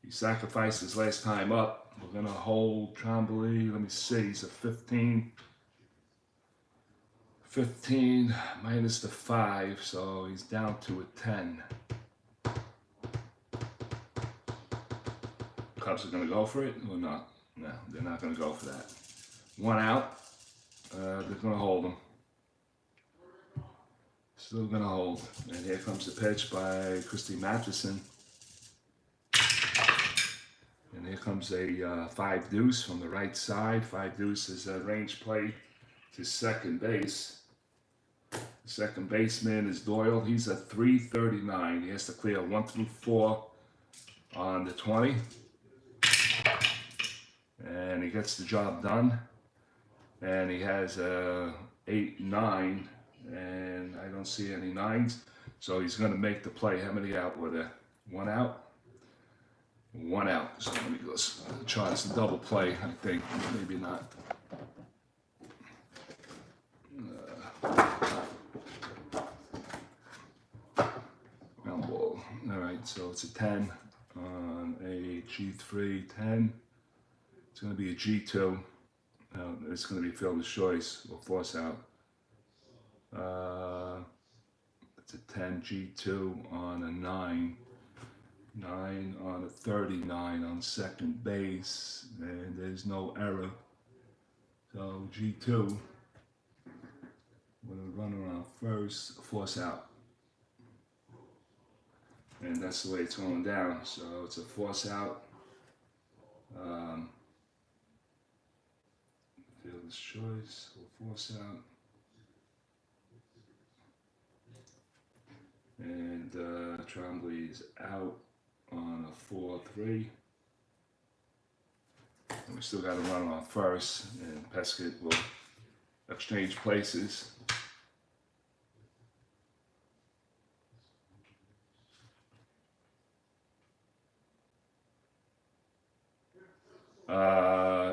He sacrificed his last time up. We're gonna hold Tremblay. Let me see. He's a 15 minus the 5, so he's down to a 10. Cubs are going to go for it or not? No, they're not going to go for that. 1 out. They're going to hold him. Still going to hold. And here comes the pitch by Christy Matheson. And here comes a 5 deuce from the right side. 5 deuce is a range play to second base. The second baseman is Doyle. He's a 339. He has to clear 1 through 4 on the 20. And he gets the job done. And he has a 8-9, and I don't see any 9s. So he's going to make the play. How many out were there? 1 out? 1 out. So let me go try. It's a double play, I think. Maybe not. Ground ball. All right, so it's a 10 on a G3, 10. It's going to be a G2. It's going to be fielder's choice or force out. It's a 10 G2 on a 9. 9 on a 39 on second base, and there's no error. So G2. We're going to run around first, force out. And that's the way it's going down. So it's a force out. Fielder's choice, or force out. And Tremblay is out on a 4-3. And we still got to run on first, and Peskett will exchange places.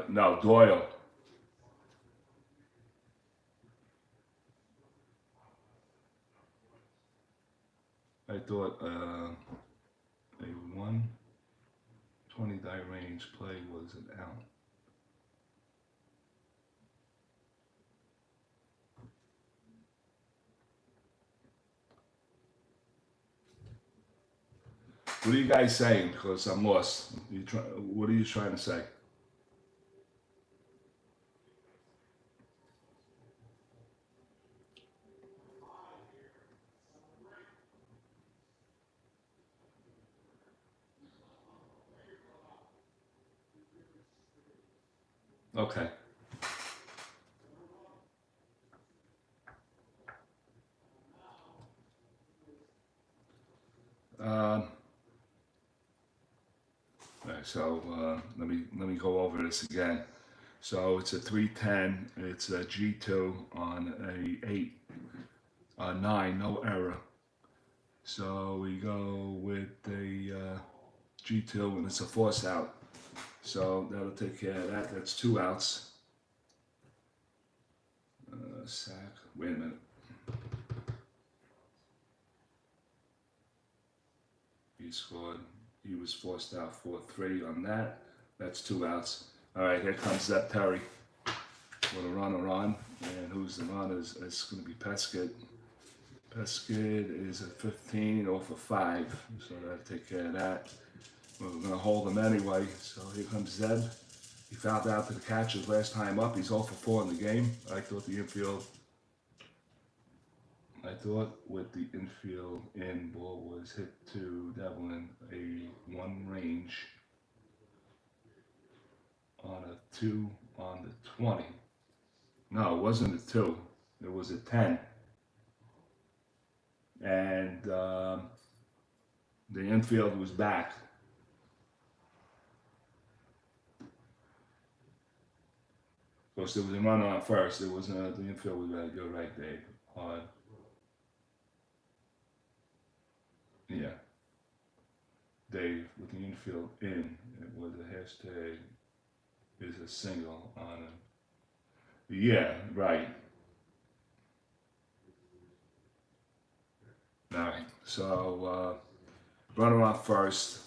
No, Doyle. I thought a 120 die range play was an out. What are you guys saying? Because I'm lost. What are you trying to say? Okay. All right, so let me go over this again. So it's a 310. It's a G2 on a 8, 9, no error. So we go with the G2 and it's a force out. So that'll take care of that. That's 2 outs. Sack. Wait a minute. He scored. He was forced out 4-3 on that. That's 2 outs. All right, here comes Zeb Terry with a runner on. And who's the runner? It's going to be Pescott. Pescott is at 15, 0 for 5. So that'll take care of that. Well, we're going to hold him anyway. So here comes Zeb. He fouled out to the catchers last time up. He's 0 for 4 in the game. I thought with the infield in ball was hit to Devlin a 1 range on a 2 on the 20. No, it wasn't a 2. It was a 10. And the infield was back. Of course, there was a runner on first. There was the infield was back. You're right, Dave. Yeah. Dave, with the infield in, it was a hashtag is a single on it. Yeah, right. All right, so runner on first,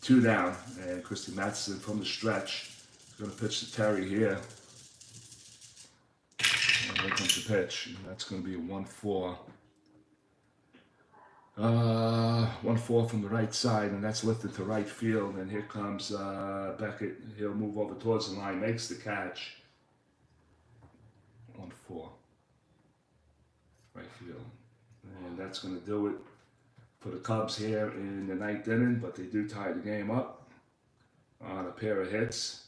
2 down, and Christy Mathewson from the stretch is going to pitch to Terry here. And here comes the pitch, and that's going to be a 1-4. 1-4 from the right side, and that's lifted to right field. And here comes Beckett. He'll move over towards the line, makes the catch. 1-4, right field, and that's going to do it for the Cubs here in the 9th inning. But they do tie the game up on a pair of hits.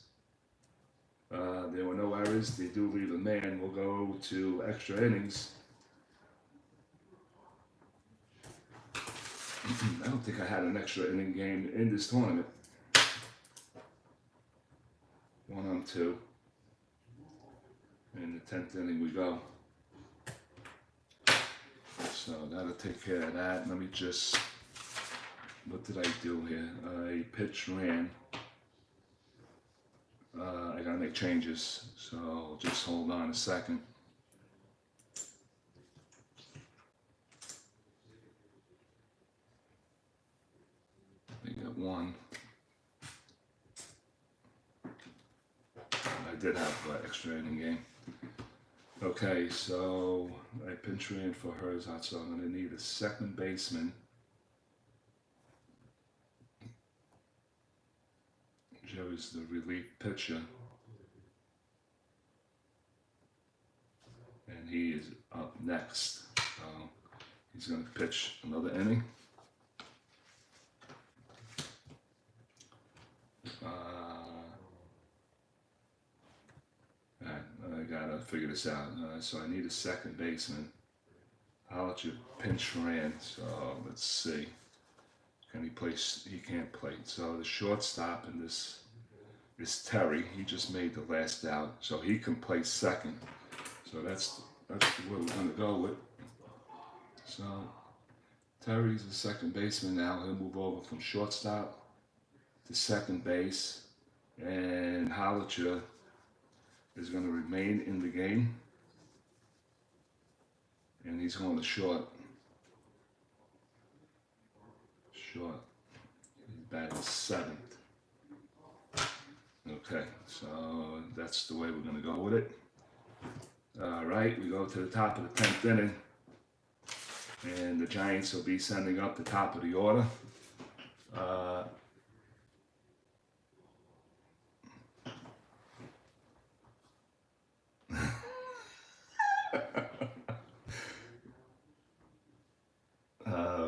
There were no errors. They do leave a man. We'll go to extra innings. I don't think I had an extra inning game in this tournament. 1-2. In the 10th inning we go. So that'll take care of that. Let me just, what did I do here? I pitch ran. I gotta make changes, so just hold on a second. I got 1. I did have an extra inning game. Okay, so I pinch ran for hers out, so I'm going to need a second baseman. Joe's the relief pitcher. And he is up next. So he's going to pitch another inning. I gotta figure this out. So I need a second baseman. I'll let you pinch ran. So let's see. Can he play? He can't play. So the shortstop in this is Terry. He just made the last out, so he can play second. So that's what we're gonna go with. So Terry's the second baseman now. He'll move over from shortstop to second base, and Hollicher is going to remain in the game, and he's going to short. He's batting 7th. Okay, so that's the way we're going to go with it. All right, we go to the top of the 10th inning, and the Giants will be sending up the top of the order.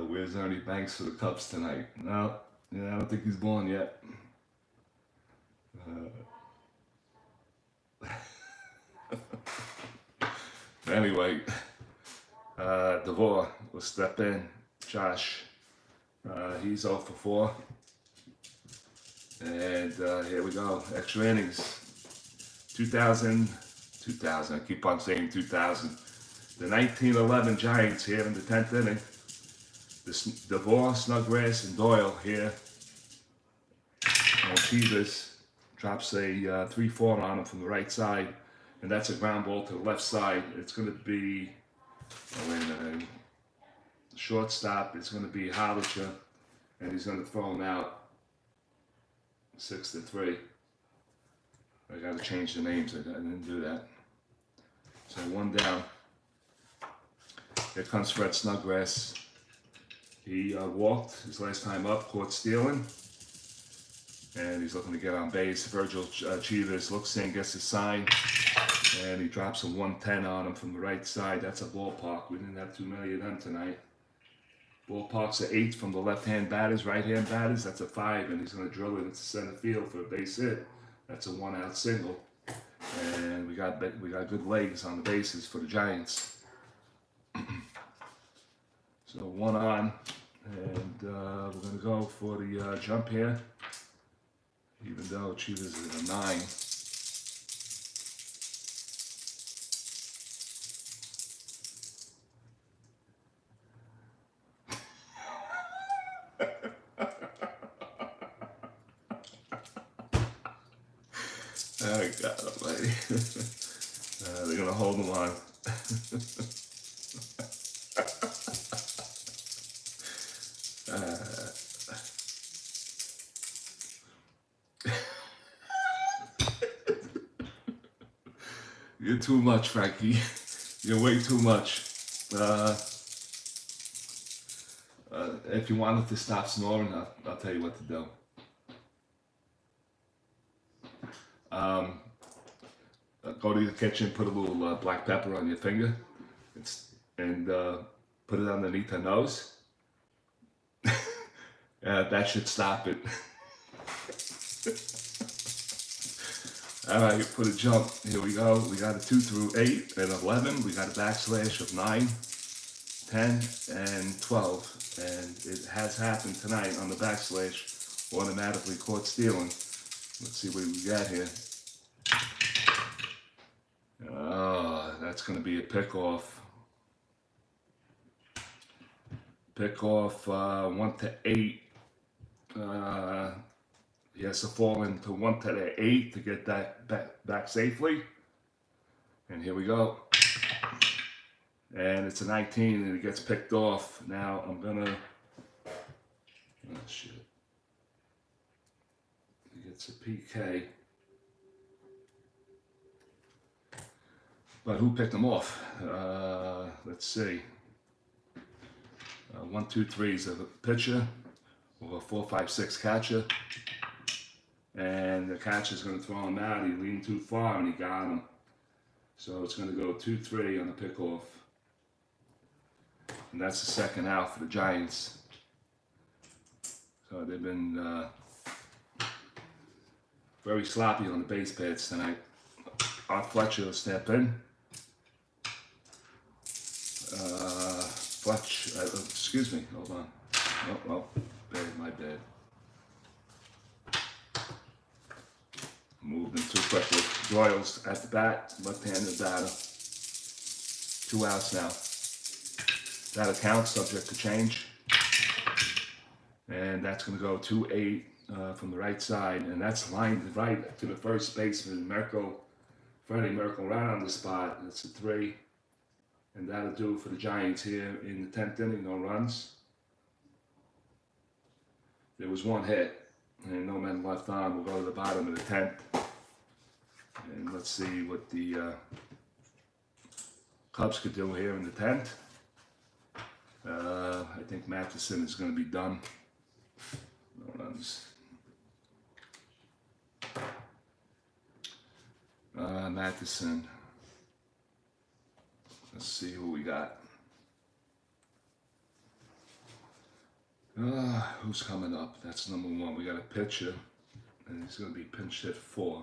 Where's Ernie Banks for the Cubs tonight? No, yeah, I don't think he's born yet. Anyway, DeVore will step in. Josh, he's 0 for 4. And here we go. Extra innings. 2000. I keep on saying 2000. The 1911 Giants here in the 10th inning. DeVore, Snodgrass, and Doyle here. Chivas drops a 3-4 on him from the right side. And that's a ground ball to the left side. It's going to be, wait a minute, shortstop. It's going to be Hollicher, and he's going to throw him out 6-3. I got to change the names. I didn't do that. So 1 down. Here comes Fred Snodgrass. He walked his last time up, caught stealing. And he's looking to get on base. Virgil Chivas looks in, gets his sign. And he drops a 110 on him from the right side. That's a ballpark. We didn't have too many of them tonight. Ballpark's an 8 from the left-hand batters, right-hand batters. That's a 5, and he's going to drill it into center field for a base hit. That's a 1-out single. And we got good legs on the bases for the Giants. So 1 on, and we're going to go for the jump here. Even though Chivas is a 9. Oh God Almighty! They're gonna hold them on. You're too much, Frankie. You're way too much. If you wanted to stop snoring, I'll tell you what to do. Go to the kitchen, put a little black pepper on your finger, and put it underneath her nose. That should stop it. All right, for the jump, here we go. We got a 2 through 8 and 11. We got a backslash of 9, 10, and 12. And it has happened tonight on the backslash. Automatically caught stealing. Let's see what we got here. Oh, that's going to be a pickoff. Pickoff 1 to 8. He has to fall into 1 to the 8 to get that back safely. And here we go. And it's a 19 and it gets picked off. Now I'm gonna, oh shit. He gets a PK. But who picked him off? Let's see. 1, 2, 3 is a pitcher, or a 4, 5, 6 catcher. And the catcher's going to throw him out. He leaned too far and he got him. So it's going to go 2, 3 on the pickoff. And that's the second out for the Giants. So they've been very sloppy on the base pads tonight. Art Fletcher will step in. Excuse me, hold on. Oh, my bad. Moved in too quickly. Doyle's at the bat, left-handed batter. 2 outs now. That account subject to change. And that's going to go 2-8 from the right side. And that's lined right to the first baseman, Freddie Merkel, right on the spot. That's a 3. And that'll do for the Giants here in the 10th inning. No runs. There was 1 hit. And no men left on. We'll go to the bottom of the 10th. And let's see what the Cubs could do here in the 10th. I think Matheson is going to be done. No runs. Matheson. Let's see who we got. Who's coming up? That's number 1. We got a pitcher, and he's going to be pinch hit 4.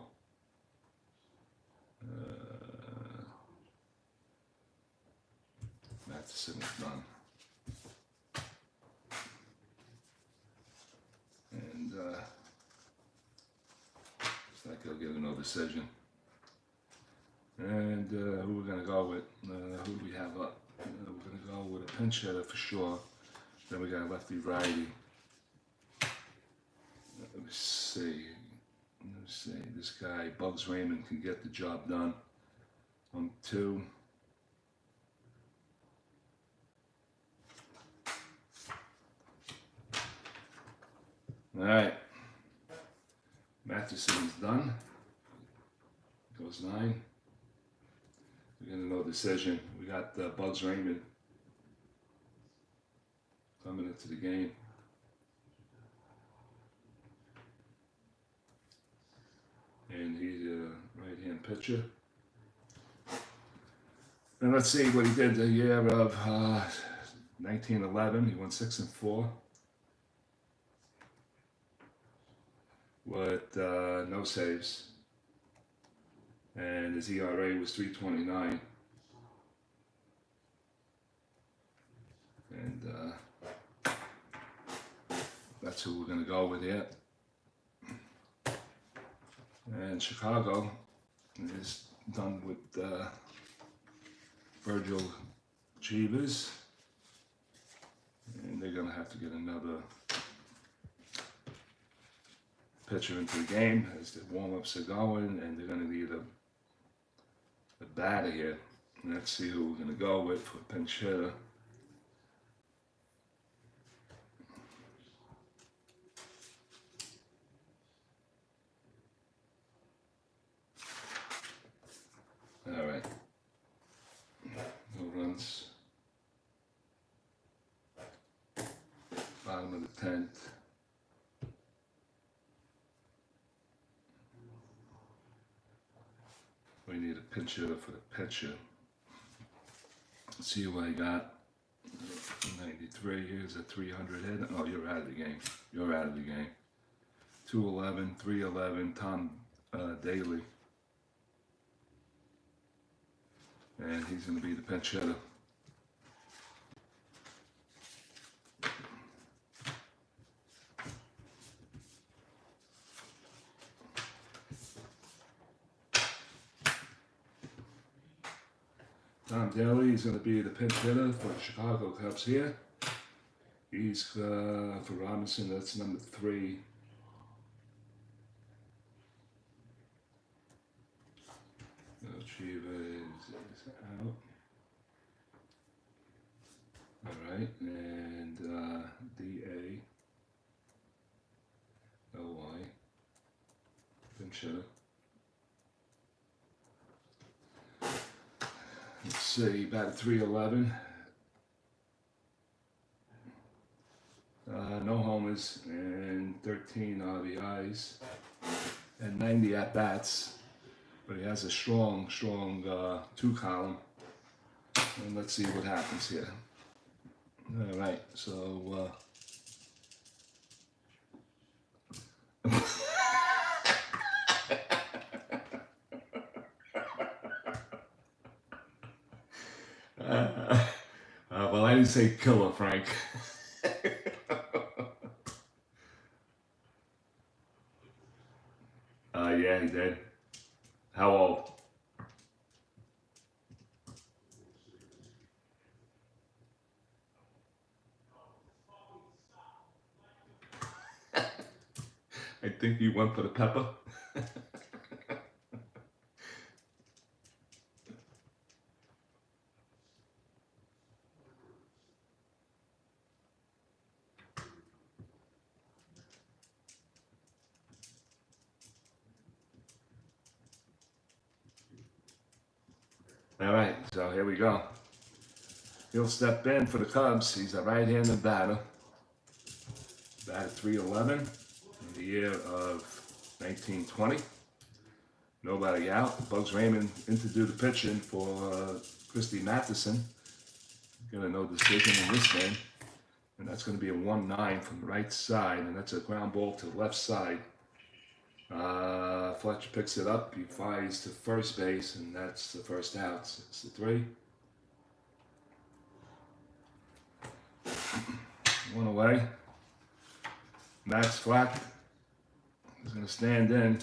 Matheson is done. And looks like he'll get no decision. And who we're going to go with? Who do we have up? We're going to go with a pinch hitter for sure. Then we got a lefty righty. Let me see. This guy, Bugs Raymond, can get the job done on 2. All right. Mathewson is done. Goes 9. We're getting no decision. We got Bugs Raymond coming into the game. And he's a right-hand pitcher. And let's see what he did the year of 1911. He won 6-4 with no saves. And his ERA was 3.29. And that's who we're going to go with here. And Chicago is done with Virgil Chivas. And they're going to have to get another pitcher into the game as the warm-ups are going, and they're going to need a batter here. And let's see who we're going to go with for pinch hitter. All right. No runs. Bottom of the 10th. We need a pinch hitter for the pitcher. Let's see what I got. 93. Here's a 300 hit. Oh, you're out of the game. You're out of the game. 211, 311. Tom Daly. And he's going to be the pinch hitter. Tom Daly is going to be the pinch hitter for the Chicago Cubs here. He's for Robinson, that's number 3. Chivas is out. Alright, and D-A-L-Y, pinch hitter. Let's see, batted 311. No homers and 13 RBIs and 90 at-bats. But he has a strong 2-column. And let's see what happens here. All right, so well, I didn't say killer, Frank. Yeah, he did. How old? I think you went for the pepper. All right, so here we go. He'll step in for the Cubs. He's a right-handed batter. Batted 311 in the year of 1920. Nobody out. Bugs Raymond in to do the pitching for Christy Matheson. Got a no decision in this game. And that's going to be a 1-9 from the right side. And that's a ground ball to the left side. Fletcher picks it up, he flies to first base, and that's the first out. 6-3. One away. Max Flack is going to stand in.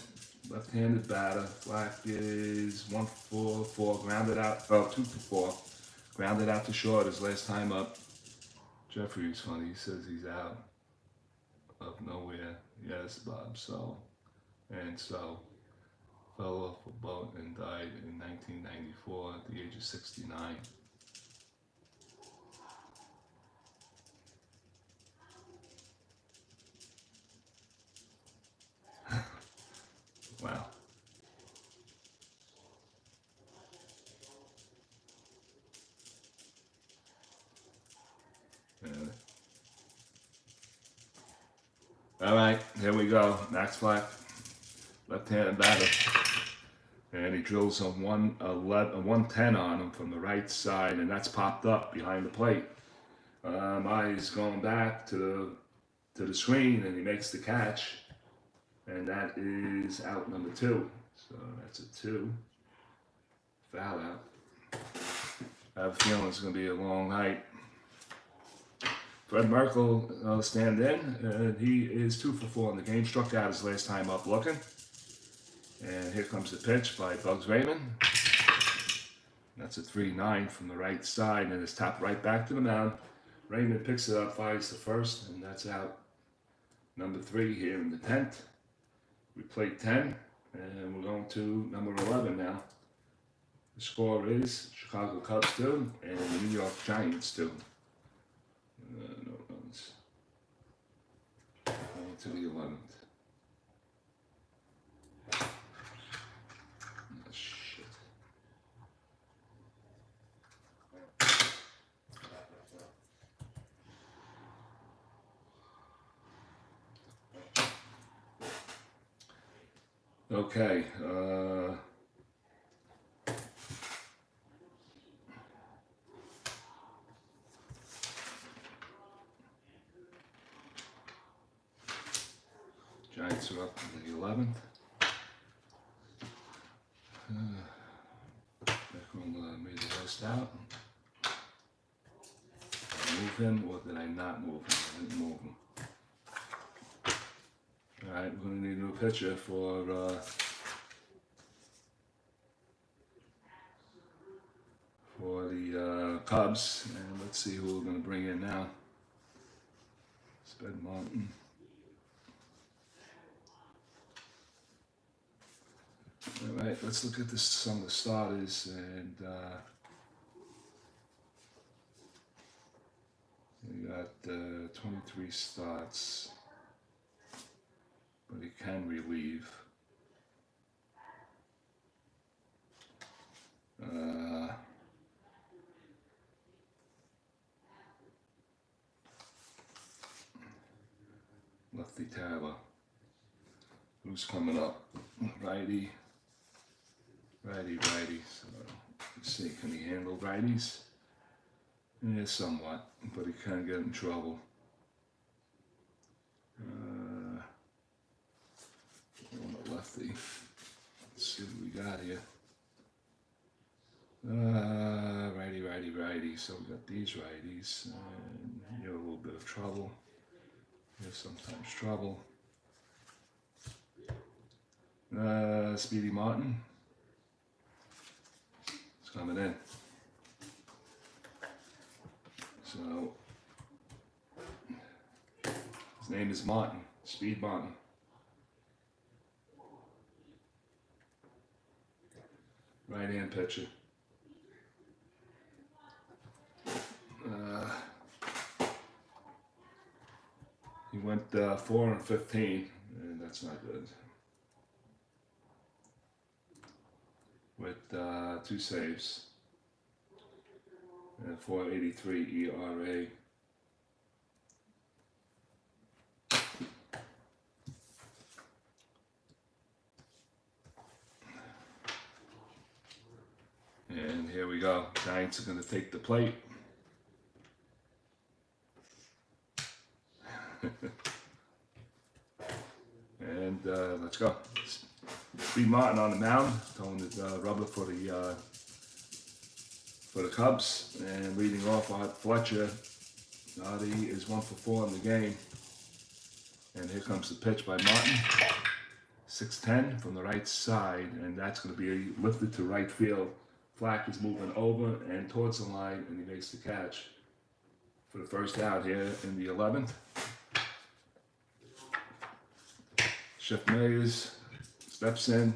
Left-handed batter. Flack is 1-for-4, grounded out. Oh, 2-for-4. Grounded out to short his last time up. Jeffrey's funny. He says he's out of nowhere. Yes, Bob. So, fell off a boat and died in 1994 at the age of 69. Wow. All right, here we go. Max Flack, left-handed batter. And he drills a 110 on him from the right side, and that's popped up behind the plate. He's going back to the screen, and he makes the catch. And that is out number 2. So that's a 2. Foul out. I have a feeling it's going to be a long night. Fred Merkel stand in, and he is 2-for-4 in the game. Struck out his last time up looking. And here comes the pitch by Bugs Raymond. That's a 3-9 from the right side, and it's tapped right back to the mound. Raymond picks it up, fires the first, and that's out number 3 here in the 10th. We played 10, and we're going to number 11 now. The score is Chicago Cubs 2 and the New York Giants 2. No runs. Going to the 11th. Oh, shit. Okay, Giants are up to the 11th. Beckham made the host out. Did I move him, or did I not move him? I didn't move him. Alright, we're going to need a new pitcher for the Cubs, and let's see who we're going to bring in now. Sped Martin. Alright, let's look at some of the starters, and we got 23 starts. But he can relieve. Lefty Tyler. Who's coming up? Righty. Righty. So let's see, can he handle righties? Yeah, somewhat, but he can get in trouble. Lefty. Let's see what we got here. Righty. So we got these righties, and you're a little bit of trouble. Here's sometimes trouble. Speedy Martin. It's coming in. So his name is Martin. Speed Martin. Right-hand pitcher. He went 4-15, and that's not good. With 2 saves, and 4.83 ERA. And here we go. Giants are going to take the plate. And let's go. Speed Martin on the mound, throwing the rubber for the Cubs, and leading off Art Fletcher Nardi is 1 for 4 in the game. And here comes the pitch by Martin. 6-10 from the right side, and that's going to be lifted to right field. Flack is moving over and towards the line, and he makes the catch for the first out here in the 11th. Chef Mayers steps in.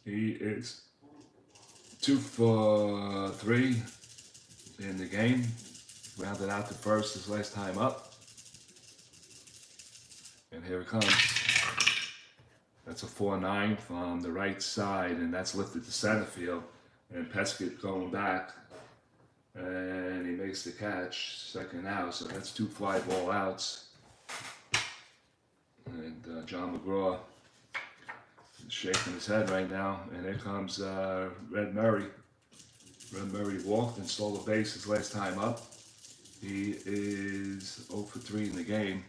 He is 2 for 3 in the game. Rounded out to first his last time up. And here it comes. That's a 4-9 from the right side, and that's lifted to center field. And Peskett going back, and he makes the catch, second out. So that's 2 fly ball outs. And John McGraw is shaking his head right now. And here comes Red Murray. Red Murray walked and stole the base his last time up. He is 0 for 3 in the game.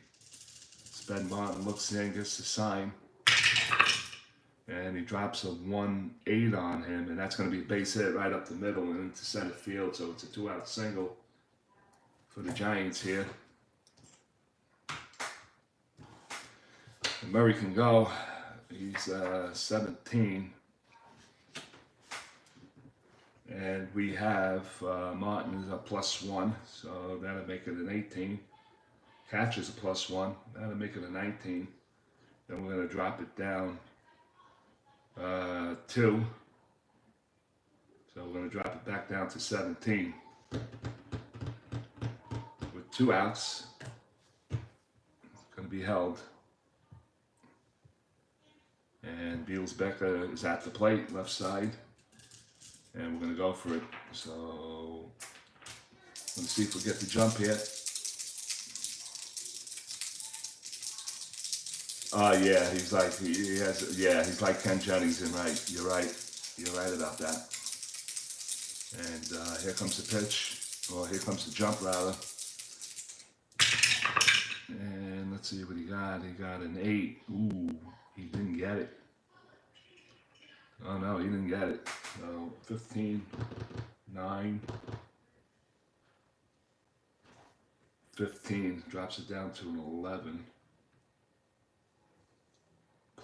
Ben Martin looks in, gets the sign, and he drops a 1-8 on him, and that's going to be a base hit right up the middle and into center field, so it's a 2-out single for the Giants here. And Murray can go. He's 17. And we have Martin is a +1, so that'll make it an 18. Catch is a +1, that'll make it a 19. Then we're going to drop it down 2. So we're going to drop it back down to 17. With 2 outs, it's going to be held. And Beals Becker is at the plate, left side. And we're going to go for it. So, let's see if we get the jump here. Yeah, he's like he's like Ken Jennings, and right. You're right about that. And here comes the pitch, or here comes the jump rather. And let's see what he got. He got an 8. Ooh, he didn't get it. Oh no, he didn't get it. So 15, 9, 15 drops it down to an 11.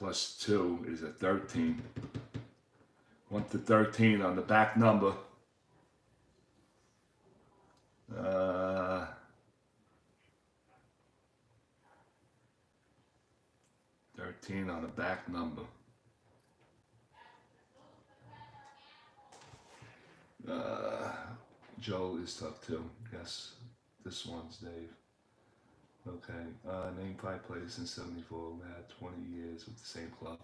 +2 is a 13. 1 to 13 on the back number. 13 on the back number. Joe is tough too. Yes, this one's Dave. Okay, name 5 players in '74 who had 20 years with the same club.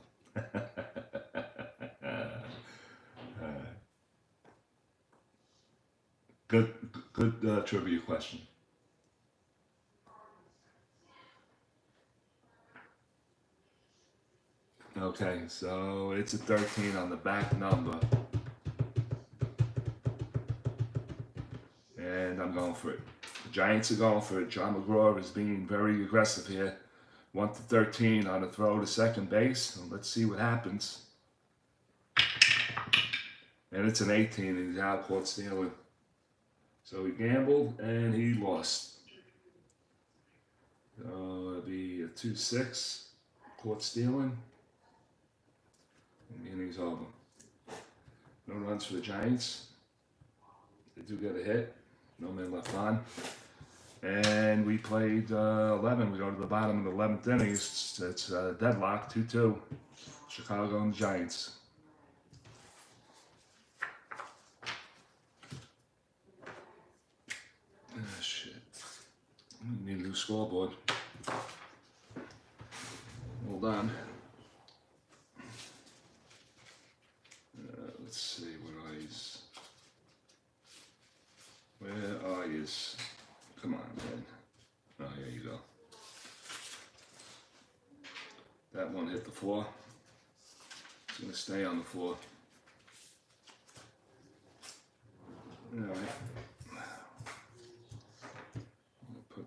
Good trivia question. Okay, so it's a 13 on the back number. And I'm going for it. The Giants are going for it. John McGraw is being very aggressive here. 1 to 13 on a throw to second base. And let's see what happens. And it's an 18, and he's out caught stealing. So he gambled and he lost. So it'll be a 2-6, caught stealing. And the inning's over. No runs for the Giants. They do get a hit. No men left on. And we played 11. We go to the bottom of the 11th inning. It's deadlock, 2-2. Chicago and the Giants. Ah, shit. We need a new scoreboard. Hold on. Let's see, where are you? Come on, man. Oh, here you go. That one hit the floor. It's going to stay on the floor. All right. I'll put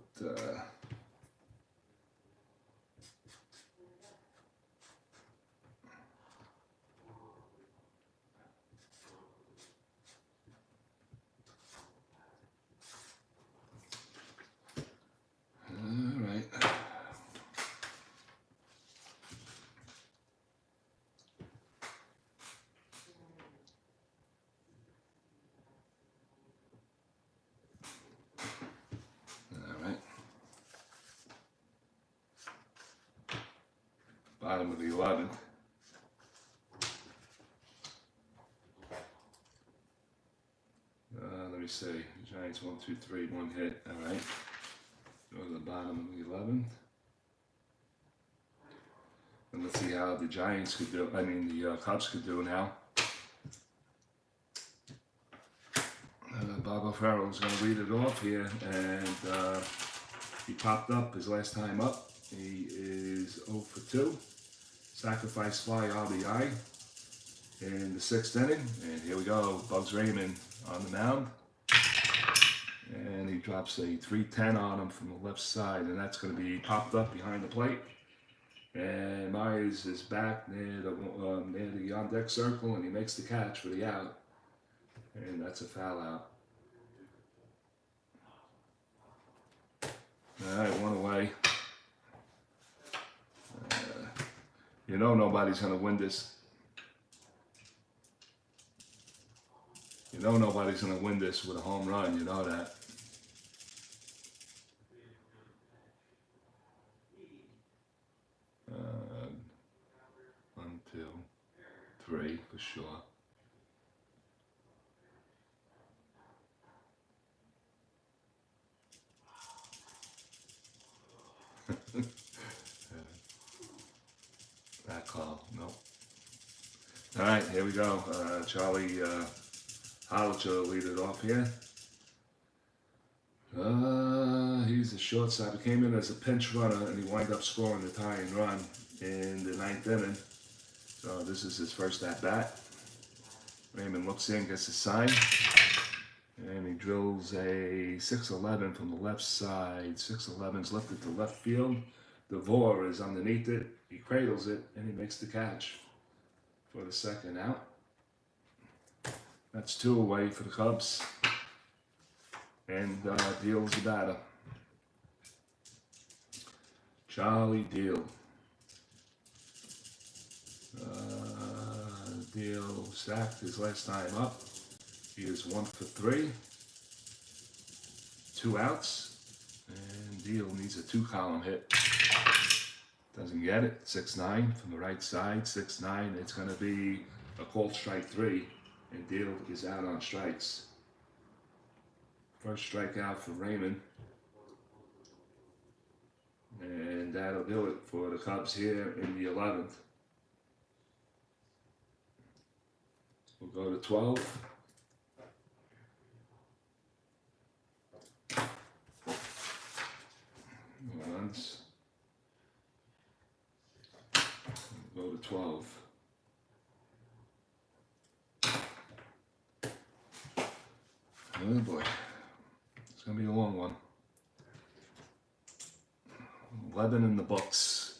bottom of the 11th. Let me see. Giants 1, 2, 3, 1 hit. All right. Go to the bottom of the 11th. And let's see how the Giants could do. The Cubs could do now. Bob O'Farrell is going to lead it off here, and he popped up his last time up. He is 0 for 2. Sacrifice fly RBI in the 6th inning, and here we go. Bugs Raymond on the mound, and he drops a 3-10 on him from the left side, and that's going to be popped up behind the plate. And Myers is back near the on-deck circle, and he makes the catch for the out, and that's a foul out. All right, 1 away. You know nobody's going to win this. You know nobody's going to win this with a home run. You know that. One, two, three for sure. That call, no. All right, here we go. Charlie Hollicher will lead it off here. He's a shortstop. He came in as a pinch runner, and he wound up scoring the tying run in the 9th inning. So this is his first at bat. Raymond looks in, gets a sign, and he drills a 6-11 from the left side. 6-11's lifted to left field. DeVore is underneath it. He cradles it, and he makes the catch for the 2nd out. That's 2 away for the Cubs. And Deal's the batter. Charlie Deal. Deal sacked his last time up. He is 1 for 3. 2 outs. And Deal needs a 2-column hit. Doesn't get it. 6-9 from the right side. 6-9. It's going to be a called strike 3. And Deal is out on strikes. First strikeout for Raymond. And that'll do it for the Cubs here in the 11th. We'll go to 12. Runs. We'll go to 12. Oh boy. It's going to be a long one. 11 in the books.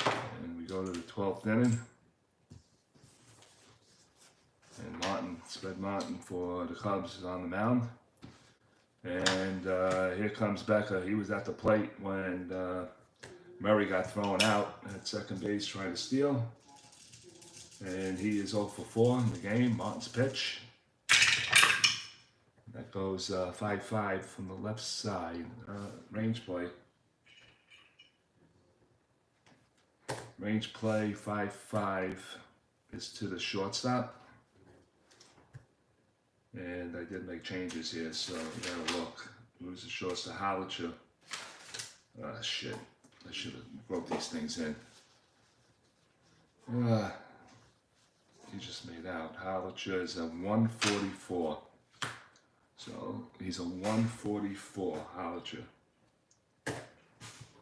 And we go to the 12th inning. And Spread Martin for the Cubs is on the mound. And here comes Becker. He was at the plate when Murray got thrown out at second base trying to steal. And he is 0 for 4 in the game. Martin's pitch. That goes 5-5 from the left side. Range play. Range play 5-5 is to the shortstop. And I did make changes here, so you gotta look. Who's the shortstop? Hollicher. Shit. I should have wrote these things in. He just made out. Hollicher is a 144. So he's a 144, Hollicher.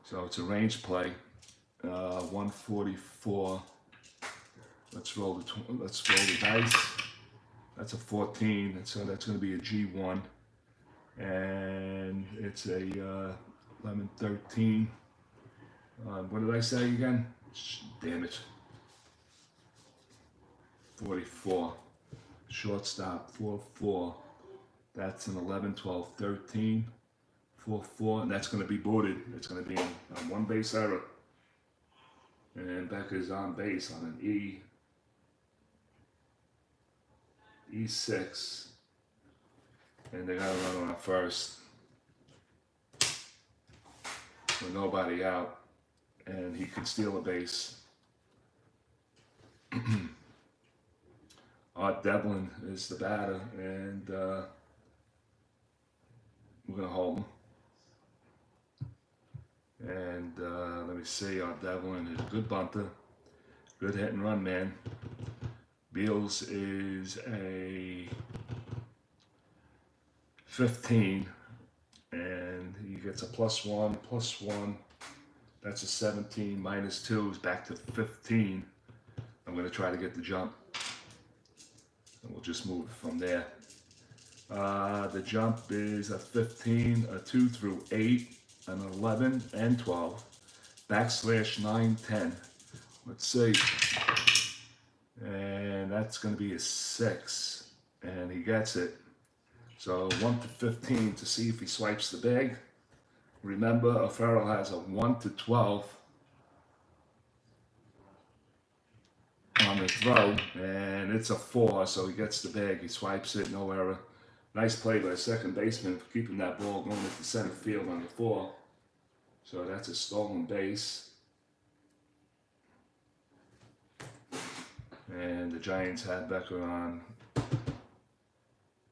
So it's a range play. 144. Let's roll the dice. That's a 14, and so that's going to be a G1. And it's a 11, 13. What did I say again? Damn it. 44. Shortstop, 4-4. That's an 11, 12, 13. 4-4, and that's going to be booted. It's going to be a 1-base error. And Becker's on base on an E6. And they got to run on first. With nobody out. and he can steal a base. Art Devlin is the batter, and we're going to hold him. And let me see, Art Devlin is a good bunter, good hit and run man. Beals is a 15, and he gets a +1. That's a 17, -2 is back to 15. I'm going to try to get the jump, and we'll just move from there. The jump is a 15, a 2 through 8, an 11 and 12, /9, 10. Let's see. And that's going to be a 6, and he gets it. So 1 to 15 to see if he swipes the bag. Remember, O'Farrell has a 1 to 12 on the throw, and it's a 4, so he gets the bag. He swipes it, no error. Nice play by the second baseman for keeping that ball going into center field on the 4. So that's a stolen base. And the Giants had Becker on.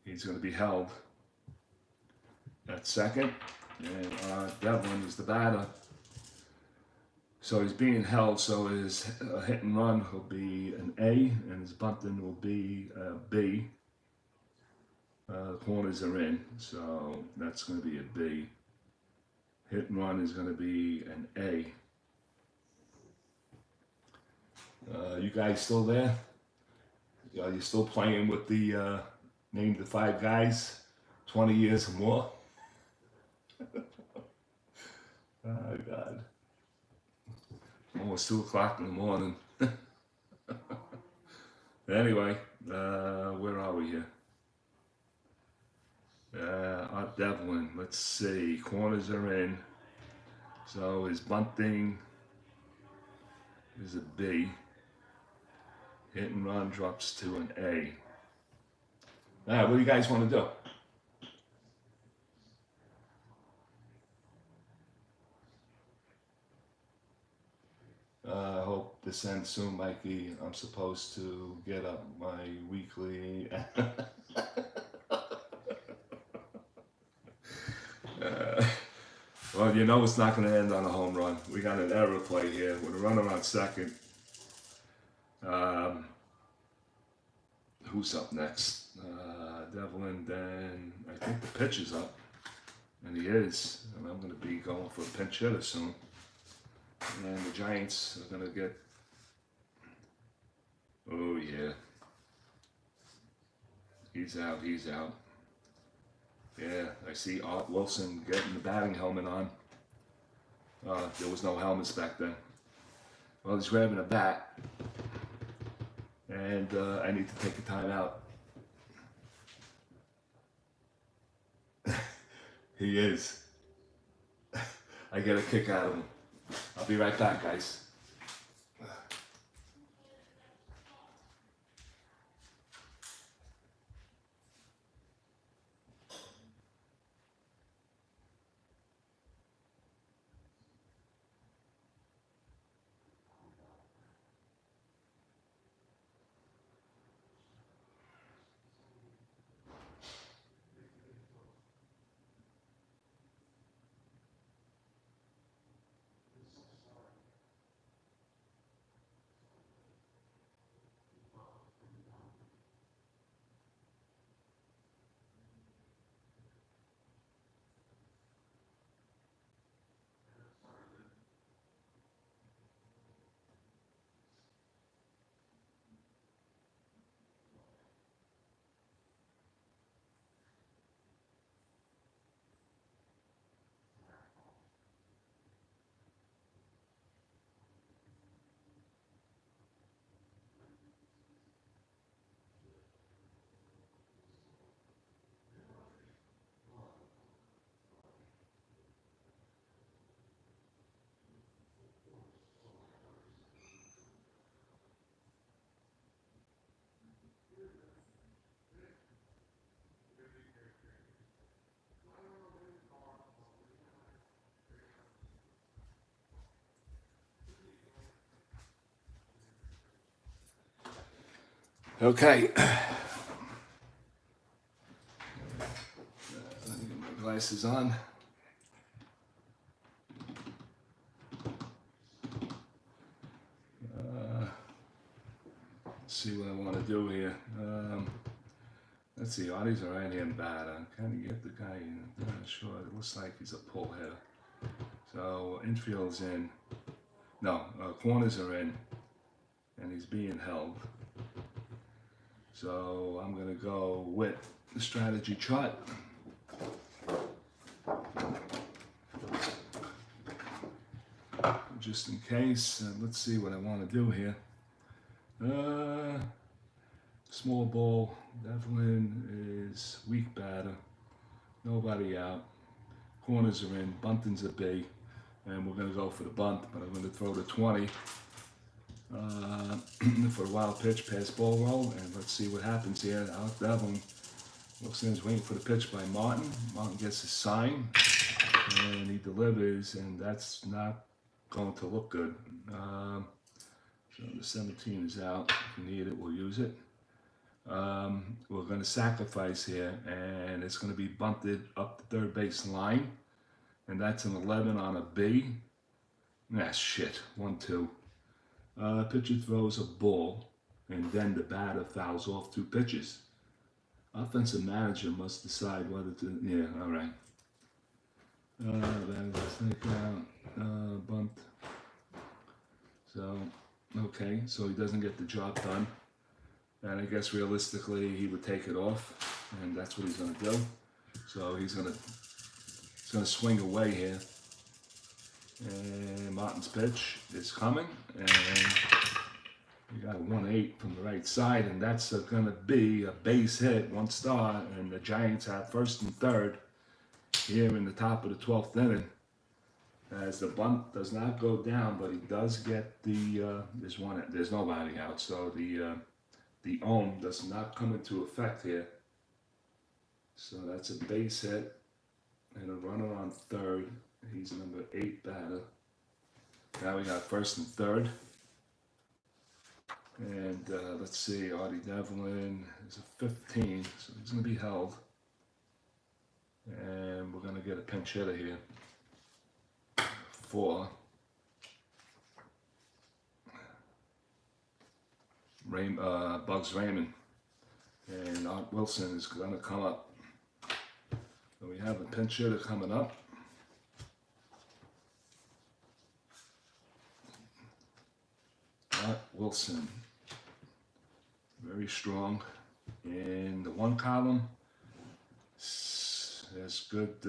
He's going to be held at second. And Devlin is the batter. So he's being held, so his hit and run will be an A, and his bunting will be a B. The corners are in, so that's going to be a B. Hit and run is going to be an A. You guys still there? Are you still playing with the name the 5 guys? 20 years or more? Oh, God. Almost 2 o'clock in the morning. Anyway, where are we here? Art Devlin, let's see. Corners are in. So his bunting is a B. Hit and run drops to an A. All right, what do you guys want to do? I hope this ends soon, Mikey. I'm supposed to get up my weekly. Well, you know it's not going to end on a home run. We got an error play here with a runner on second. Who's up next? Devlin, then I think the pitch is up. And he is. And I'm going to be going for a pinch hitter soon. And the Giants are going to get... Oh, yeah. He's out, he's out. Yeah, I see Art Wilson getting the batting helmet on. There was no helmets back then. Well, he's grabbing a bat. And I need to take a time out. He is. I get a kick out of him. I'll be right back, guys. Okay. Let me get my glasses on. See what I want to do here. Let's see, Artie's alright here in bad. I'm trying to get the guy in. I'm not sure. It looks like he's a pull hitter. So infield's in. No, corners are in. And he's being held. So I'm going to go with the strategy chart. Just in case. Let's see what I want to do here. Small ball. Devlin is weak batter. Nobody out. Corners are in. Bunting's a B. And we're going to go for the bunt, but I'm going to throw the 20 for a wild pitch past ball roll. And let's see what happens here. Out Devlin looks in, is waiting for the pitch by Martin. Martin gets his sign. And he delivers. And that's not going to look good. So the 17 is out. If we need it, we'll use it. We're going to sacrifice here, and it's going to be bunted up the third base line, and that's an 11 on a B. Ah, shit. 1-2. Pitcher throws a ball, and then the batter fouls off 2 pitches. Offensive manager must decide whether to. Yeah, all right. Bunt. So, okay, so he doesn't get the job done. And I guess realistically he would take it off, and that's what he's going to do. So he's going to swing away here. And Martin's pitch is coming, and we got a 1-8 from the right side, and that's going to be a base hit, 1 star, and the Giants have first and third here in the top of the 12th inning. As the bunt does not go down, but he does get the there's nobody out, so the ohm does not come into effect here. So that's a base hit and a runner on third. He's number 8 batter. Now we got first and third. And let's see, Artie Devlin is a 15, so he's going to be held. And we're going to get a pinch hitter here for Bugs Raymond, and Art Wilson is going to come up. So we have a pinch hitter coming up. Art Wilson, very strong in the 1 column. There's good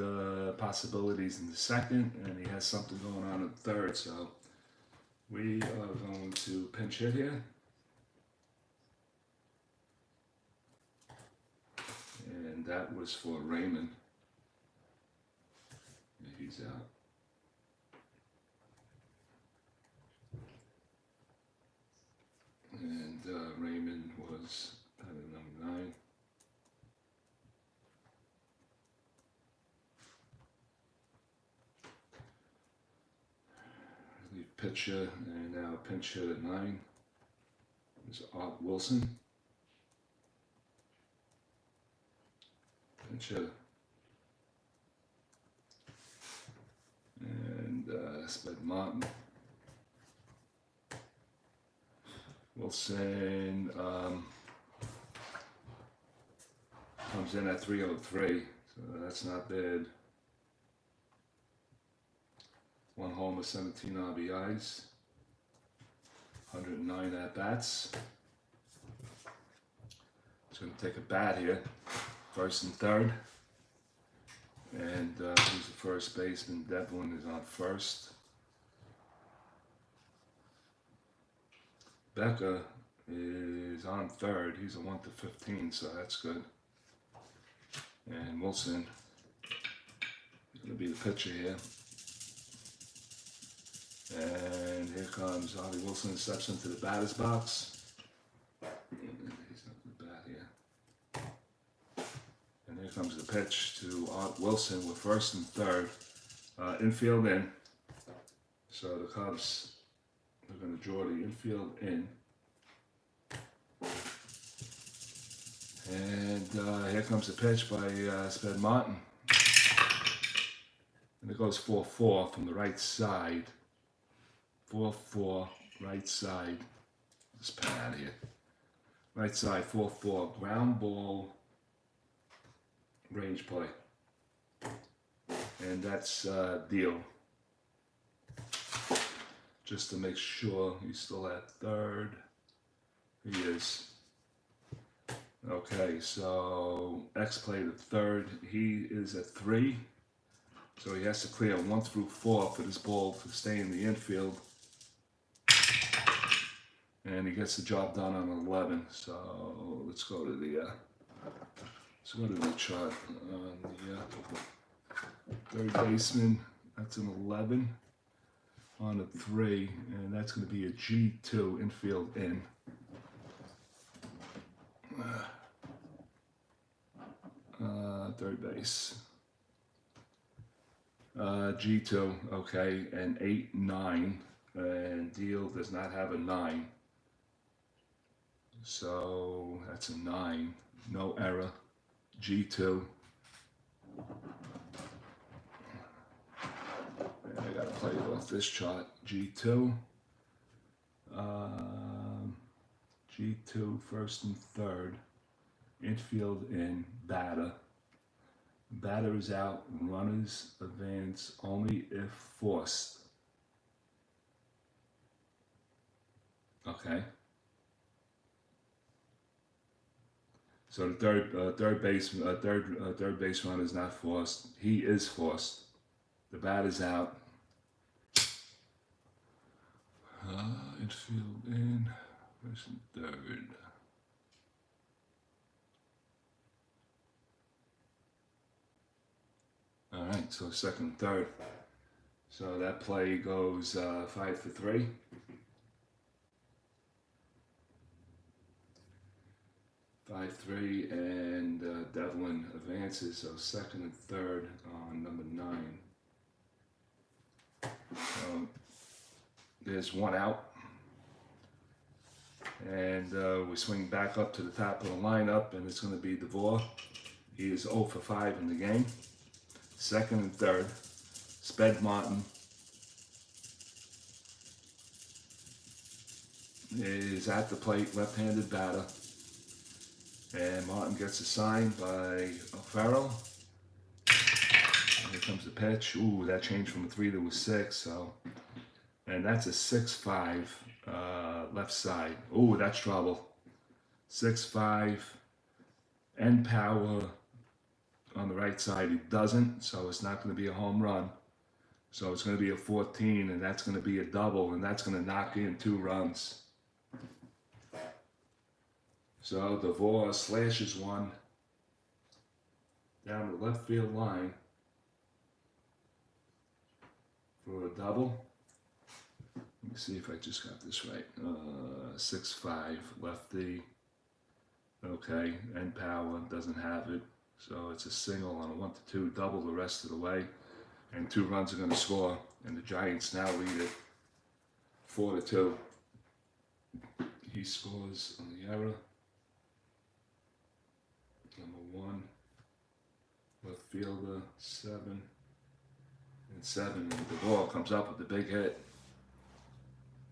possibilities in the second, and he has something going on in the third. So we are going to pinch hit here. And that was for Raymond. He's out. And Raymond was number 9. Relief pitcher, and now a pinch hit at 9 is Art Wilson. Pinch hitter. And Spud Martin. Wilson comes in at 303, so that's not bad. 1 homer, 17 RBIs, 109 at-bats. He's going to take a bat here, first and third. And who's the first baseman? Devlin is on first. Becca is on third. He's a 1-15, so that's good. And Wilson is going to be the pitcher here. And here comes Artie Wilson, steps into the batter's box. And he's not the bat here. And here comes the pitch to Art Wilson with first and third. Infield in. So the Cubs are going to draw the infield in. And here comes the pitch by Sped Martin. And it goes 4-4 from the right side. 4-4, right side. Let's pan out of here. Right side, 4-4, ground ball, range play. And that's deal. Just to make sure he's still at third. He is. Okay, so X played at third. He is at 3. So he has to clear 1 through 4 for this ball to stay in the infield. And he gets the job done on 11. So let's go to the chart on the third baseman. That's an 11 on a 3, and that's going to be a G2 infield in. Third base. G2, okay, and 8, 9, and Deal does not have a 9. So that's a 9, no error. G2. And I gotta play it off this chart. G2. G2, first and third. Infield in, batter. Batter is out, runners advance only if forced. Okay. So the third base runner is not forced. He is forced. The bat is out. Infield in, first and third. All right, so second and third. So that play goes 5-3. And Devlin advances, so second and third on number 9. So there's 1 out. And we swing back up to the top of the lineup, and it's going to be DeVore. He is 0 for 5 in the game. Second and third, Sped Martin is at the plate, left-handed batter. And Martin gets a sign by O'Farrell. Here comes the pitch. Ooh, that changed from a 3 to a 6. So, and that's a 6-5 left side. Ooh, that's trouble. 6-5 end power on the right side. He doesn't, so it's not going to be a home run. So it's going to be a 14, and that's going to be a double, and that's going to knock in 2 runs. So DeVore slashes 1 down the left field line for a double. Let me see if I just got this right. 6-5 lefty. Okay, end power doesn't have it. So it's a single on a 1-2 double the rest of the way. And 2 runs are going to score. And the Giants now lead it 4-2. He scores on the error. Number 1, left fielder, 7 and 7, and the ball comes up with the big hit.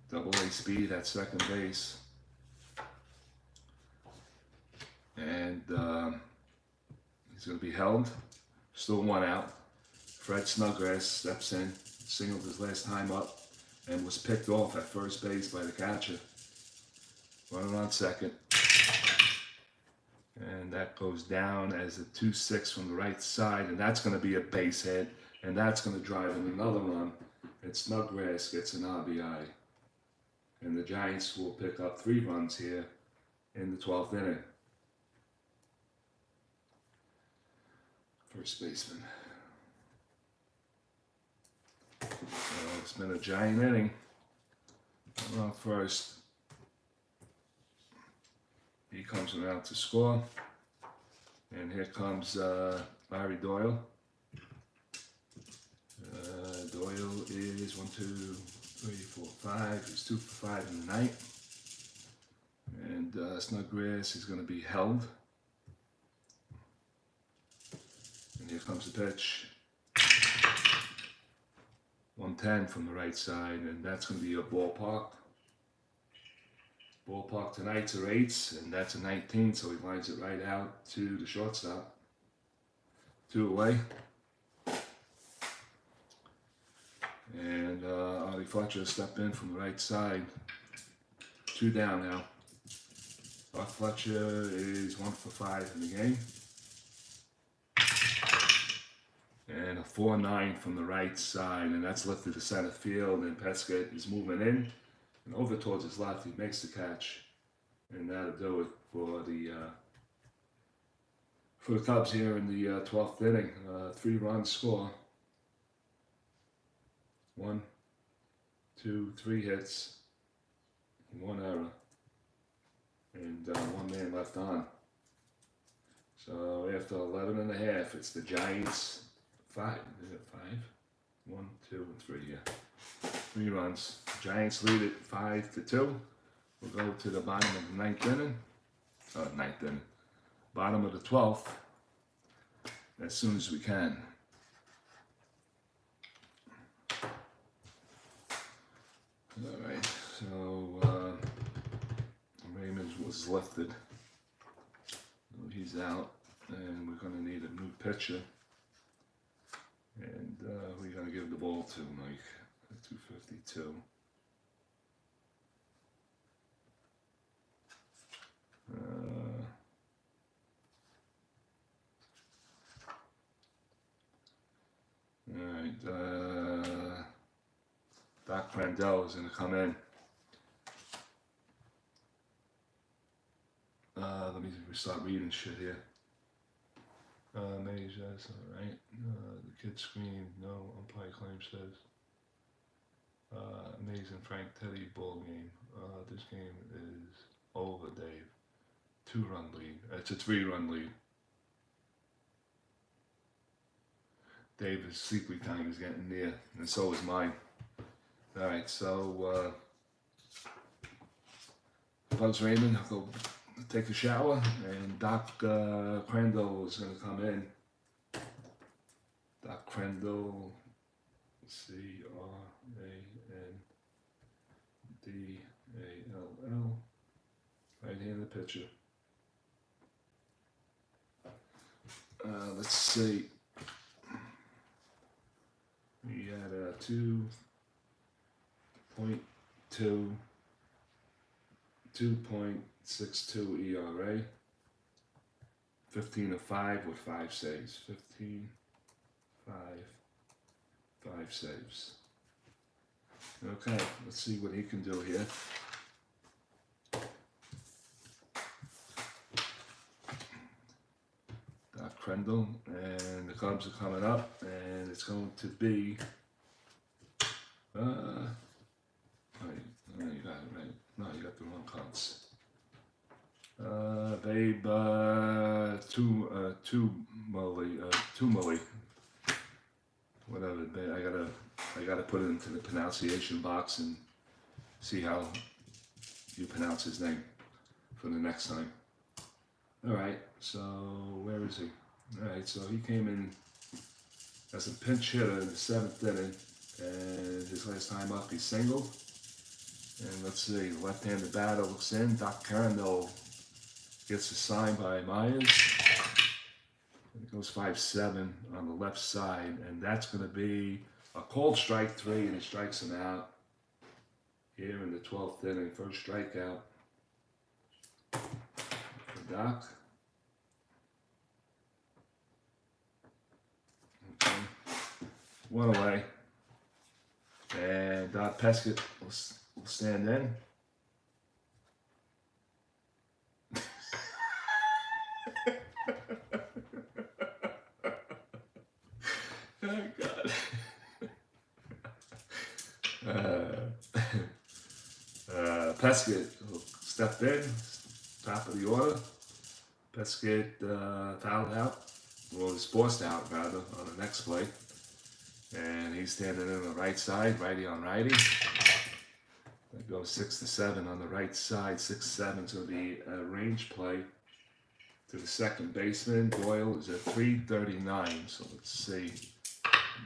Double-A speed at second base, and he's going to be held. Still 1 out. Fred Snodgrass steps in, singled his last time up, and was picked off at first base by the catcher. Runner on second. And that goes down as a 2-6 from the right side, and that's going to be a base hit, and that's going to drive in another run. And Snodgrass gets an RBI. And the Giants will pick up 3 runs here in the 12th inning. First baseman. So it's been a giant inning. Runner on first. He comes around to score, and here comes Larry Doyle. Doyle is 1, 2, 3, 4, 5. He's 2 for 5 in the night. And Snodgrass is going to be held. here comes the pitch. 110 from the right side, and that's going to be a ballpark. Ballpark tonight's are 8s, and that's a 19, so he lines it right out to the shortstop. 2 away. And Ollie Fletcher stepped in from the right side. 2 down now. Ollie Fletcher is 1 for 5 in the game. And a 4-9 from the right side, and that's lifted to center field, and Pescott is moving in and over towards his left. He makes the catch, and that'll do it for the Cubs here in the 12th inning. 3-run score. 1, 2, 3 hits, 1 error, and 1 man left on. So after 11 and a half, it's the Giants 5. Is it 5? 1, 2, and 3. Yeah, 3 runs. Giants lead it 5-2. We'll go to the bottom of the 9th inning. Bottom of the 12th. As soon as we can. All right. So Raymond was lifted. So he's out, and we're going to need a new pitcher. And we're going to give the ball to Mike at 252. Alright, Doc Crandell is going to come in. Let me start reading shit here. Major, that's alright. The kid screamed, no umpire claim says. Amazing Frank Teddy ball game. This game is over, Dave. 2-run lead. It's a 3-run lead. Dave's sleepy time is getting near, and so is mine. Alright, so Bugs Raymond, I'll go take a shower, and Doc Crandell is going to come in. Doc Crandell, C-R-A-N-D-A-L-L, right-handed pitcher. Let's see. We had a 2.62 ERA, 15-5 with 5 saves. 15, 5, 5 saves. Okay, let's see what he can do here. Doc Crandell, and the Cubs are coming up, and it's going to be you got it right. No, you got the wrong counts. Babe, two Mully, whatever. Babe, I gotta put it into the pronunciation box and see how you pronounce his name for the next time. All right. So where is he? All right. So he came in as a pinch hitter in the 7th inning, and his last time up, he singled. And let's see, left-handed batter looks in. Doc Crandell gets a sign by Myers. And it goes 5-7 on the left side, and that's going to be a called strike 3, and he strikes him out here in the 12th inning. First strikeout for Doc. Okay. 1 away, and Doc Pescott will stand in. Oh God. Pescott will step in, top of the order. Pescott fouled out, well, was forced out rather, on the next play. And he's standing in the right side, righty on righty. That goes 6-7 on the right side. 6-7 is going to be a range play to the second baseman. Doyle is at 339, so let's see.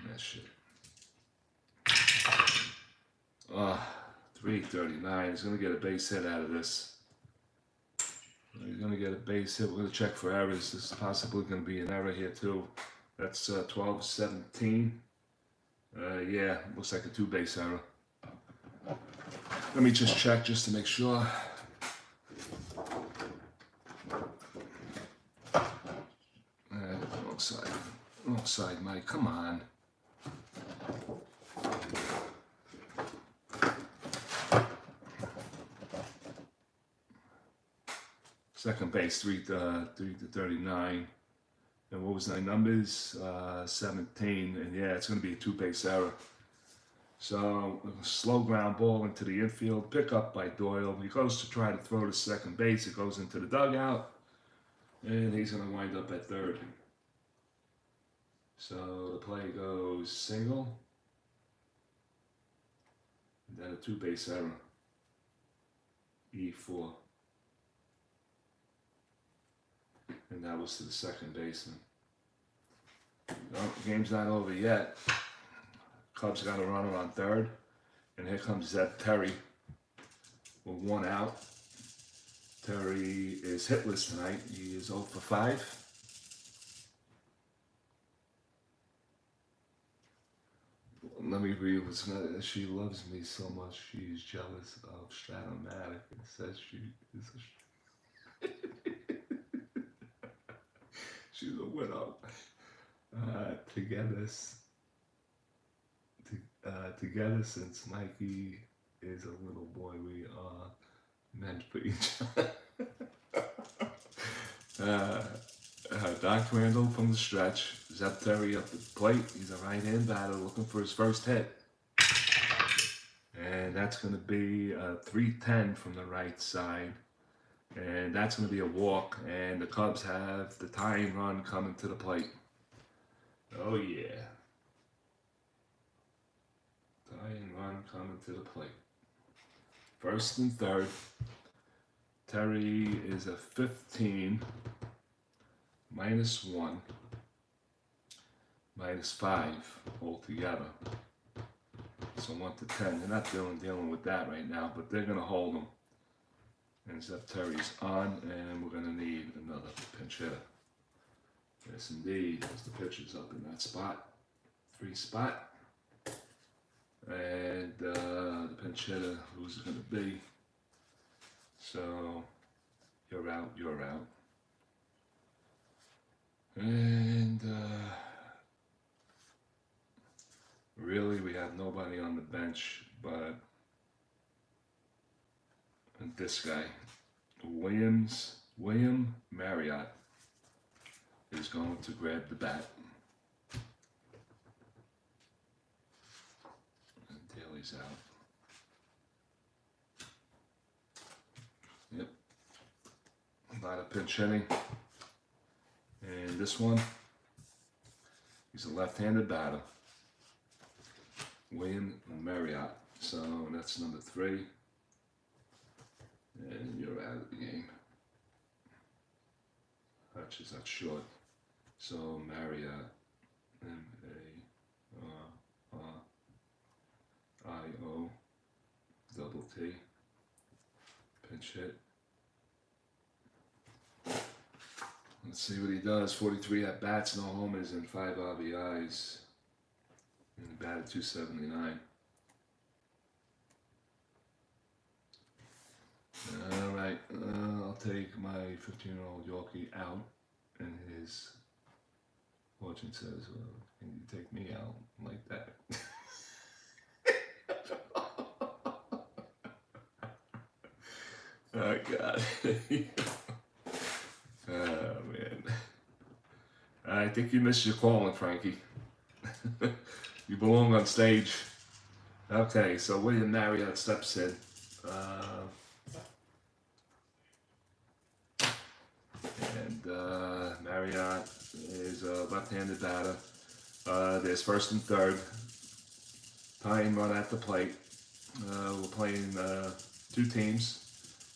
That shit. 339. He's going to get a base hit out of this. He's going to get a base hit. We're going to check for errors. This is possibly going to be an error here too. That's 12-17. Yeah, looks like a two-base error. Let me just check just to make sure. Wrong side, Mike. Come on. Second base, 3-39. And what was my numbers? 17. And yeah, it's going to be a two-base error. So, a slow ground ball into the infield, pick up by Doyle. He goes to try to throw to second base. It goes into the dugout. And he's going to wind up at third. So, the play goes single. And then a two-base error. E4. And that was to the second baseman. No, the game's not over yet. Cubs got a runner on third. And here comes Zeb Terry with one out. Terry is hitless tonight. He is 0 for 5. Let me read what's not. She loves me so much. She is jealous of STRAT-O-MATIC and says she is a she's a widow. Together since Mikey is a little boy, we are meant for each other. Doc Randall from the stretch. Zeb Terry up the plate. He's a right-hand batter looking for his first hit. And that's going to be 310 from the right side. And that's going to be a walk. And the Cubs have the tying run coming to the plate. Oh, yeah. Tying run coming to the plate. First and third. Terry is a 15. -1. -5 altogether. So 1 to 10. They're not dealing with that right now, but they're going to hold them. And Zeb Terry's on, and we're going to need another pinch hitter. Yes, indeed. There's the pitchers up in that spot. 3 spot. And the pinch hitter, who's it going to be? So, you're out, you're out. And really, we have nobody on the bench but this guy, William Marriott, is going to grab the bat. And Daly's out. Yep. A lot of pinch hitting. And this one, he's a left-handed batter, William Marriott. So that's number 3. And you're out of the game. Hutch is not short. So Marriott, M-A-R-I-O-T-T, pinch hit. Let's see what he does. 43 at bats, no homers, and 5 RBIs. And he batted .279. All right, I'll take my 15-year-old Yorkie out, and his fortune says, "Well, can you take me out like that?" Oh God. Oh man. I think you missed your calling, Frankie. You belong on stage. Okay, so William Marriott steps in. Marriott is a left-handed batter. There's first and third. Tying run at the plate. We're playing 2 teams.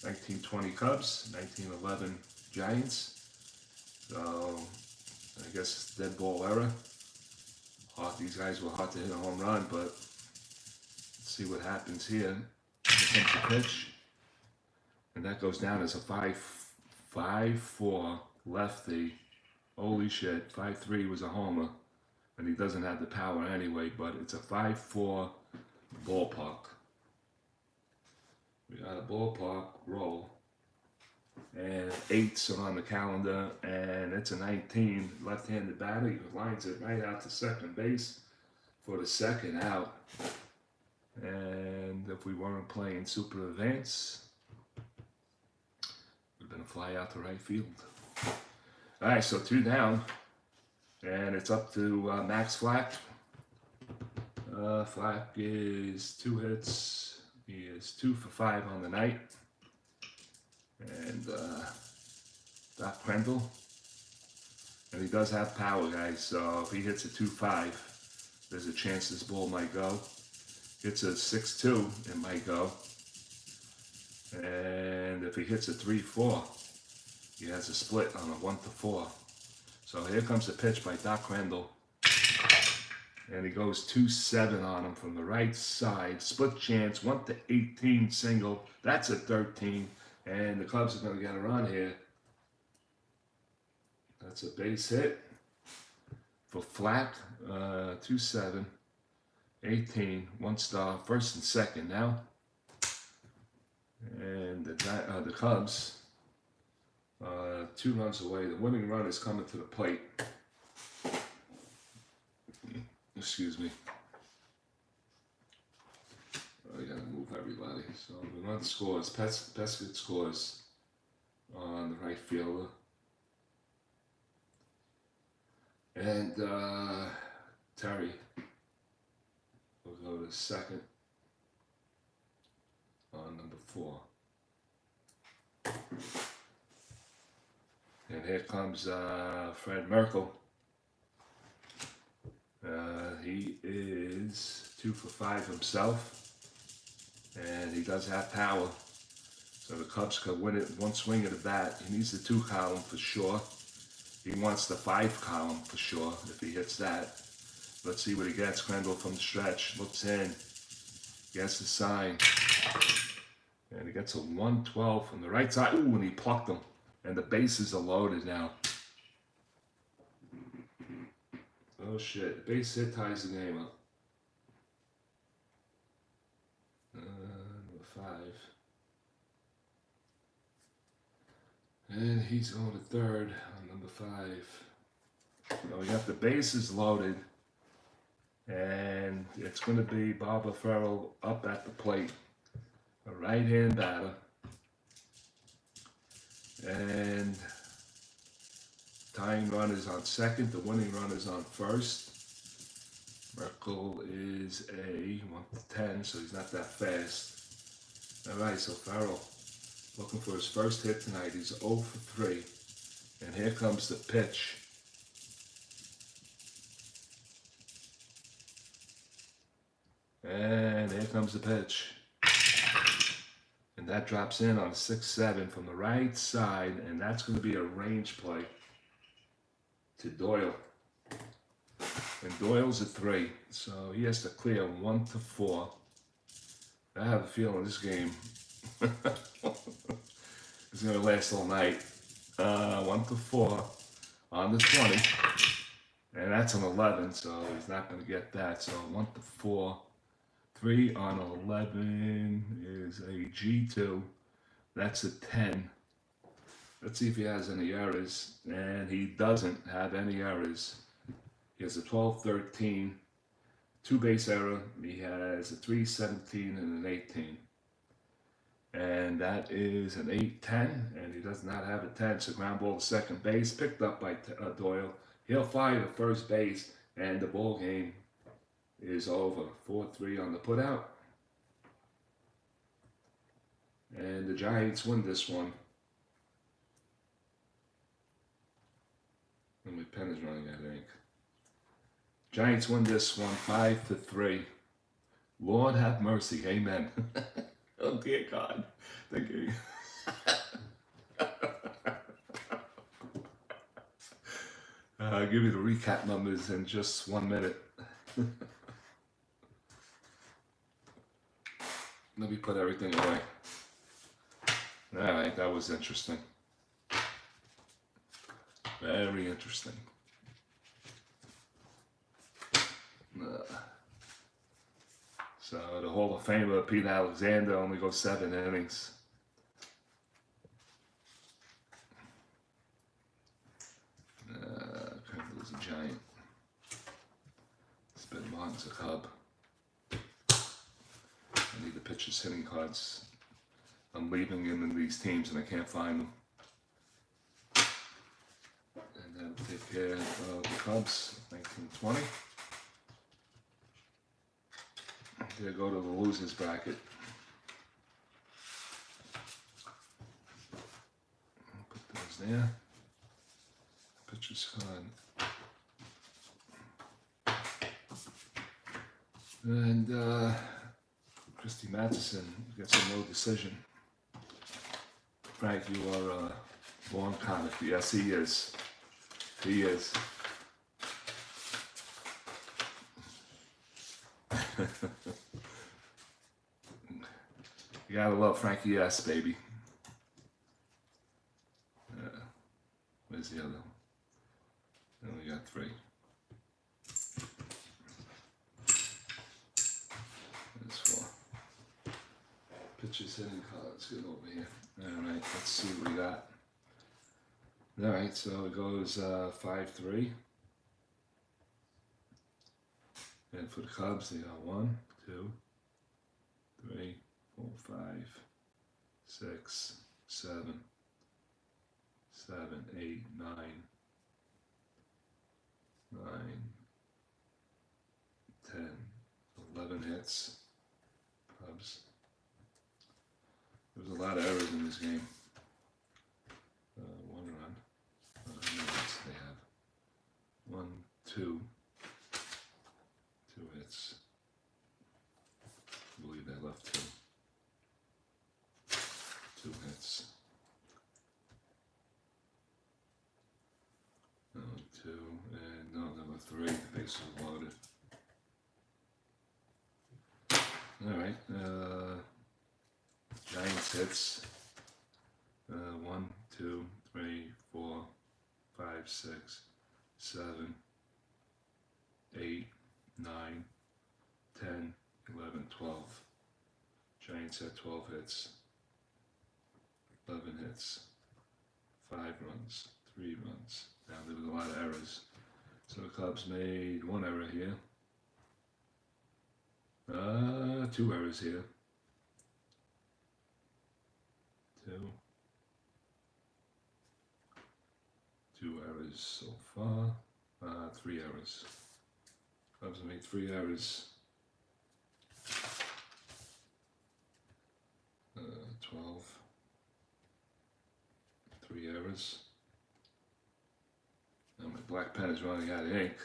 1920 Cubs, 1911 Giants. So I guess dead ball error. These guys were hard to hit a home run, but let's see what happens here. Here comes the pitch, and that goes down as a 5-4 lefty. Holy shit, 5-3 was a homer, and he doesn't have the power anyway, but it's a 5-4 ballpark. We got a ballpark roll, and 8s are on the calendar, and it's a 19. Left-handed batter, he lines it right out to second base for the second out. And if we weren't playing super advance, it would have been a fly out to right field. All right, so 2 down, and it's up to Max Flack. Flack is 2 hits. He is 2 for 5 on the night. And Doc Crendel. And he does have power, guys, so if he hits a 2-5, there's a chance this ball might go. Hits a 6-2, it might go. And if he hits a 3-4, he has a split on a 1-4. So here comes the pitch by Doc Crendel. And he goes 2-7 on him from the right side. Split chance, 1-18 single. That's a 13. And the Cubs are going to get a run here. That's a base hit for Flack. 2-7. 18, 1 star, first and second now. And the Cubs, 2 runs away. The winning run is coming to the plate. Excuse me. I gotta move everybody. So the run scores. Pescott scores on the right fielder. And Terry will go to second on number 4. And here comes Fred Merkel. He is 2 for 5 himself, and he does have power. So the Cubs could win it 1 swing of the bat. He needs the 2 column for sure. He wants the 5 column for sure if he hits that. Let's see what he gets. Crendel from the stretch. Looks in. Gets the sign. And he gets a 112 from the right side. Ooh, and he plucked him. And the bases are loaded now. Oh shit. Base hit ties the game up. Number 5. And he's going to third on number 5. So we got the bases loaded. And it's going to be Barbara Farrell up at the plate. A right-hand batter. And tying run is on second. The winning run is on first. Merkel is a 1-10, so he's not that fast. All right, so Farrell looking for his first hit tonight. He's 0 for 3. And here comes the pitch. And here comes the pitch. And that drops in on a 6-7 from the right side, and that's going to be a range play to Doyle. And Doyle's a 3, so he has to clear 1-4. I have a feeling this game is going to last all night. 1-4 on the 20, and that's an 11, so he's not going to get that. So 1-4. 3 on 11 is a G2. That's a 10. Let's see if he has any errors. And he doesn't have any errors. He has a 12-13, 2 base error. He has a 3-17 and an 18. And that is an 8-10, and he does not have a 10. So ground ball to second base, picked up by Doyle. He'll fly to first base, and the ball game is over. 4-3 on the putout. And the Giants win this one. And my pen is running out of ink. Giants win this one 5-3. Lord have mercy. Amen. Oh dear God. Thank you. I'll give you the recap numbers in just 1 minute. Let me put everything away. Alright, that was interesting. Very interesting. So the Hall of Famer P.ALEXANDER only goes 7 innings. Crandall's a Giant. Spin Martin's a Cub. I need the pitcher's hitting cards. I'm leaving them in these teams and I can't find them. And then we'll take care of the Cubs, 1920. They go to the losers bracket. Put those there. Pitcher's card. And Christy Mathewson gets a no decision. Frank, you are a long comic. Yes, he is. He is. You gotta love Frankie S, baby. Where's the other one? We only got 3. There's 4. Pitchers hitting cards. Get over here. Alright, let's see what we got. Alright, so it goes 5-3. And for the Cubs, they got 1, 2, 3, 4, 5, 6, 7, 8, 9, 10, 11 hits. Cubs. There was a lot of errors in this game. 1 run. How many hits they have? 1, 2. 2 hits. I believe they left 2. 2 hits. 2 and no, number 3. The base was loaded. All right. Giants hits. 1, 2, 3, 4, 5, 6, 7, 8, 9, 10, 11, 12. Giants had 12 hits. 11 hits. 5 runs. 3 runs. Now there was a lot of errors. So the Cubs made 1 error here. 2 errors here. 2 errors so far. 3 errors. Cubs made 3 errors. 12. 3 errors. Now my black pen is running out of ink.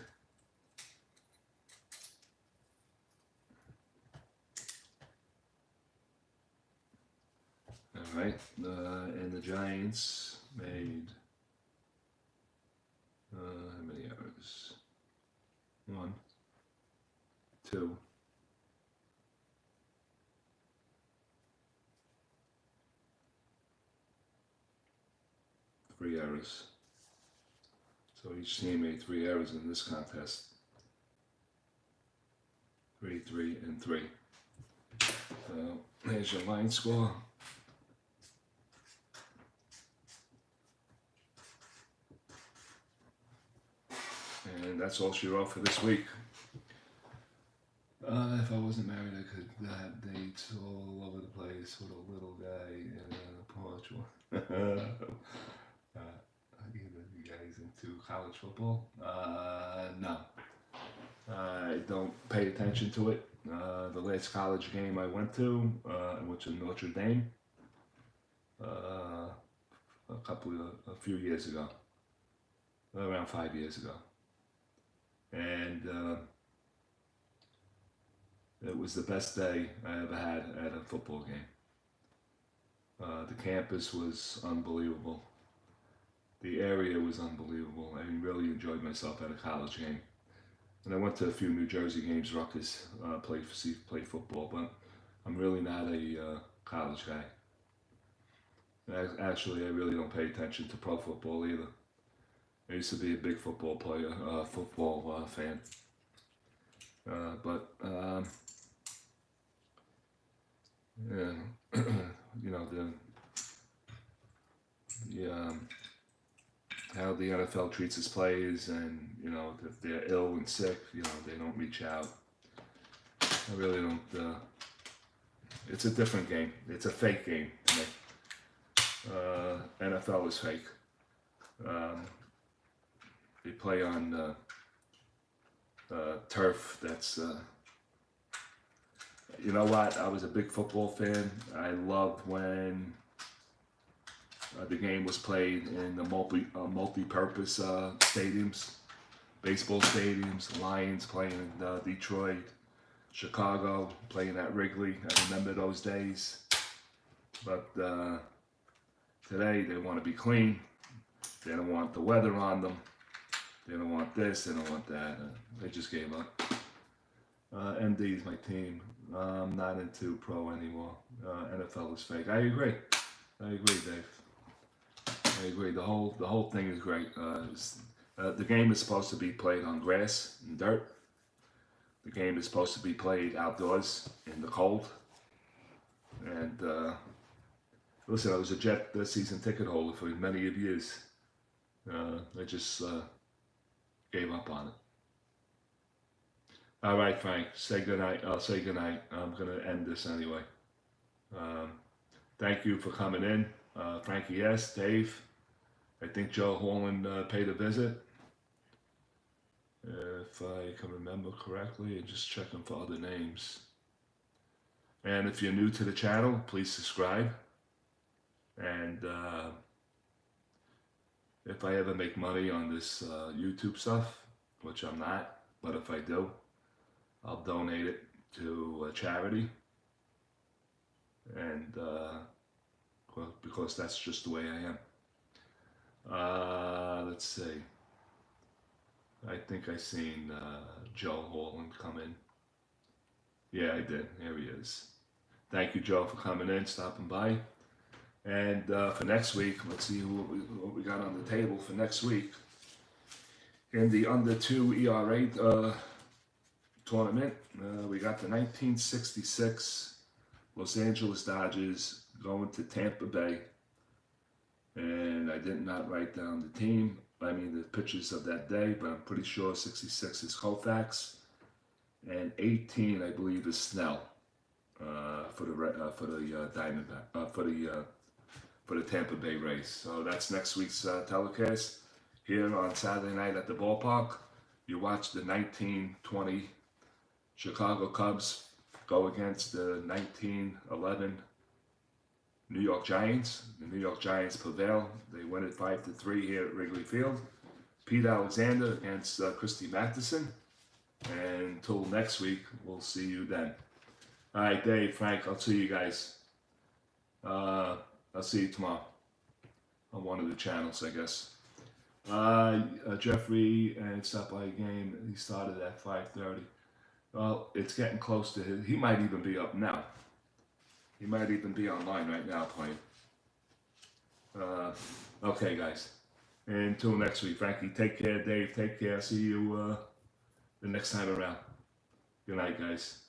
Alright, and the Giants made how many errors? 1, 2, 3 errors. So each team made 3 errors in this contest. 3, 3, and 3. So there's your line score. And that's all she wrote for this week. If I wasn't married, I could have dates all over the place with a little guy in a porch. Either you guys into college football? No. I don't pay attention to it. The last college game I went to, I went to Notre Dame a few years ago, around 5 years ago. And it was the best day I ever had at a football game. The campus was unbelievable. The area was unbelievable. I really enjoyed myself at a college game. And I went to a few New Jersey games, Rutgers, play football, but I'm really not a college guy. Actually, I really don't pay attention to pro football either. I used to be a big football player, fan. But yeah, you know the how the NFL treats its players, and you know if they're ill and sick, you know they don't reach out. I really don't. It's a different game. It's a fake game to me. NFL is fake. They play on turf that's. You know what? I was a big football fan. I loved when the game was played in the multi-purpose stadiums, baseball stadiums. Lions playing in Detroit, Chicago playing at Wrigley. I remember those days. But today they want to be clean. They don't want the weather on them. They don't want this. They don't want that. They just gave up. MD is my team. I'm not into pro anymore. NFL is fake. I agree, Dave. I agree. The whole thing is great. The game is supposed to be played on grass and dirt. The game is supposed to be played outdoors in the cold. And listen, I was a Jet season ticket holder for many of years. I just gave up on it. All right, Frank, say goodnight. I'll say goodnight. I'm going to end this anyway. Thank you for coming in. Frankie, yes. Dave, I think Joe Holland paid a visit. If I can remember correctly, and just checking for other names. And if you're new to the channel, please subscribe. And if I ever make money on this YouTube stuff, which I'm not, but if I do, I'll donate it to a charity, and well, because that's just the way I am. Let's see. I think I seen Joe Holland come in. Yeah, I did. Here he is. Thank you, Joe, for coming in, stopping by. And for next week, let's see what we got on the table for next week. In the under 2 ERA tournament, we got the 1966 Los Angeles Dodgers going to Tampa Bay, and I did not write down the team, the pitchers of that day, but I'm pretty sure 66 is Koufax, and 18 I believe is Snell for the Diamondback for the Tampa Bay Rays. So that's next week's telecast here on Saturday night at the ballpark. You watch the 1920 Chicago Cubs go against the 1911 New York Giants. The New York Giants prevail. They win it 5-3 here at Wrigley Field. P.ALEXANDER against Christy Mathewson. And until next week, we'll see you then. All right, Dave, Frank, I'll see you guys. I'll see you tomorrow on one of the channels, I guess. Jeffrey and Stop By Game, he started at 5:30. Well, it's getting close to his. He might even be up now. He might even be online right now playing. Okay, guys. Until next week, Frankie, take care. Dave, take care. See you the next time around. Good night, guys.